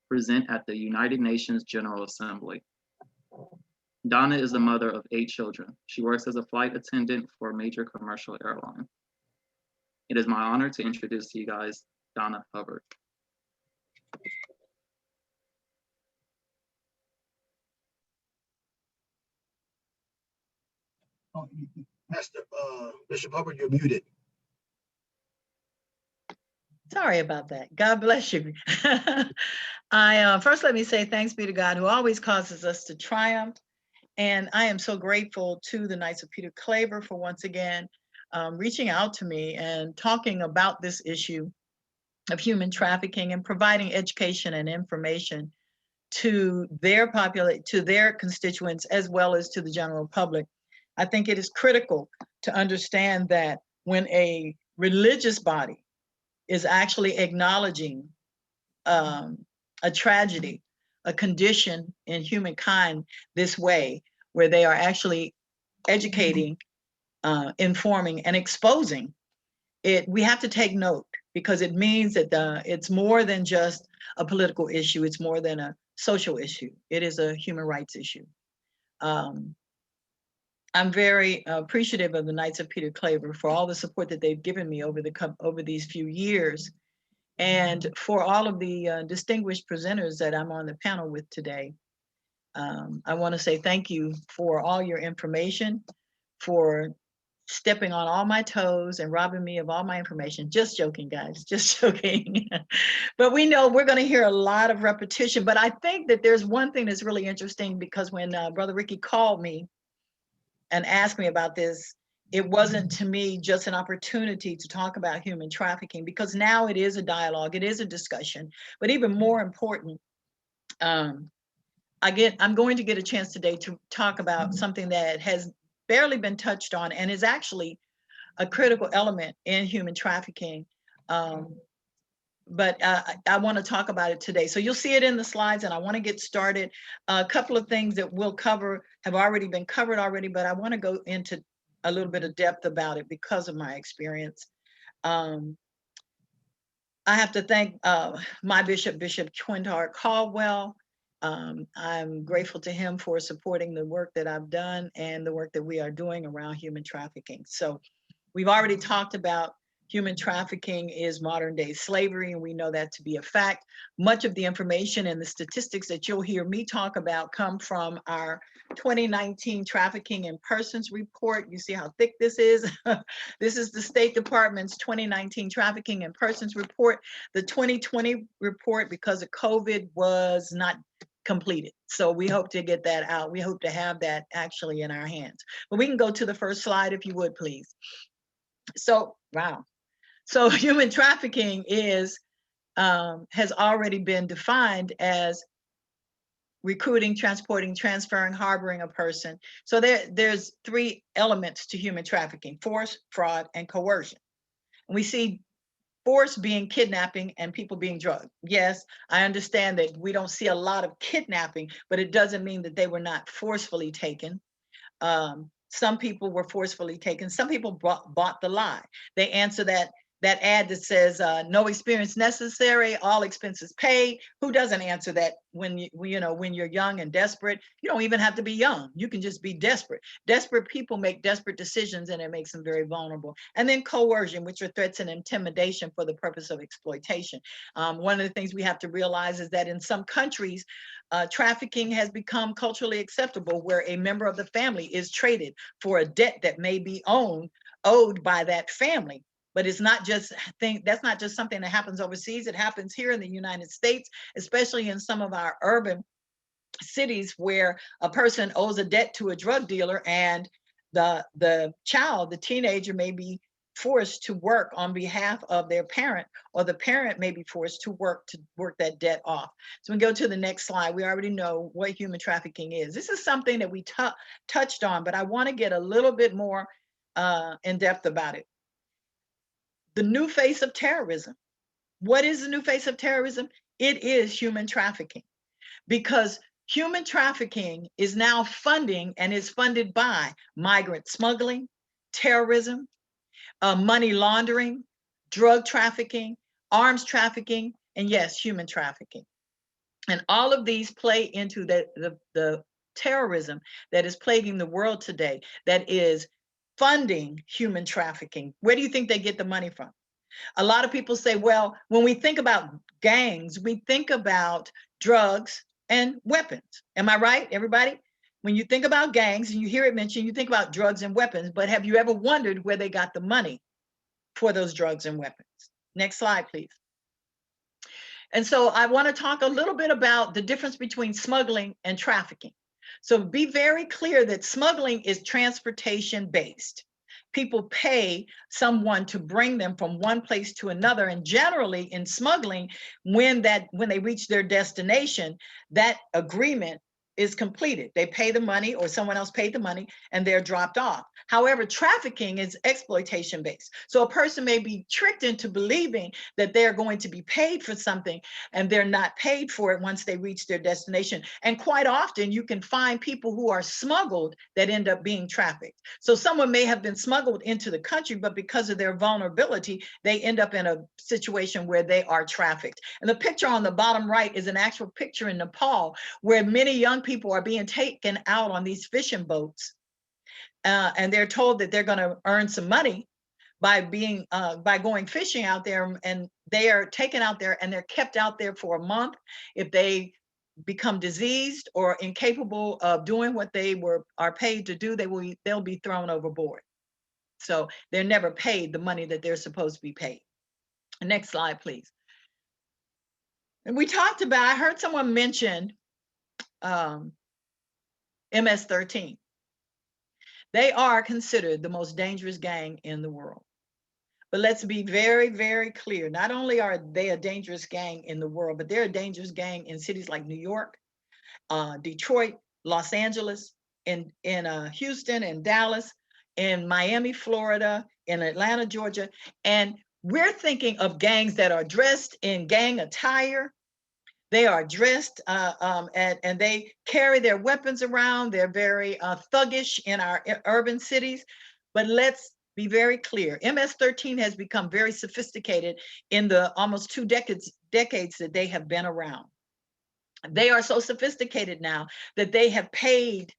present at the United Nations General Assembly. Donna is the mother of 8 children. She works as a flight attendant for a major commercial airline. It is my honor to introduce to you guys Donna Hubbard. Oh, Master Bishop Hubbard, you're muted. Sorry about that. God bless you. First let me say thanks be to God who always causes us to triumph. And I am so grateful to the Knights of Peter Claver for once again reaching out to me and talking about this issue of human trafficking and providing education and information to their constituents as well as to the general public. I think it is critical to understand that when a religious body is actually acknowledging a tragedy, a condition in humankind this way, where they are actually educating, informing, and exposing it, we have to take note, because it means that it's more than just a political issue. It's more than a social issue. It is a human rights issue. I'm very appreciative of the Knights of Peter Claver for all the support that they've given me over these few years, and for all of the distinguished presenters that I'm on the panel with today. I want to say thank you for all your information, for stepping on all my toes and robbing me of all my information. Just joking, guys, just joking. But we know we're going to hear a lot of repetition. But I think that there's one thing that's really interesting, because when Brother Ricky called me and asked me about this, it wasn't to me just an opportunity to talk about human trafficking, because now it is a dialogue, it is a discussion. But even more important, I'm going to get a chance today to talk about something that has barely been touched on and is actually a critical element in human trafficking. But I want to talk about it today. So you'll see it in the slides, and I want to get started. A couple of things that we'll cover have already been covered already, but I want to go into a little bit of depth about it because of my experience. I have to thank my bishop, Bishop Quintard Caldwell. I'm grateful to him for supporting the work that I've done and the work that we are doing around human trafficking. So we've already talked about human trafficking is modern day slavery, and we know that to be a fact. Much of the information and the statistics that you'll hear me talk about come from our 2019 Trafficking in Persons report. You see how thick this is? This is the State Department's 2019 Trafficking in Persons report. The 2020 report, because of COVID, was not completed. So we hope to get that out. We hope to have that actually in our hands. But we can go to the first slide if you would, please. So, wow. So human trafficking is has already been defined as recruiting, transporting, transferring, harboring a person. So there's three elements to human trafficking: force, fraud, and coercion. And we see force being kidnapping and people being drugged. Yes, I understand that we don't see a lot of kidnapping, but it doesn't mean that they were not forcefully taken. Some people were forcefully taken. Some people bought the lie. They answer that ad that says no experience necessary, all expenses paid. Who doesn't answer that when you're young and desperate? You don't even have to be young. You can just be desperate. Desperate people make desperate decisions, and it makes them very vulnerable. And then coercion, which are threats and intimidation for the purpose of exploitation. One of the things we have to realize is that in some countries, trafficking has become culturally acceptable, where a member of the family is traded for a debt that may be owed by that family. But it's not just that's not just something that happens overseas. It happens here in the United States, especially in some of our urban cities, where a person owes a debt to a drug dealer, and the child, the teenager, may be forced to work on behalf of their parent, or the parent may be forced to work that debt off. So we go to the next slide. We already know what human trafficking is. This is something that we touched on, but I want to get a little bit more in depth about it. The new face of terrorism. What is the new face of terrorism? It is human trafficking, because human trafficking is now funding and is funded by migrant smuggling, terrorism, money laundering, drug trafficking, arms trafficking, and yes, human trafficking. And all of these play into the terrorism that is plaguing the world today, that is funding human trafficking. Where do you think they get the money from? A lot of people say, well, when we think about gangs, we think about drugs and weapons. Am I right, everybody? When you think about gangs and you hear it mentioned, you think about drugs and weapons, but have you ever wondered where they got the money for those drugs and weapons? Next slide, please. And so I want to talk a little bit about the difference between smuggling and trafficking. So be very clear that smuggling is transportation based. People pay someone to bring them from one place to another. And generally in smuggling, when they reach their destination, that agreement is completed. They pay the money, or someone else paid the money, and they're dropped off. However, trafficking is exploitation based. So a person may be tricked into believing that they're going to be paid for something, and they're not paid for it once they reach their destination. And quite often you can find people who are smuggled that end up being trafficked. So someone may have been smuggled into the country, but because of their vulnerability, they end up in a situation where they are trafficked. And the picture on the bottom right is an actual picture in Nepal, where many young people are being taken out on these fishing boats, and they're told that they're going to earn some money by going fishing out there, and they are taken out there and they're kept out there for a month. If they become diseased or incapable of doing what they are paid to do, they'll be thrown overboard. So they're never paid the money that they're supposed to be paid. Next slide, please. And we talked about, I heard someone mention MS-13. They are considered the most dangerous gang in the world. But let's be very, very clear. Not only are they a dangerous gang in the world, but they're a dangerous gang in cities like New York, Detroit, Los Angeles, in Houston and Dallas, in Miami, Florida, in Atlanta, Georgia. And we're thinking of gangs that are dressed in gang attire. They are dressed and they carry their weapons around. They're very thuggish in our urban cities. But let's be very clear. MS-13 has become very sophisticated in the almost 2 decades that they have been around. They are so sophisticated now that they have paid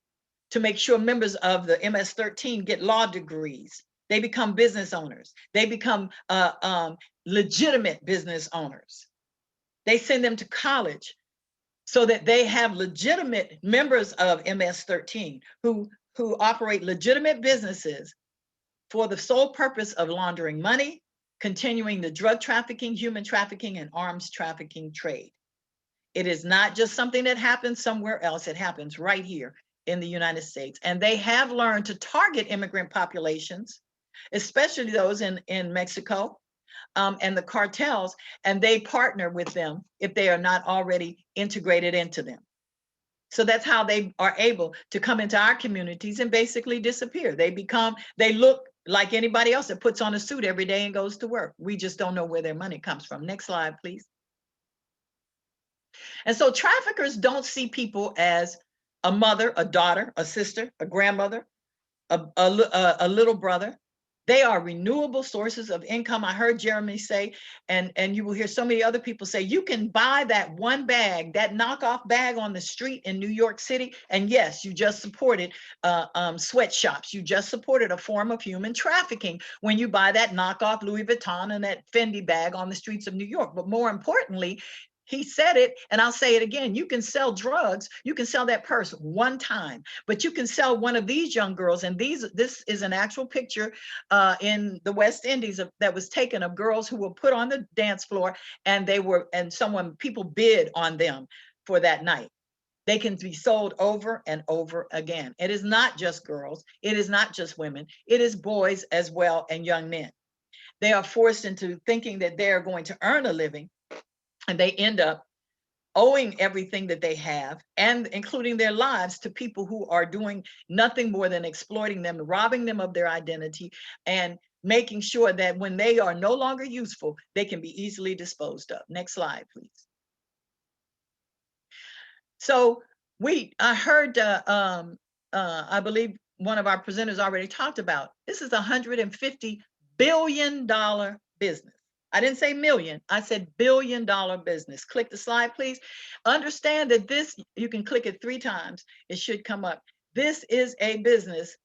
to make sure members of the MS-13 get law degrees. They become business owners. They become legitimate business owners. They send them to college so that they have legitimate members of MS-13 who operate legitimate businesses for the sole purpose of laundering money, continuing the drug trafficking, human trafficking, and arms trafficking trade. It is not just something that happens somewhere else. It happens right here in the United States. And they have learned to target immigrant populations, especially those in Mexico and the cartels, and they partner with them if they are not already integrated into them. So that's how they are able to come into our communities and basically disappear. They look like anybody else that puts on a suit every day and goes to work. We just don't know where their money comes from. Next slide, please. And so traffickers don't see people as a mother, a daughter, a sister, a grandmother, a little brother. They are renewable sources of income. I heard Jeremy say, and you will hear so many other people say, you can buy that one bag, that knockoff bag on the street in New York City. And yes, you just supported sweatshops. You just supported a form of human trafficking when you buy that knockoff Louis Vuitton and that Fendi bag on the streets of New York. But more importantly, he said it, and I'll say it again. You can sell drugs. You can sell that purse one time, but you can sell one of these young girls. And this is an actual picture in the West Indies that was taken of girls who were put on the dance floor, and people bid on them for that night. They can be sold over and over again. It is not just girls. It is not just women. It is boys as well and young men. They are forced into thinking that they are going to earn a living, and they end up owing everything that they have, and including their lives, to people who are doing nothing more than exploiting them, robbing them of their identity, and making sure that when they are no longer useful, they can be easily disposed of. Next slide, please. So I heard, I believe one of our presenters already talked about, this is a $150 billion business. I didn't say million, I said $1 billion business. Click the slide, please. Understand that this, you can click it 3 times, it should come up. This is a business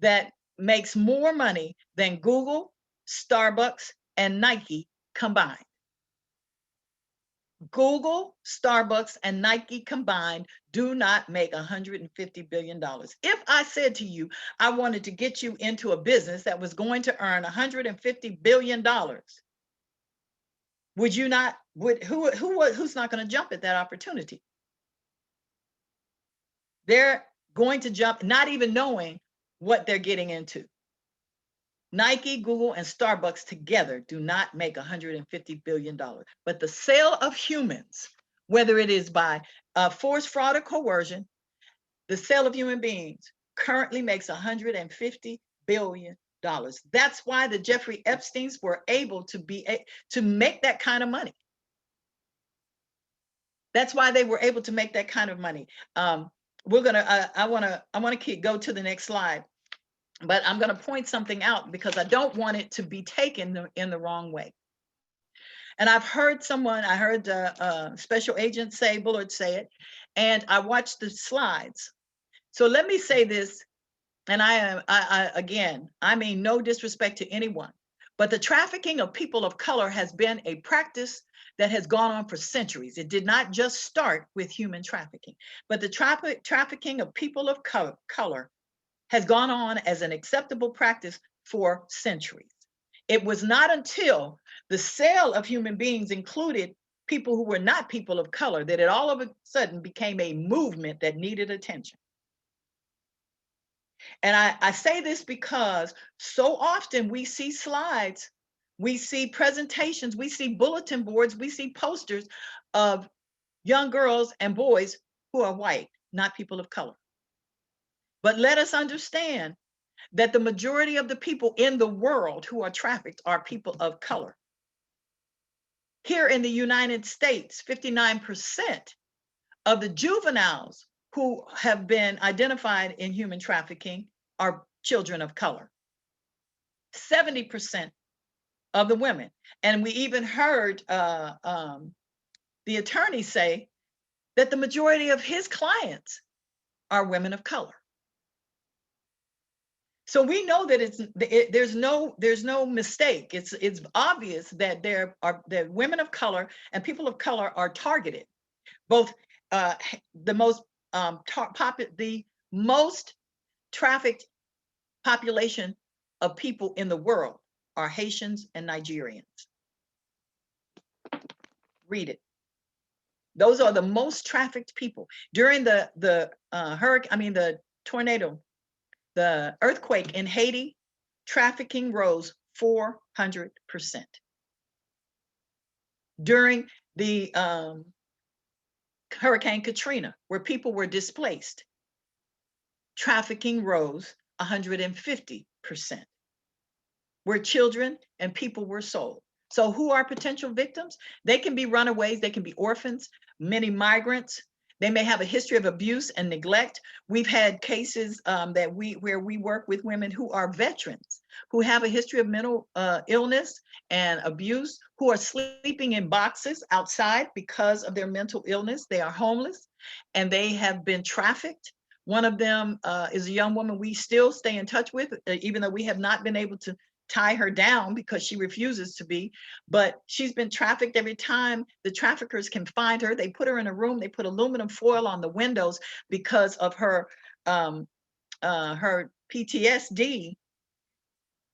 that makes more money than Google, Starbucks, and Nike combined. Google, Starbucks, and Nike combined do not make $150 billion. If I said to you, I wanted to get you into a business that was going to earn $150 billion, would you not, who's not going to jump at that opportunity? They're going to jump, not even knowing what they're getting into. Nike, Google, and Starbucks together do not make $150 billion. But the sale of humans, whether it is by force, fraud, or coercion, the sale of human beings currently makes $150 billion. That's why the Jeffrey Epsteins were able to make that kind of money. That's why they were able to make that kind of money. I want to go to the next slide, but I'm going to point something out because I don't want it to be taken in the wrong way. And I heard Special Agent Bellard say it, and I watched the slides. So let me say this. And I mean no disrespect to anyone, but the trafficking of people of color has been a practice that has gone on for centuries. It did not just start with human trafficking, but the trafficking of people of color has gone on as an acceptable practice for centuries. It was not until the sale of human beings included people who were not people of color that it all of a sudden became a movement that needed attention. And I say this because so often we see slides, we see presentations, we see bulletin boards, we see posters of young girls and boys who are white, not people of color. But let us understand that the majority of the people in the world who are trafficked are people of color. Here in the United States, 59% of the juveniles who have been identified in human trafficking are children of color. 70% of the women. And we even heard the attorney say that the majority of his clients are women of color. So we know that there's no mistake. It's obvious that that women of color and people of color are targeted. Both the most trafficked population of people in the world are Haitians and Nigerians. Read it. Those are the most trafficked people. During the tornado, the earthquake in Haiti, trafficking rose 400%. During the Hurricane Katrina, where people were displaced, trafficking rose 150%, where children and people were sold. So who are potential victims? They can be runaways, they can be orphans, many migrants. They may have a history of abuse and neglect. We've had cases where we work with women who are veterans, who have a history of mental illness and abuse, who are sleeping in boxes outside because of their mental illness. They are homeless and they have been trafficked. One of them is a young woman we still stay in touch with, even though we have not been able to tie her down because she refuses to be, but she's been trafficked. Every time the traffickers can find her, they put her in a room, they put aluminum foil on the windows because of her PTSD.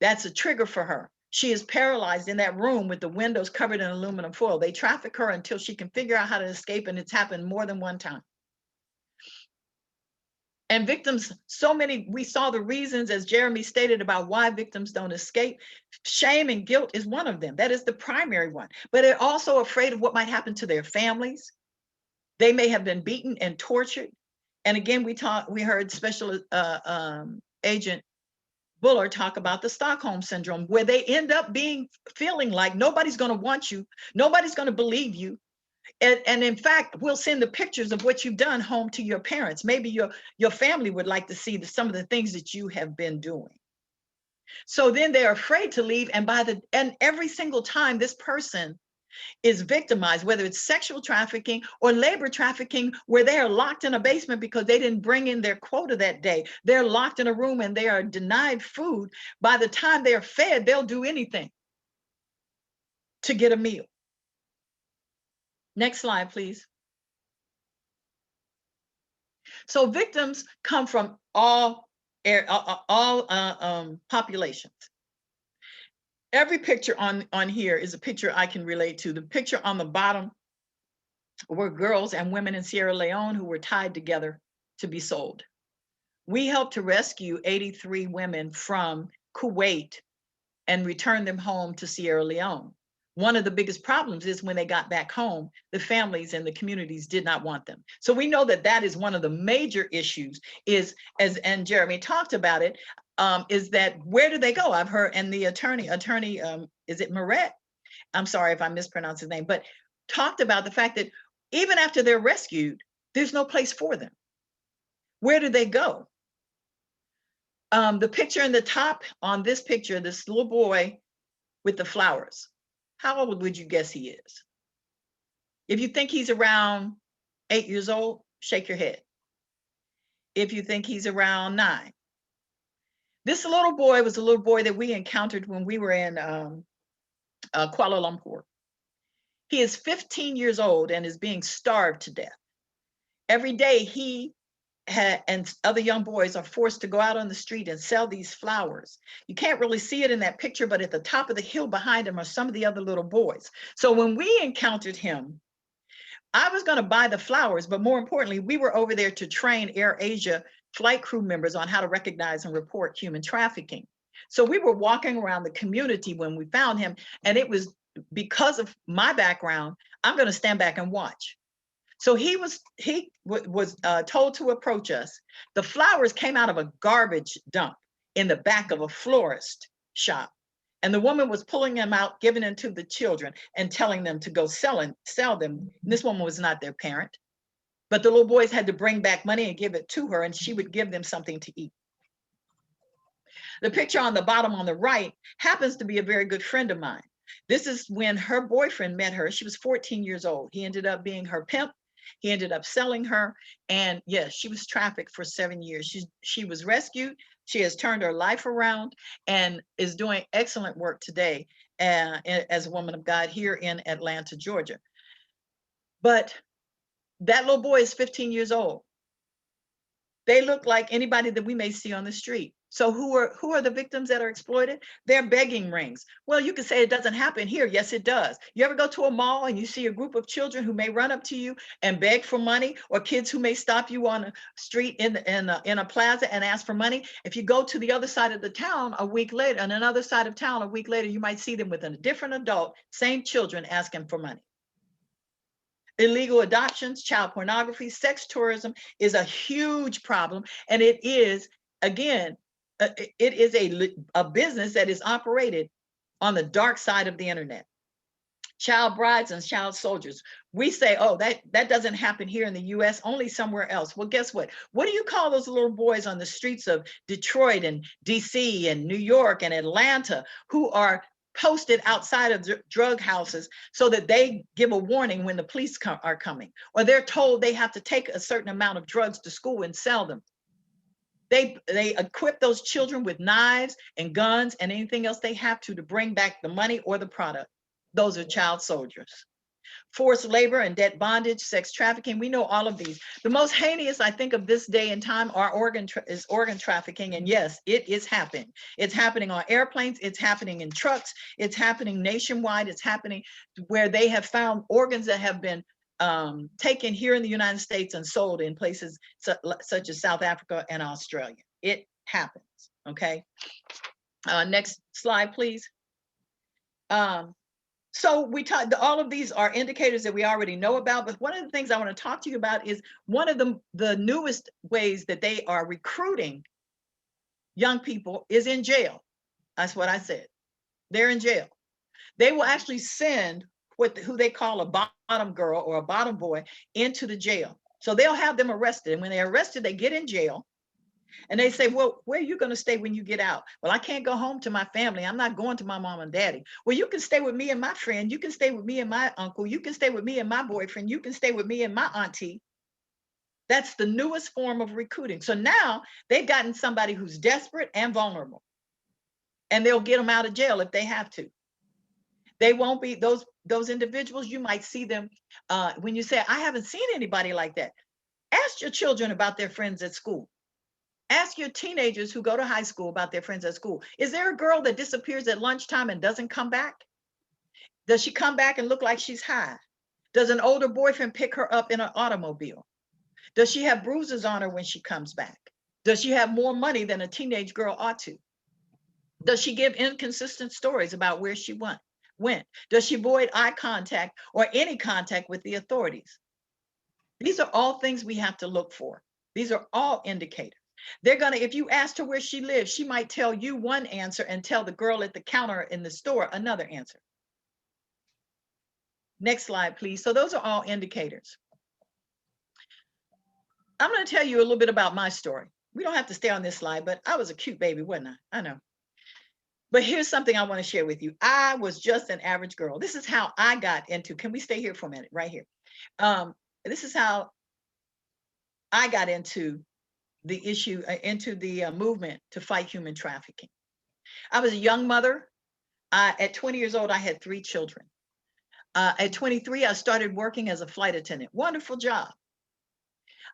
That's a trigger for her. She is paralyzed in that room with the windows covered in aluminum foil. They traffic her until she can figure out how to escape, and it's happened more than one time. And victims, so many, we saw the reasons, as Jeremy stated, about why victims don't escape. Shame and guilt is one of them. That is the primary one. But they're also afraid of what might happen to their families. They may have been beaten and tortured. And again, we heard Special Agent Bellard talk about the Stockholm Syndrome, where they end up feeling like nobody's going to want you, nobody's going to believe you. And in fact, we'll send the pictures of what you've done home to your parents. Maybe your family would like to see some of the things that you have been doing. So then they're afraid to leave. And every single time this person is victimized, whether it's sexual trafficking or labor trafficking, where they are locked in a basement because they didn't bring in their quota that day. They're locked in a room and they are denied food. By the time they're fed, they'll do anything to get a meal. Next slide, please. So victims come from all populations. Every picture on here is a picture I can relate to. The picture on the bottom were girls and women in Sierra Leone who were tied together to be sold. We helped to rescue 83 women from Kuwait and return them home to Sierra Leone. One of the biggest problems is when they got back home, the families and the communities did not want them. So we know that is one of the major issues and Jeremy talked about it, is that where do they go? I've heard, and the attorney, is it Moret? I'm sorry if I mispronounced his name, but talked about the fact that even after they're rescued, there's no place for them. Where do they go? The picture in the top on this picture, this little boy with the flowers. How old would you guess he is? If you think he's around 8 years old, shake your head. If you think he's around 9. This little boy was a little boy that we encountered when we were in Kuala Lumpur. He is 15 years old and is being starved to death. Every day he and other young boys are forced to go out on the street and sell these flowers. You can't really see it in that picture, but at the top of the hill behind him are some of the other little boys. So when we encountered him, I was going to buy the flowers, but more importantly, we were over there to train AirAsia flight crew members on how to recognize and report human trafficking. So we were walking around the community when we found him, and it was because of my background, I'm going to stand back and watch. So he was told to approach us. The flowers came out of a garbage dump in the back of a florist shop. And the woman was pulling them out, giving them to the children and telling them to go sell them. And this woman was not their parent, but the little boys had to bring back money and give it to her, and she would give them something to eat. The picture on the bottom on the right happens to be a very good friend of mine. This is when her boyfriend met her. She was 14 years old. He ended up being her pimp. He ended up selling her. And yes, she was trafficked for 7 years. She was rescued. She has turned her life around and is doing excellent work today as a woman of God here in Atlanta, Georgia. But that little boy is 15 years old. They look like anybody that we may see on the street. So who are the victims that are exploited? They're begging rings. Well, you could say it doesn't happen here. Yes, it does. You ever go to a mall and you see a group of children who may run up to you and beg for money, or kids who may stop you on a street in a plaza and ask for money? If you go to the other side of the town a week later, on another side of town a week later, you might see them with a different adult, same children asking for money. Illegal adoptions, child pornography, sex tourism is a huge problem. And it is, again, it is a business that is operated on the dark side of the internet. Child brides and child soldiers. We say, oh, that doesn't happen here in the US, only somewhere else. Well, guess what? What do you call those little boys on the streets of Detroit and DC and New York and Atlanta who are posted outside of drug houses so that they give a warning when the police are coming, or they're told they have to take a certain amount of drugs to school and sell them? They equip those children with knives and guns and anything else they have to bring back the money or the product. Those are child soldiers. Forced labor and debt bondage, sex trafficking. We know all of these. The most heinous, I think, of this day and time is organ trafficking. And yes, it is happening. It's happening on airplanes. It's happening in trucks. It's happening nationwide. It's happening where they have found organs that have been taken here in the United States and sold in places such as South Africa and Australia. It happens, okay? Next slide, please. So we talked, all of these are indicators that we already know about, but one of the things I want to talk to you about is one of the newest ways that they are recruiting young people is in jail. That's what I said. They're in jail. They will actually send who they call a bottom girl or a bottom boy into the jail. So they'll have them arrested. And when they're arrested, they get in jail. And they say, well, where are you going to stay when you get out? Well, I can't go home to my family. I'm not going to my mom and daddy. Well, you can stay with me and my friend. You can stay with me and my uncle. You can stay with me and my boyfriend. You can stay with me and my auntie. That's the newest form of recruiting. So now they've gotten somebody who's desperate and vulnerable. And they'll get them out of jail if they have to. They won't be those individuals. You might see them when you say, I haven't seen anybody like that. Ask your children about their friends at school. Ask your teenagers who go to high school about their friends at school. Is there a girl that disappears at lunchtime and doesn't come back? Does she come back and look like she's high? Does an older boyfriend pick her up in an automobile? Does she have bruises on her when she comes back? Does she have more money than a teenage girl ought to? Does she give inconsistent stories about where she went? Does she avoid eye contact or any contact with the authorities? These are all things we have to look for. These are all indicators. They're gonna, if you asked her where she lives, she might tell you one answer and tell the girl at the counter in the store another answer. Next slide, please. So those are all indicators. I'm gonna tell you a little bit about my story. We don't have to stay on this slide, but I was a cute baby, wasn't I? I know. But here's something I want to share with you. I was just an average girl. This is how I got into, can we stay here for a minute, right here? This is how I got into the issue, into the movement to fight human trafficking. I was a young mother. At 20 years old, I had 3 children. At 23, I started working as a flight attendant. Wonderful job.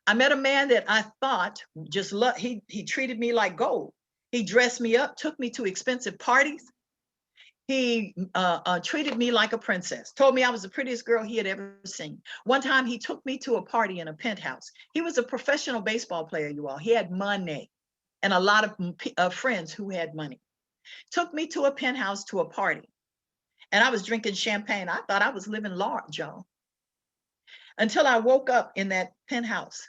I met a man that I thought just loved. He treated me like gold. He dressed me up, took me to expensive parties. He treated me like a princess, told me I was the prettiest girl he had ever seen. One time he took me to a party in a penthouse. He was a professional baseball player, you all. He had money and a lot of friends who had money. Took me to a penthouse to a party. And I was drinking champagne. I thought I was living large, y'all. Until I woke up in that penthouse.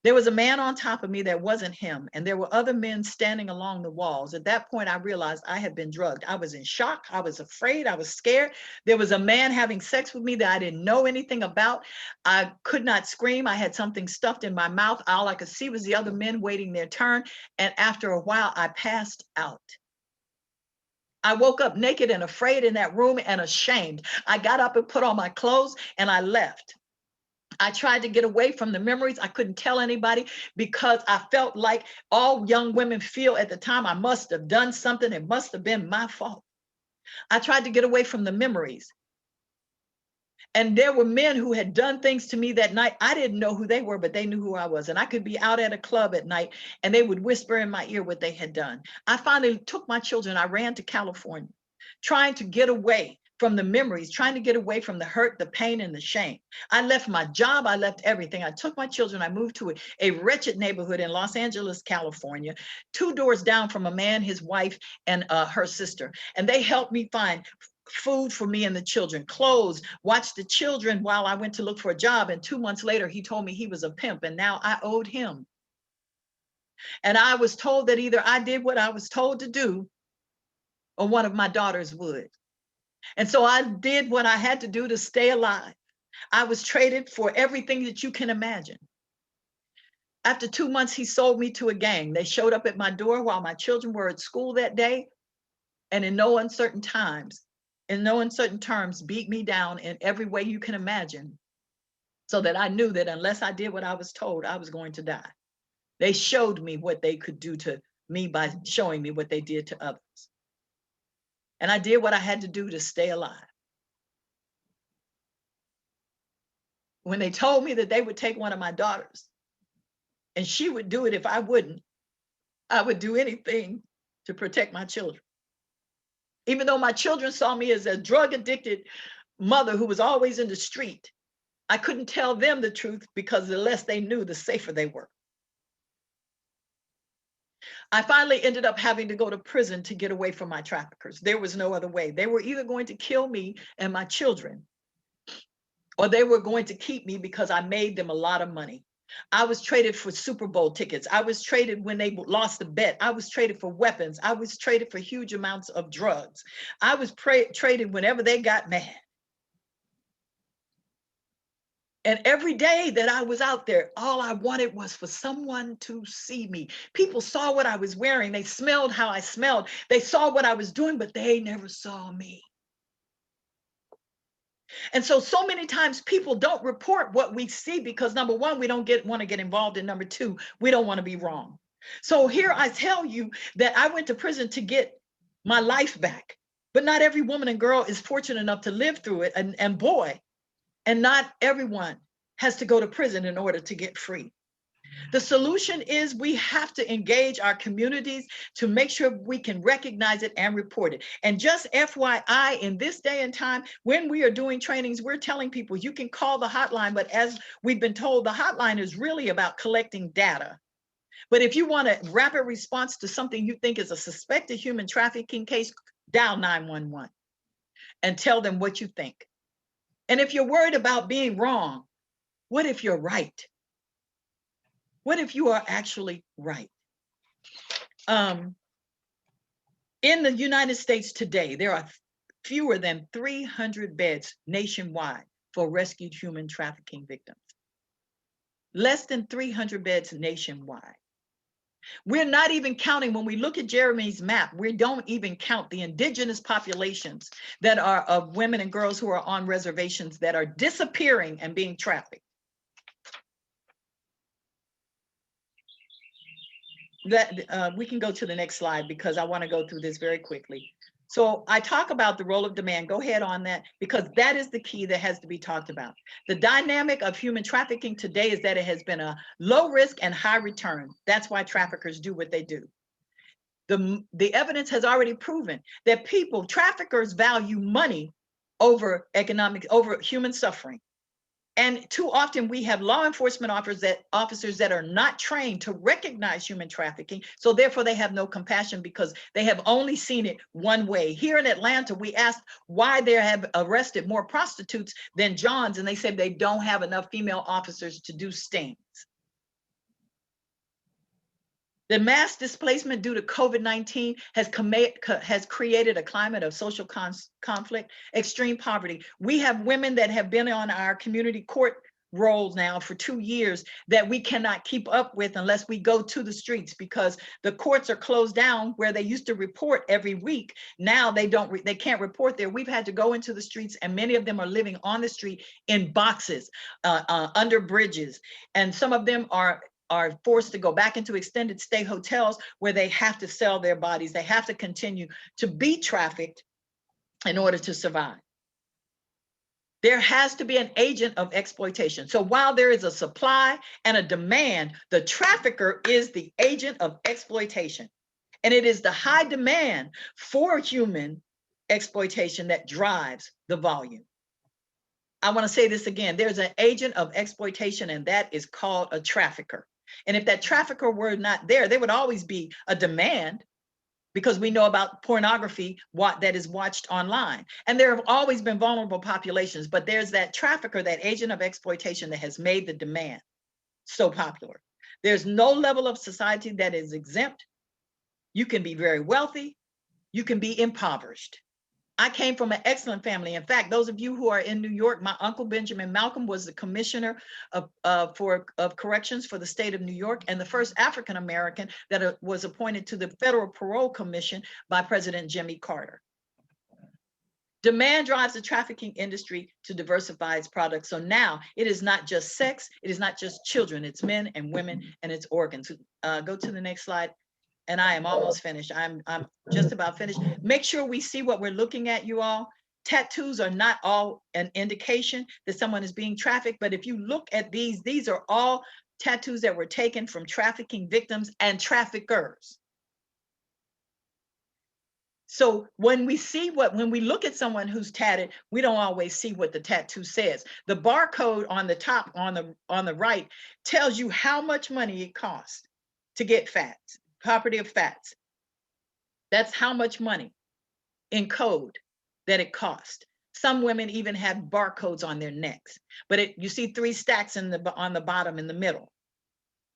There was a man on top of me that wasn't him, and there were other men standing along the walls. At that point, I realized I had been drugged. I was in shock. I was afraid. I was scared. There was a man having sex with me that I didn't know anything about. I could not scream. I had something stuffed in my mouth. All I could see was the other men waiting their turn. And after a while, I passed out. I woke up naked and afraid in that room and ashamed. I got up and put on my clothes and I left. I tried to get away from the memories. I couldn't tell anybody because I felt like all young women feel at the time. I must have done something. It must have been my fault. I tried to get away from the memories. And there were men who had done things to me that night. I didn't know who they were, but they knew who I was. And I could be out at a club at night and they would whisper in my ear what they had done. I finally took my children. I ran to California, trying to get away from the memories, trying to get away from the hurt, the pain, and the shame. I left my job. I left everything. I took my children. I moved to a wretched neighborhood in Los Angeles, California, 2 doors down from a man, his wife, and her sister. And they helped me find food for me and the children, clothes, watched the children while I went to look for a job. And 2 months later, he told me he was a pimp and now I owed him. And I was told that either I did what I was told to do or one of my daughters would. And so I did what I had to do to stay alive. I was traded for everything that you can imagine. After 2 months, he sold me to a gang. They showed up at my door while my children were at school that day. And in no uncertain terms, beat me down in every way you can imagine. So that I knew that unless I did what I was told, I was going to die. They showed me what they could do to me by showing me what they did to others. And I did what I had to do to stay alive. When they told me that they would take one of my daughters and she would do it if I wouldn't, I would do anything to protect my children. Even though my children saw me as a drug addicted mother who was always in the street, I couldn't tell them the truth because the less they knew, the safer they were. I finally ended up having to go to prison to get away from my traffickers. There was no other way. They were either going to kill me and my children, or they were going to keep me because I made them a lot of money. I was traded for Super Bowl tickets. I was traded when they lost the bet. I was traded for weapons. I was traded for huge amounts of drugs. I was traded whenever they got mad. And every day that I was out there, all I wanted was for someone to see me. People saw what I was wearing. They smelled how I smelled. They saw what I was doing, but they never saw me. And so many times people don't report what we see because number one, we don't want to get involved, and number two, we don't want to be wrong. So here I tell you that I went to prison to get my life back, but not every woman and girl is fortunate enough to live through it. And boy, and not everyone has to go to prison in order to get free. The solution is we have to engage our communities to make sure we can recognize it and report it. And just FYI, in this day and time, when we are doing trainings, we're telling people you can call the hotline, but as we've been told, the hotline is really about collecting data. But if you want a rapid response to something you think is a suspected human trafficking case, dial 911 and tell them what you think. And if you're worried about being wrong, what if you're right? What if you are actually right? In the United States today, there are fewer than 300 beds nationwide for rescued human trafficking victims. Less than 300 beds nationwide. We're not even counting, when we look at Jeremy's map, we don't even count the indigenous populations that are of women and girls who are on reservations that are disappearing and being trafficked. That we can go to the next slide because I want to go through this very quickly. So I talk about the role of demand. Go ahead on that, because that is the key that has to be talked about. The dynamic of human trafficking today is that it has been a low risk and high return. That's why traffickers do what they do. The evidence has already proven that traffickers value money over human suffering. And too often we have law enforcement officers that are not trained to recognize human trafficking. So therefore they have no compassion because they have only seen it one way. Here in Atlanta, we asked why they have arrested more prostitutes than Johns, and they said they don't have enough female officers to do stings. The mass displacement due to COVID-19 has created a climate of social conflict, extreme poverty. We have women that have been on our community court rolls now for 2 years that we cannot keep up with unless we go to the streets, because the courts are closed down where they used to report every week. Now they can't report there. We've had to go into the streets, and many of them are living on the street in boxes, under bridges. And some of them are forced to go back into extended stay hotels where they have to sell their bodies. They have to continue to be trafficked in order to survive. There has to be an agent of exploitation. So while there is a supply and a demand, the trafficker is the agent of exploitation. And it is the high demand for human exploitation that drives the volume. I want to say this again. There's an agent of exploitation, and that is called a trafficker. And if that trafficker were not there, there would always be a demand, because we know about pornography that is watched online. And there have always been vulnerable populations, but there's that trafficker, that agent of exploitation, that has made the demand so popular. There's no level of society that is exempt. You can be very wealthy, you can be impoverished. I came from an excellent family. In fact, those of you who are in New York, my uncle Benjamin Malcolm was the commissioner of corrections for the state of New York, and the first African American that was appointed to the Federal Parole Commission by President Jimmy Carter. Demand drives the trafficking industry to diversify its products. So now it is not just sex, it is not just children, it's men and women, and it's organs. Go to the next slide. And I am almost finished. I'm just about finished. Make sure we see what we're looking at, you all. Tattoos are not all an indication that someone is being trafficked, but if you look at these are all tattoos that were taken from trafficking victims and traffickers. So when we look at someone who's tatted, we don't always see what the tattoo says. The barcode on the top, on the right, tells you how much money it costs to get fats. Property of fats. That's how much money in code that it cost. Some women even have barcodes on their necks, but you see 3 stacks on the bottom in the middle.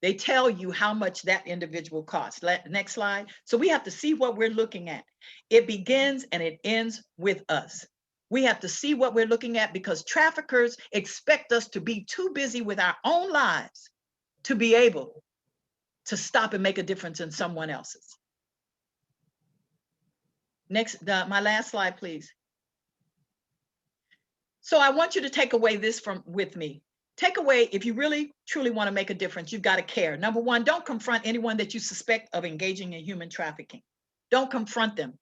They tell you how much that individual costs. Next slide. So we have to see what we're looking at. It begins and it ends with us. We have to see what we're looking at, because traffickers expect us to be too busy with our own lives to be able to stop and make a difference in someone else's. Next, my last slide, please. So I want you to take away this with me. Take away, if you really, truly want to make a difference, you've got to care. Number one, don't confront anyone that you suspect of engaging in human trafficking. Don't confront them.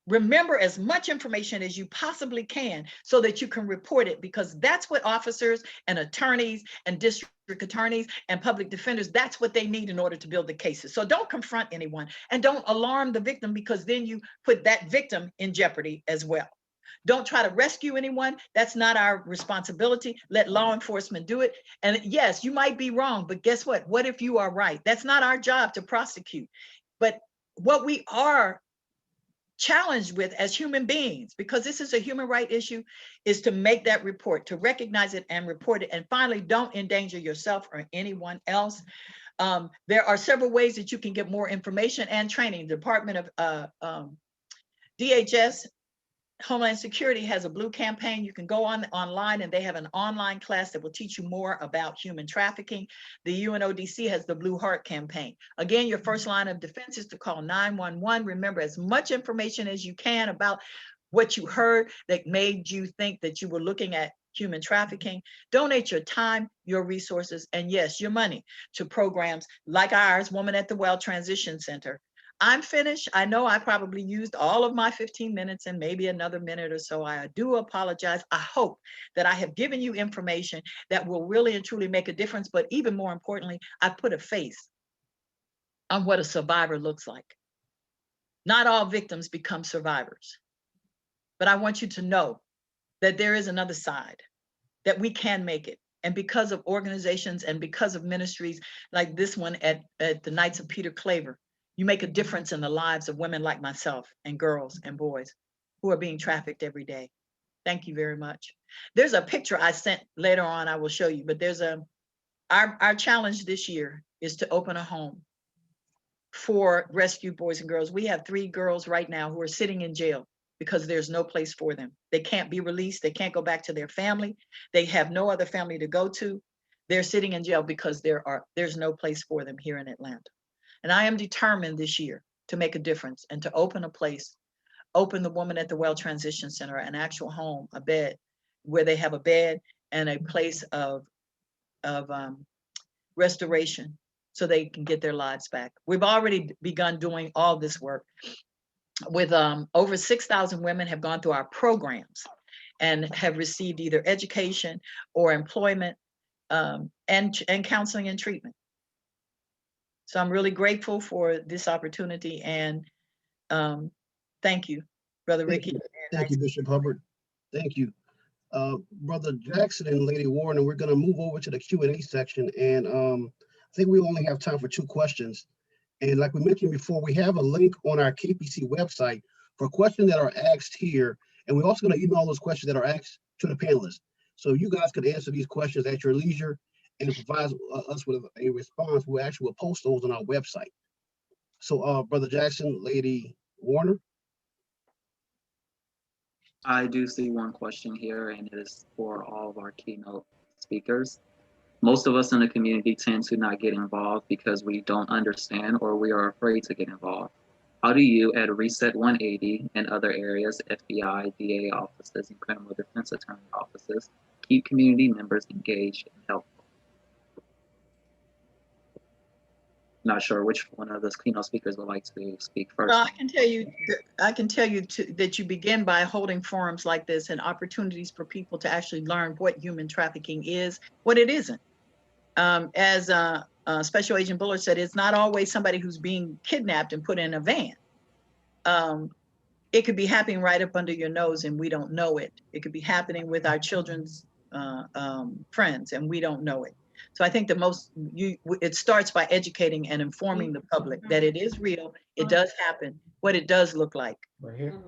Remember as much information as you possibly can so that you can report it, because that's what officers and attorneys and district attorneys and public defenders, that's what they need in order to build the cases. So don't confront anyone, and don't alarm the victim, because then you put that victim in jeopardy as well. Don't try to rescue anyone. That's not our responsibility. Let law enforcement do it. And yes, you might be wrong, but guess what? What if you are right? That's not our job to prosecute. But what we are challenged with as human beings, because this is a human right issue, is to make that report, to recognize it and report it. And finally, don't endanger yourself or anyone else. There are several ways that you can get more information and training. The Department of DHS, Homeland Security, has a blue campaign. You can go online, and they have an online class that will teach you more about human trafficking. The UNODC has the Blue Heart campaign. Again, your first line of defense is to call 911. Remember as much information as you can about what you heard that made you think that you were looking at human trafficking. Donate your time, your resources, and yes, your money to programs like ours, Woman at the Well Transition Center. I'm finished. I know I probably used all of my 15 minutes and maybe another minute or so. I do apologize. I hope that I have given you information that will really and truly make a difference. But even more importantly, I put a face on what a survivor looks like. Not all victims become survivors. But I want you to know that there is another side, that we can make it. And because of organizations and because of ministries like this one at the Knights of Peter Claver, you make a difference in the lives of women like myself and girls and boys who are being trafficked every day. Thank you very much. There's a picture I sent later on, I will show you, but there's our challenge this year is to open a home for rescued boys and girls. We have 3 girls right now who are sitting in jail because there's no place for them. They can't be released. They can't go back to their family. They have no other family to go to. They're sitting in jail because there's no place for them here in Atlanta. And I am determined this year to make a difference and to open a place, open the Woman at the Well Transition Center, an actual home, a bed, where they have a bed and a place of restoration so they can get their lives back. We've already begun doing all this work. With over 6,000 women have gone through our programs and have received either education or employment and counseling and treatment. So I'm really grateful for this opportunity, and thank you, Brother Ricky. Thank you, Bishop Hubbard. Thank you. Brother Jackson and Lady Warner, we're going to move over to the Q&A section, and I think we only have time for 2 questions. And like we mentioned before, we have a link on our KPC website for questions that are asked here. And we're also going to email those questions that are asked to the panelists. So you guys could answer these questions at your leisure and provide us with a response. We actually will post those on our website. So Brother Jackson, Lady Warner. I do see one question here, and it is for all of our keynote speakers. Most of us in the community tend to not get involved because we don't understand or we are afraid to get involved. How do you, at Reset 180 and other areas, FBI, DA offices, and criminal defense attorney offices, keep community members engaged and helpful? Not sure which one of those keynote speakers would like to speak first. Well, I can tell you that you begin by holding forums like this and opportunities for people to actually learn what human trafficking is, what it isn't. As Special Agent Bellard said, it's not always somebody who's being kidnapped and put in a van. It could be happening right up under your nose and we don't know it. It could be happening with our children's friends and we don't know it. So I think it starts by educating and informing the public that it is real, it does happen, what it does look like. Right here.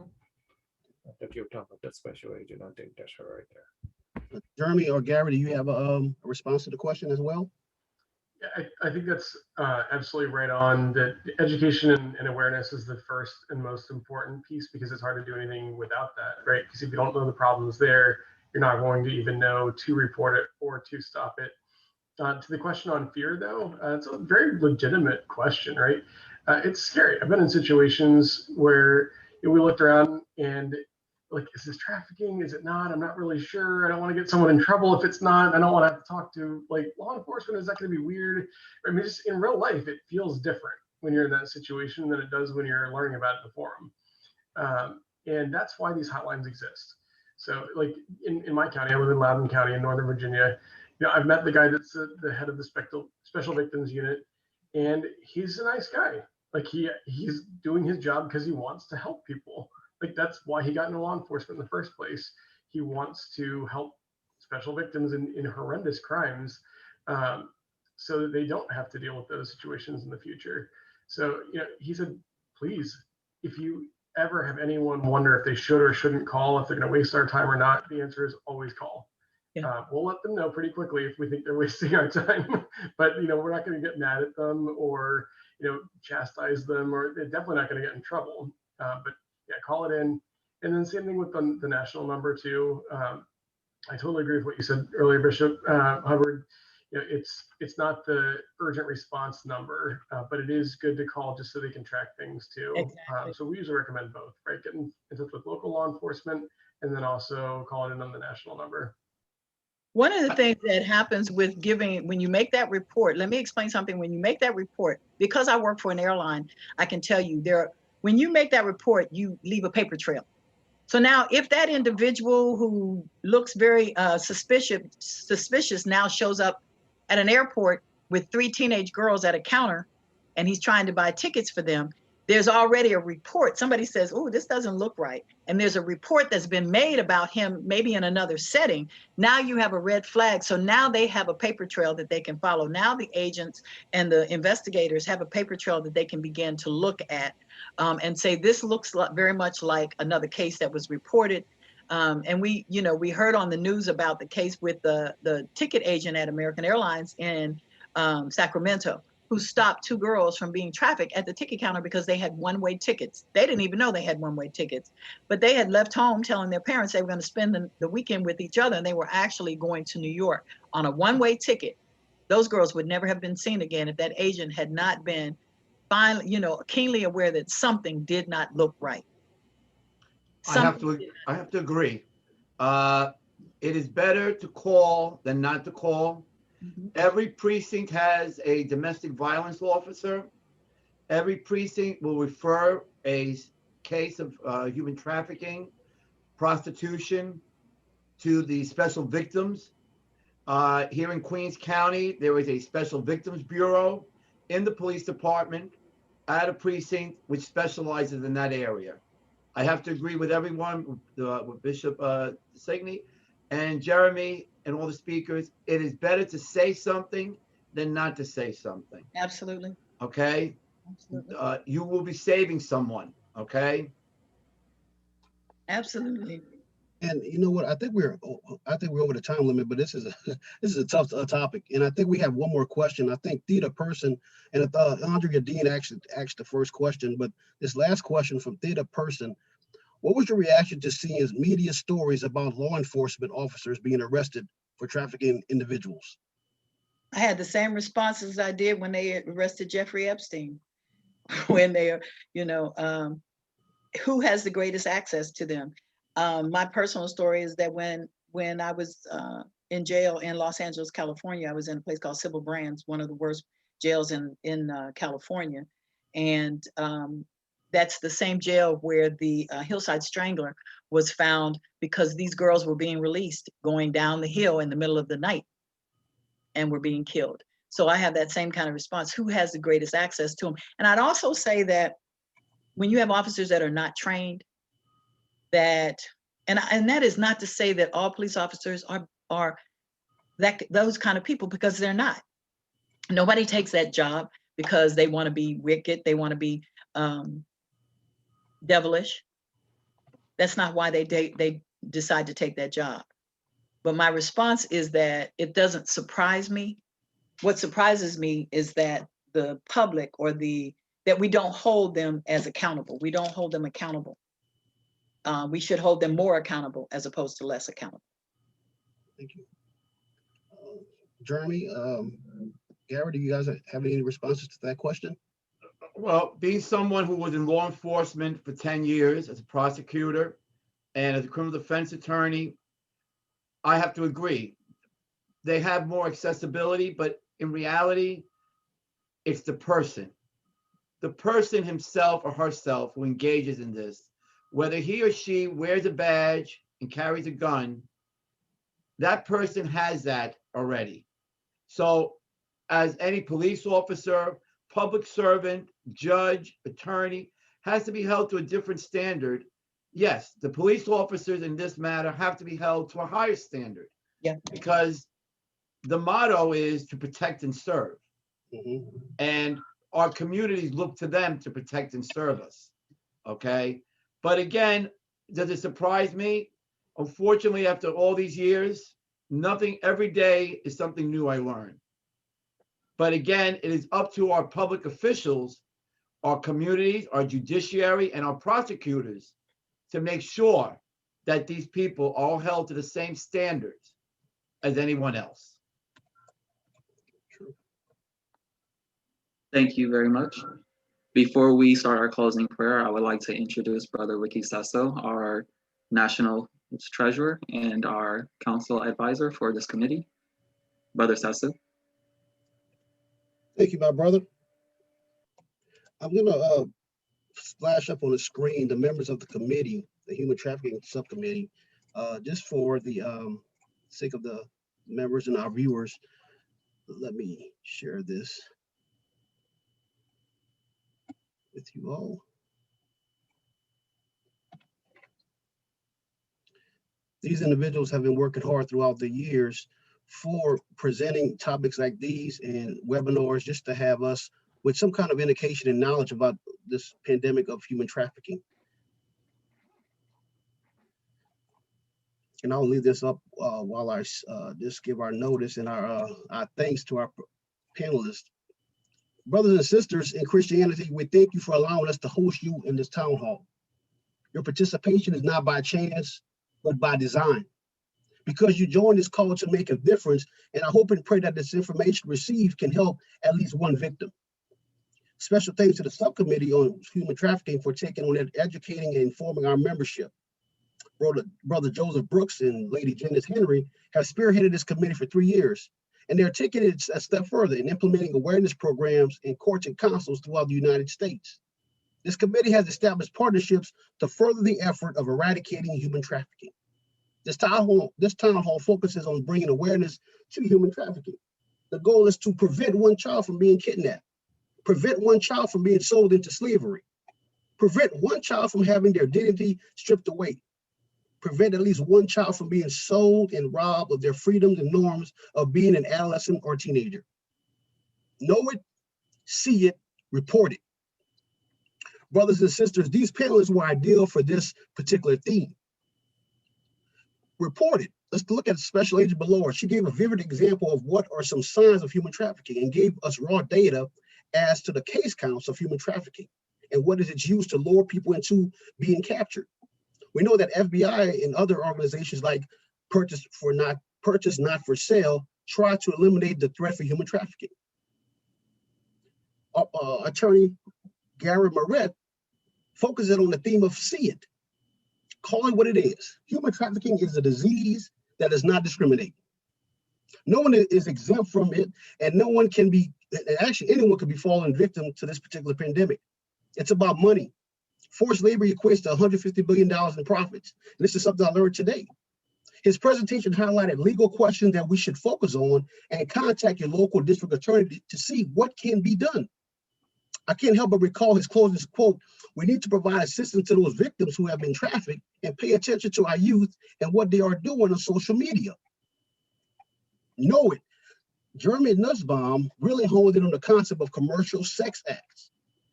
I think you're talking about that special agent. I think that's her right there. Jeremy or Gary, do you have a response to the question as well? Yeah, I think that's absolutely right on. That education and awareness is the first and most important piece, because it's hard to do anything without that, right? Because if you don't know the problems there, you're not going to even know to report it or to stop it. To the question on fear, though, it's a very legitimate question, right? It's scary. I've been in situations where we looked around and like, is this trafficking? Is it not? I'm not really sure. I don't want to get someone in trouble if it's not. I don't want to have to talk to like law enforcement. Is that going to be weird? I mean, just in real life, it feels different when you're in that situation than it does when you're learning about it in the forum. And that's why these hotlines exist. So like in my county, I live in Loudoun County in Northern Virginia. You know, I've met the guy that's the head of the Special Victims Unit, and he's a nice guy. Like he's doing his job because he wants to help people. Like that's why he got into law enforcement in the first place. He wants to help special victims in horrendous crimes, so that they don't have to deal with those situations in the future. So, you know, he said, please, if you ever have anyone wonder if they should or shouldn't call, if they're going to waste our time or not, the answer is always call. Yeah. We'll let them know pretty quickly if we think they're wasting our time, but you know, we're not going to get mad at them or, you know, chastise them, or they're definitely not going to get in trouble. But yeah, call it in. And then same thing with the national number too. I totally agree with what you said earlier, Bishop Hubbard. You know, it's not the urgent response number, but it is good to call just so they can track things too. Exactly. So we usually recommend both, right? Get in touch with local law enforcement and then also call it in on the national number. One of the things that happens with when you make that report, let me explain something. When you make that report, because I work for an airline, I can tell you when you make that report, you leave a paper trail. So now if that individual who looks very suspicious now shows up at an airport with 3 teenage girls at a counter and he's trying to buy tickets for them, there's already a report. Somebody says, oh, this doesn't look right. And there's a report that's been made about him, maybe in another setting. Now you have a red flag. So now they have a paper trail that they can follow. Now the agents and the investigators have a paper trail that they can begin to look at and say, this looks very much like another case that was reported. And we heard on the news about the case with the ticket agent at American Airlines in Sacramento, who stopped two girls from being trafficked at the ticket counter because they had one-way tickets. They didn't even know they had one-way tickets, but they had left home telling their parents they were going to spend the weekend with each other, and they were actually going to New York on a one-way ticket. Those girls would never have been seen again if that agent had not been finally, keenly aware that something did not look right. I have to agree. It is better to call than not to call. Every precinct has a domestic violence officer. Every precinct will refer a case of human trafficking, prostitution to the special victims. Here in Queens County, there is a special victims bureau in the police department at a precinct which specializes in that area. I have to agree with everyone, with Bishop Signey and Jeremy and all the speakers. It is better to say something than not to say something. Absolutely. Okay? Absolutely. You will be saving someone. Okay? Absolutely. And you know what? I think we're over the time limit, but this is a tough topic. And I think we have one more question. I think Theta Person and Andrea Dean actually asked the first question, but this last question from Theta Person: what was your reaction to seeing media stories about law enforcement officers being arrested for trafficking individuals? I had the same responses I did when they arrested Jeffrey Epstein. When they, who has the greatest access to them? My personal story is that when I was in jail in Los Angeles, California, I was in a place called Civil Brands, one of the worst jails in California. And that's the same jail where the Hillside Strangler was found, because these girls were being released, going down the hill in the middle of the night and were being killed. So I have that same kind of response. Who has the greatest access to them? And I'd also say that when you have officers that are not trained, and that is not to say that all police officers are those kind of people, because they're not. Nobody takes that job because they want to be wicked, they want to be devilish. That's not why they decide to take that job. But my response is that it doesn't surprise me. What surprises me is that the public that we don't hold them as accountable. We don't hold them accountable. We should hold them more accountable as opposed to less accountable. Thank you. Jeremy, Gary, do you guys have any responses to that question? Well, being someone who was in law enforcement for 10 years as a prosecutor and as a criminal defense attorney, I have to agree. They have more accessibility, but in reality, it's the person himself or herself who engages in this. Whether he or she wears a badge and carries a gun, that person has that already. So as any police officer, public servant, judge, attorney, has to be held to a different standard. Yes, the police officers in this matter have to be held to a higher standard. Yeah. Because the motto is to protect and serve. Mm-hmm. And our communities look to them to protect and serve us. Okay. But again, does it surprise me? Unfortunately, after all these years, every day is something new I learn. But again, it is up to our public officials, our communities, our judiciary, and our prosecutors to make sure that these people are all held to the same standards as anyone else. Thank you very much. Before we start our closing prayer, I would like to introduce Brother Ricky Sasso, our National Treasurer and our Council Advisor for this committee. Brother Sasso. Thank you, my brother. I'm going to flash up on the screen the members of the committee, the Human Trafficking Subcommittee, just for the sake of the members and our viewers. Let me share this. with you all. These individuals have been working hard throughout the years for presenting topics like these and webinars just to have us with some kind of indication and knowledge about this pandemic of human trafficking. And I'll leave this up while I just give our notice and our thanks to our panelists. Brothers and sisters in Christianity, we thank you for allowing us to host you in this town hall. Your participation is not by chance, but by design. Because you joined this call to make a difference, and I hope and pray that this information received can help at least one victim. Special thanks to the Subcommittee on Human Trafficking for taking on educating and informing our membership. Brother Joseph Brooks and Lady Janice Henry have spearheaded this committee for 3 years, and they're taking it a step further in implementing awareness programs in courts and councils throughout the United States. This committee has established partnerships to further the effort of eradicating human trafficking. This town hall focuses on bringing awareness to human trafficking. The goal is to prevent one child from being kidnapped, prevent one child from being sold into slavery, prevent one child from having their dignity stripped away, prevent at least one child from being sold and robbed of their freedoms and norms of being an adolescent or teenager. Know it, see it, report it. Brothers and sisters, these panelists were ideal for this particular theme. Reported. Let's look at Special Agent Bellard. She gave a vivid example of what are some signs of human trafficking and gave us raw data as to the case counts of human trafficking and what is it used to lure people into being captured. We know that FBI and other organizations like Purchase Not for Sale try to eliminate the threat for human trafficking. Attorney Gary Moret focuses on the theme of see it. Call it what it is. Human trafficking is a disease that does not discriminate. No one is exempt from it, and no one can be, actually anyone could be falling victim to this particular pandemic. It's about money. Forced labor equates to $150 billion in profits. And this is something I learned today. His presentation highlighted legal questions that we should focus on and contact your local district attorney to see what can be done. I can't help but recall his closing quote, "We need to provide assistance to those victims who have been trafficked and pay attention to our youth and what they are doing on social media." Know it. Jeremy Nussbaum really honed in on the concept of commercial sex acts.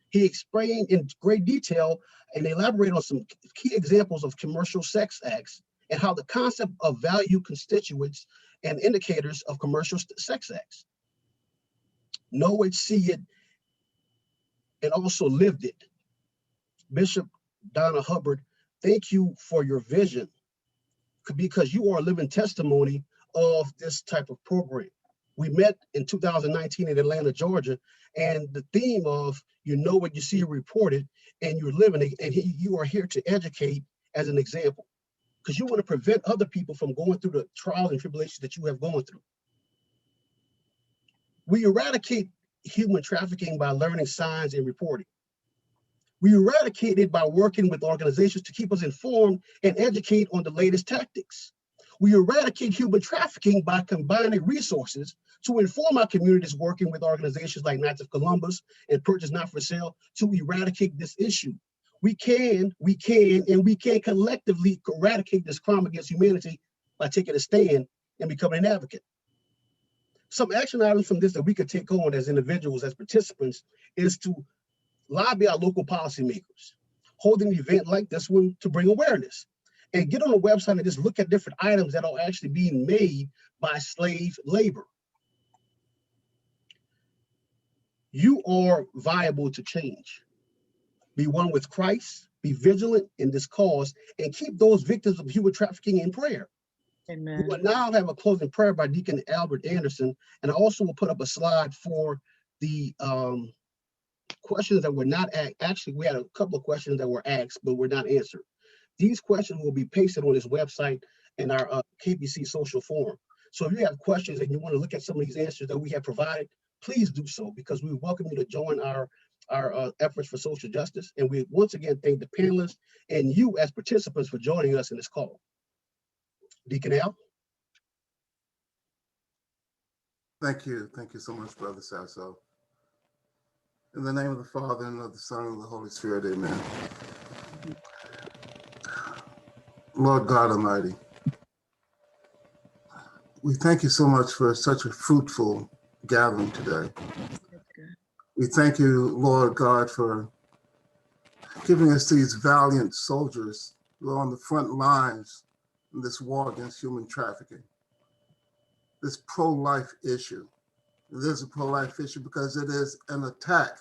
He explained in great detail and elaborated on some key examples of commercial sex acts and how the concept of value constituents and indicators of commercial sex acts. Know it, see it, and also lived it. Bishop Donna Hubbard, thank you for your vision because you are a living testimony of this type of program. We met in 2019 in Atlanta, Georgia, and the theme of you know what you see reported and you're living it, and you are here to educate as an example because you want to prevent other people from going through the trials and tribulations that you have gone through. We eradicate human trafficking by learning signs and reporting. We eradicate it by working with organizations to keep us informed and educate on the latest tactics. We eradicate human trafficking by combining resources to inform our communities working with organizations like Knights of Columbus and Purchase Not for Sale to eradicate this issue. We can collectively eradicate this crime against humanity by taking a stand and becoming an advocate. Some action items from this that we could take on as individuals, as participants, is to lobby our local policymakers, hold an event like this one to bring awareness, and get on the website and just look at different items that are actually being made by slave labor. You are viable to change. Be one with Christ, be vigilant in this cause, and keep those victims of human trafficking in prayer. Amen. We will now have a closing prayer by Deacon Albert Anderson, and I also will put up a slide for the questions that were not actually, we had a couple of questions that were asked, but were not answered. These questions will be pasted on this website and our KBC social forum. So if you have questions and you want to look at some of these answers that we have provided, please do so, because we welcome you to join our efforts for social justice. And we once again thank the panelists and you as participants for joining us in this call. Deacon Al. Thank you so much, Brother Sasso. In the name of the Father, and of the Son, and of the Holy Spirit, amen. Lord God Almighty, we thank you so much for such a fruitful gathering today. We thank you, Lord God, for giving us these valiant soldiers who are on the front lines in this war against human trafficking. This pro-life issue. It is a pro-life issue because it is an attack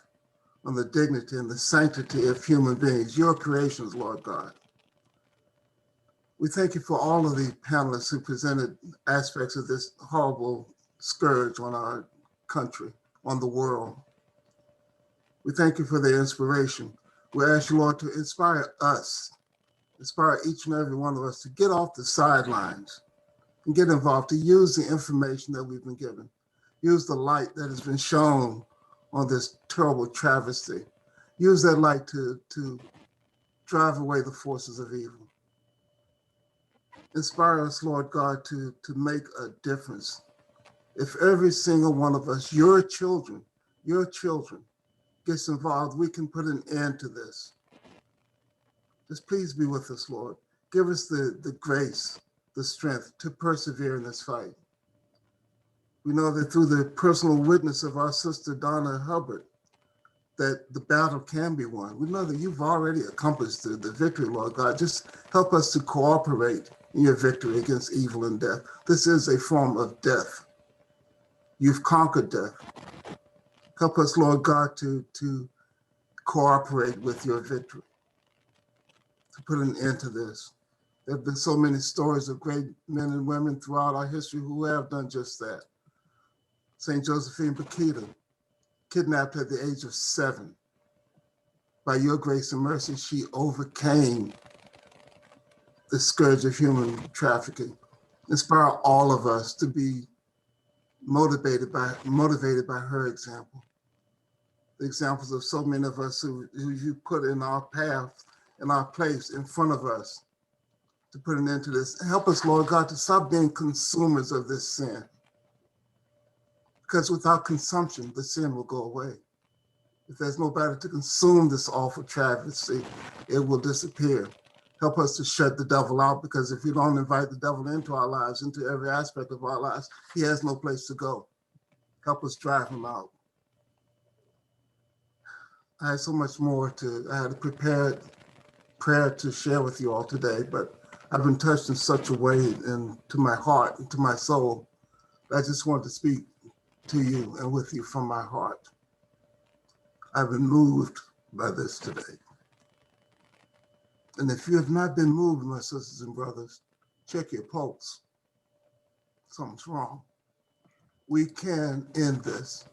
on the dignity and the sanctity of human beings, your creations, Lord God. We thank you for all of the panelists who presented aspects of this horrible scourge on our country, on the world. We thank you for their inspiration. We ask you, Lord, to inspire us, inspire each and every one of us to get off the sidelines and get involved, to use the information that we've been given, use the light that has been shown on this terrible travesty, use that light to drive away the forces of evil. Inspire us, Lord God, to make a difference. If every single one of us, your children, gets involved, we can put an end to this. Just please be with us, Lord. Give us the grace, the strength to persevere in this fight. We know that through the personal witness of our sister Donna Hubbard, that the battle can be won. We know that you've already accomplished the victory, Lord God. Just help us to cooperate in your victory against evil and death. This is a form of death. You've conquered death. Help us, Lord God, to cooperate with your victory, to put an end to this. There have been so many stories of great men and women throughout our history who have done just that. St. Josephine Bakhita, kidnapped at the age of 7. By your grace and mercy, she overcame the scourge of human trafficking. Inspire all of us to be motivated by her example. The examples of so many of us who you put in our path, in our place, in front of us, to put an end to this. Help us, Lord God, to stop being consumers of this sin. Because without consumption, the sin will go away. If there's nobody to consume this awful travesty, it will disappear. Help us to shut the devil out, because if we don't invite the devil into our lives, into every aspect of our lives, he has no place to go. Help us drive him out. I had so much more I had a prepared prayer to share with you all today, but I've been touched in such a way and to my heart and to my soul. I just wanted to speak to you and with you from my heart. I've been moved by this today. And if you have not been moved, my sisters and brothers, check your pulse. Something's wrong. We can end this.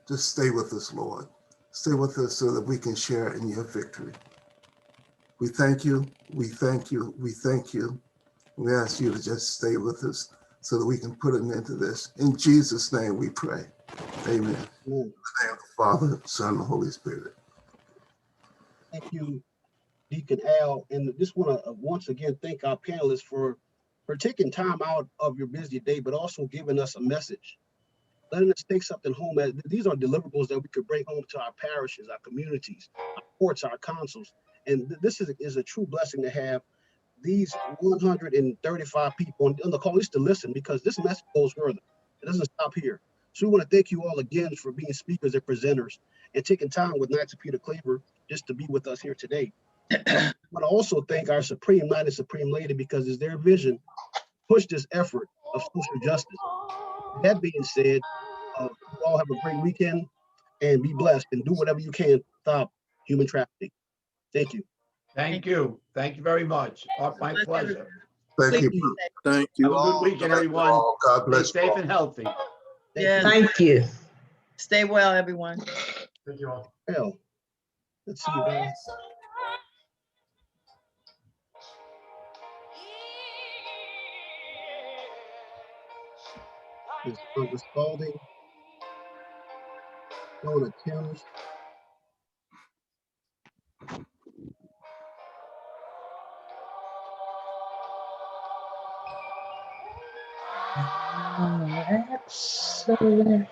Just stay with us, Lord. Stay with us so that we can share in your victory. We thank you, we thank you, we thank you. We ask you to just stay with us so that we can put an end to this. In Jesus' name we pray. Amen. In the name of the Father, Son, and the Holy Spirit. Thank you, Deacon Al. And just want to once again thank our panelists for taking time out of your busy day, but also giving us a message, letting us take something home. These are deliverables that we could bring home to our parishes, our communities, our courts, our councils. And this is a true blessing to have these 135 people on the call list to listen, because this message goes further. It doesn't stop here. So we want to thank you all again for being speakers and presenters and taking time with Knights of Peter Claver just to be with us here today. I want to also thank our Supreme Knight and Supreme Lady, because it's their vision push this effort of social justice. That being said, you all have a great weekend and be blessed and do whatever you can to stop human trafficking. Thank you. Thank you. Thank you very much. My pleasure. Thank you. Thank you Have a all. good weekend, everyone. God bless Stay you safe all. and healthy. Yes. Thank you. Stay well, everyone. Thank you all. Well, let's see you guys. Ms. Barbara Spalding, Donna Timms, Excellent.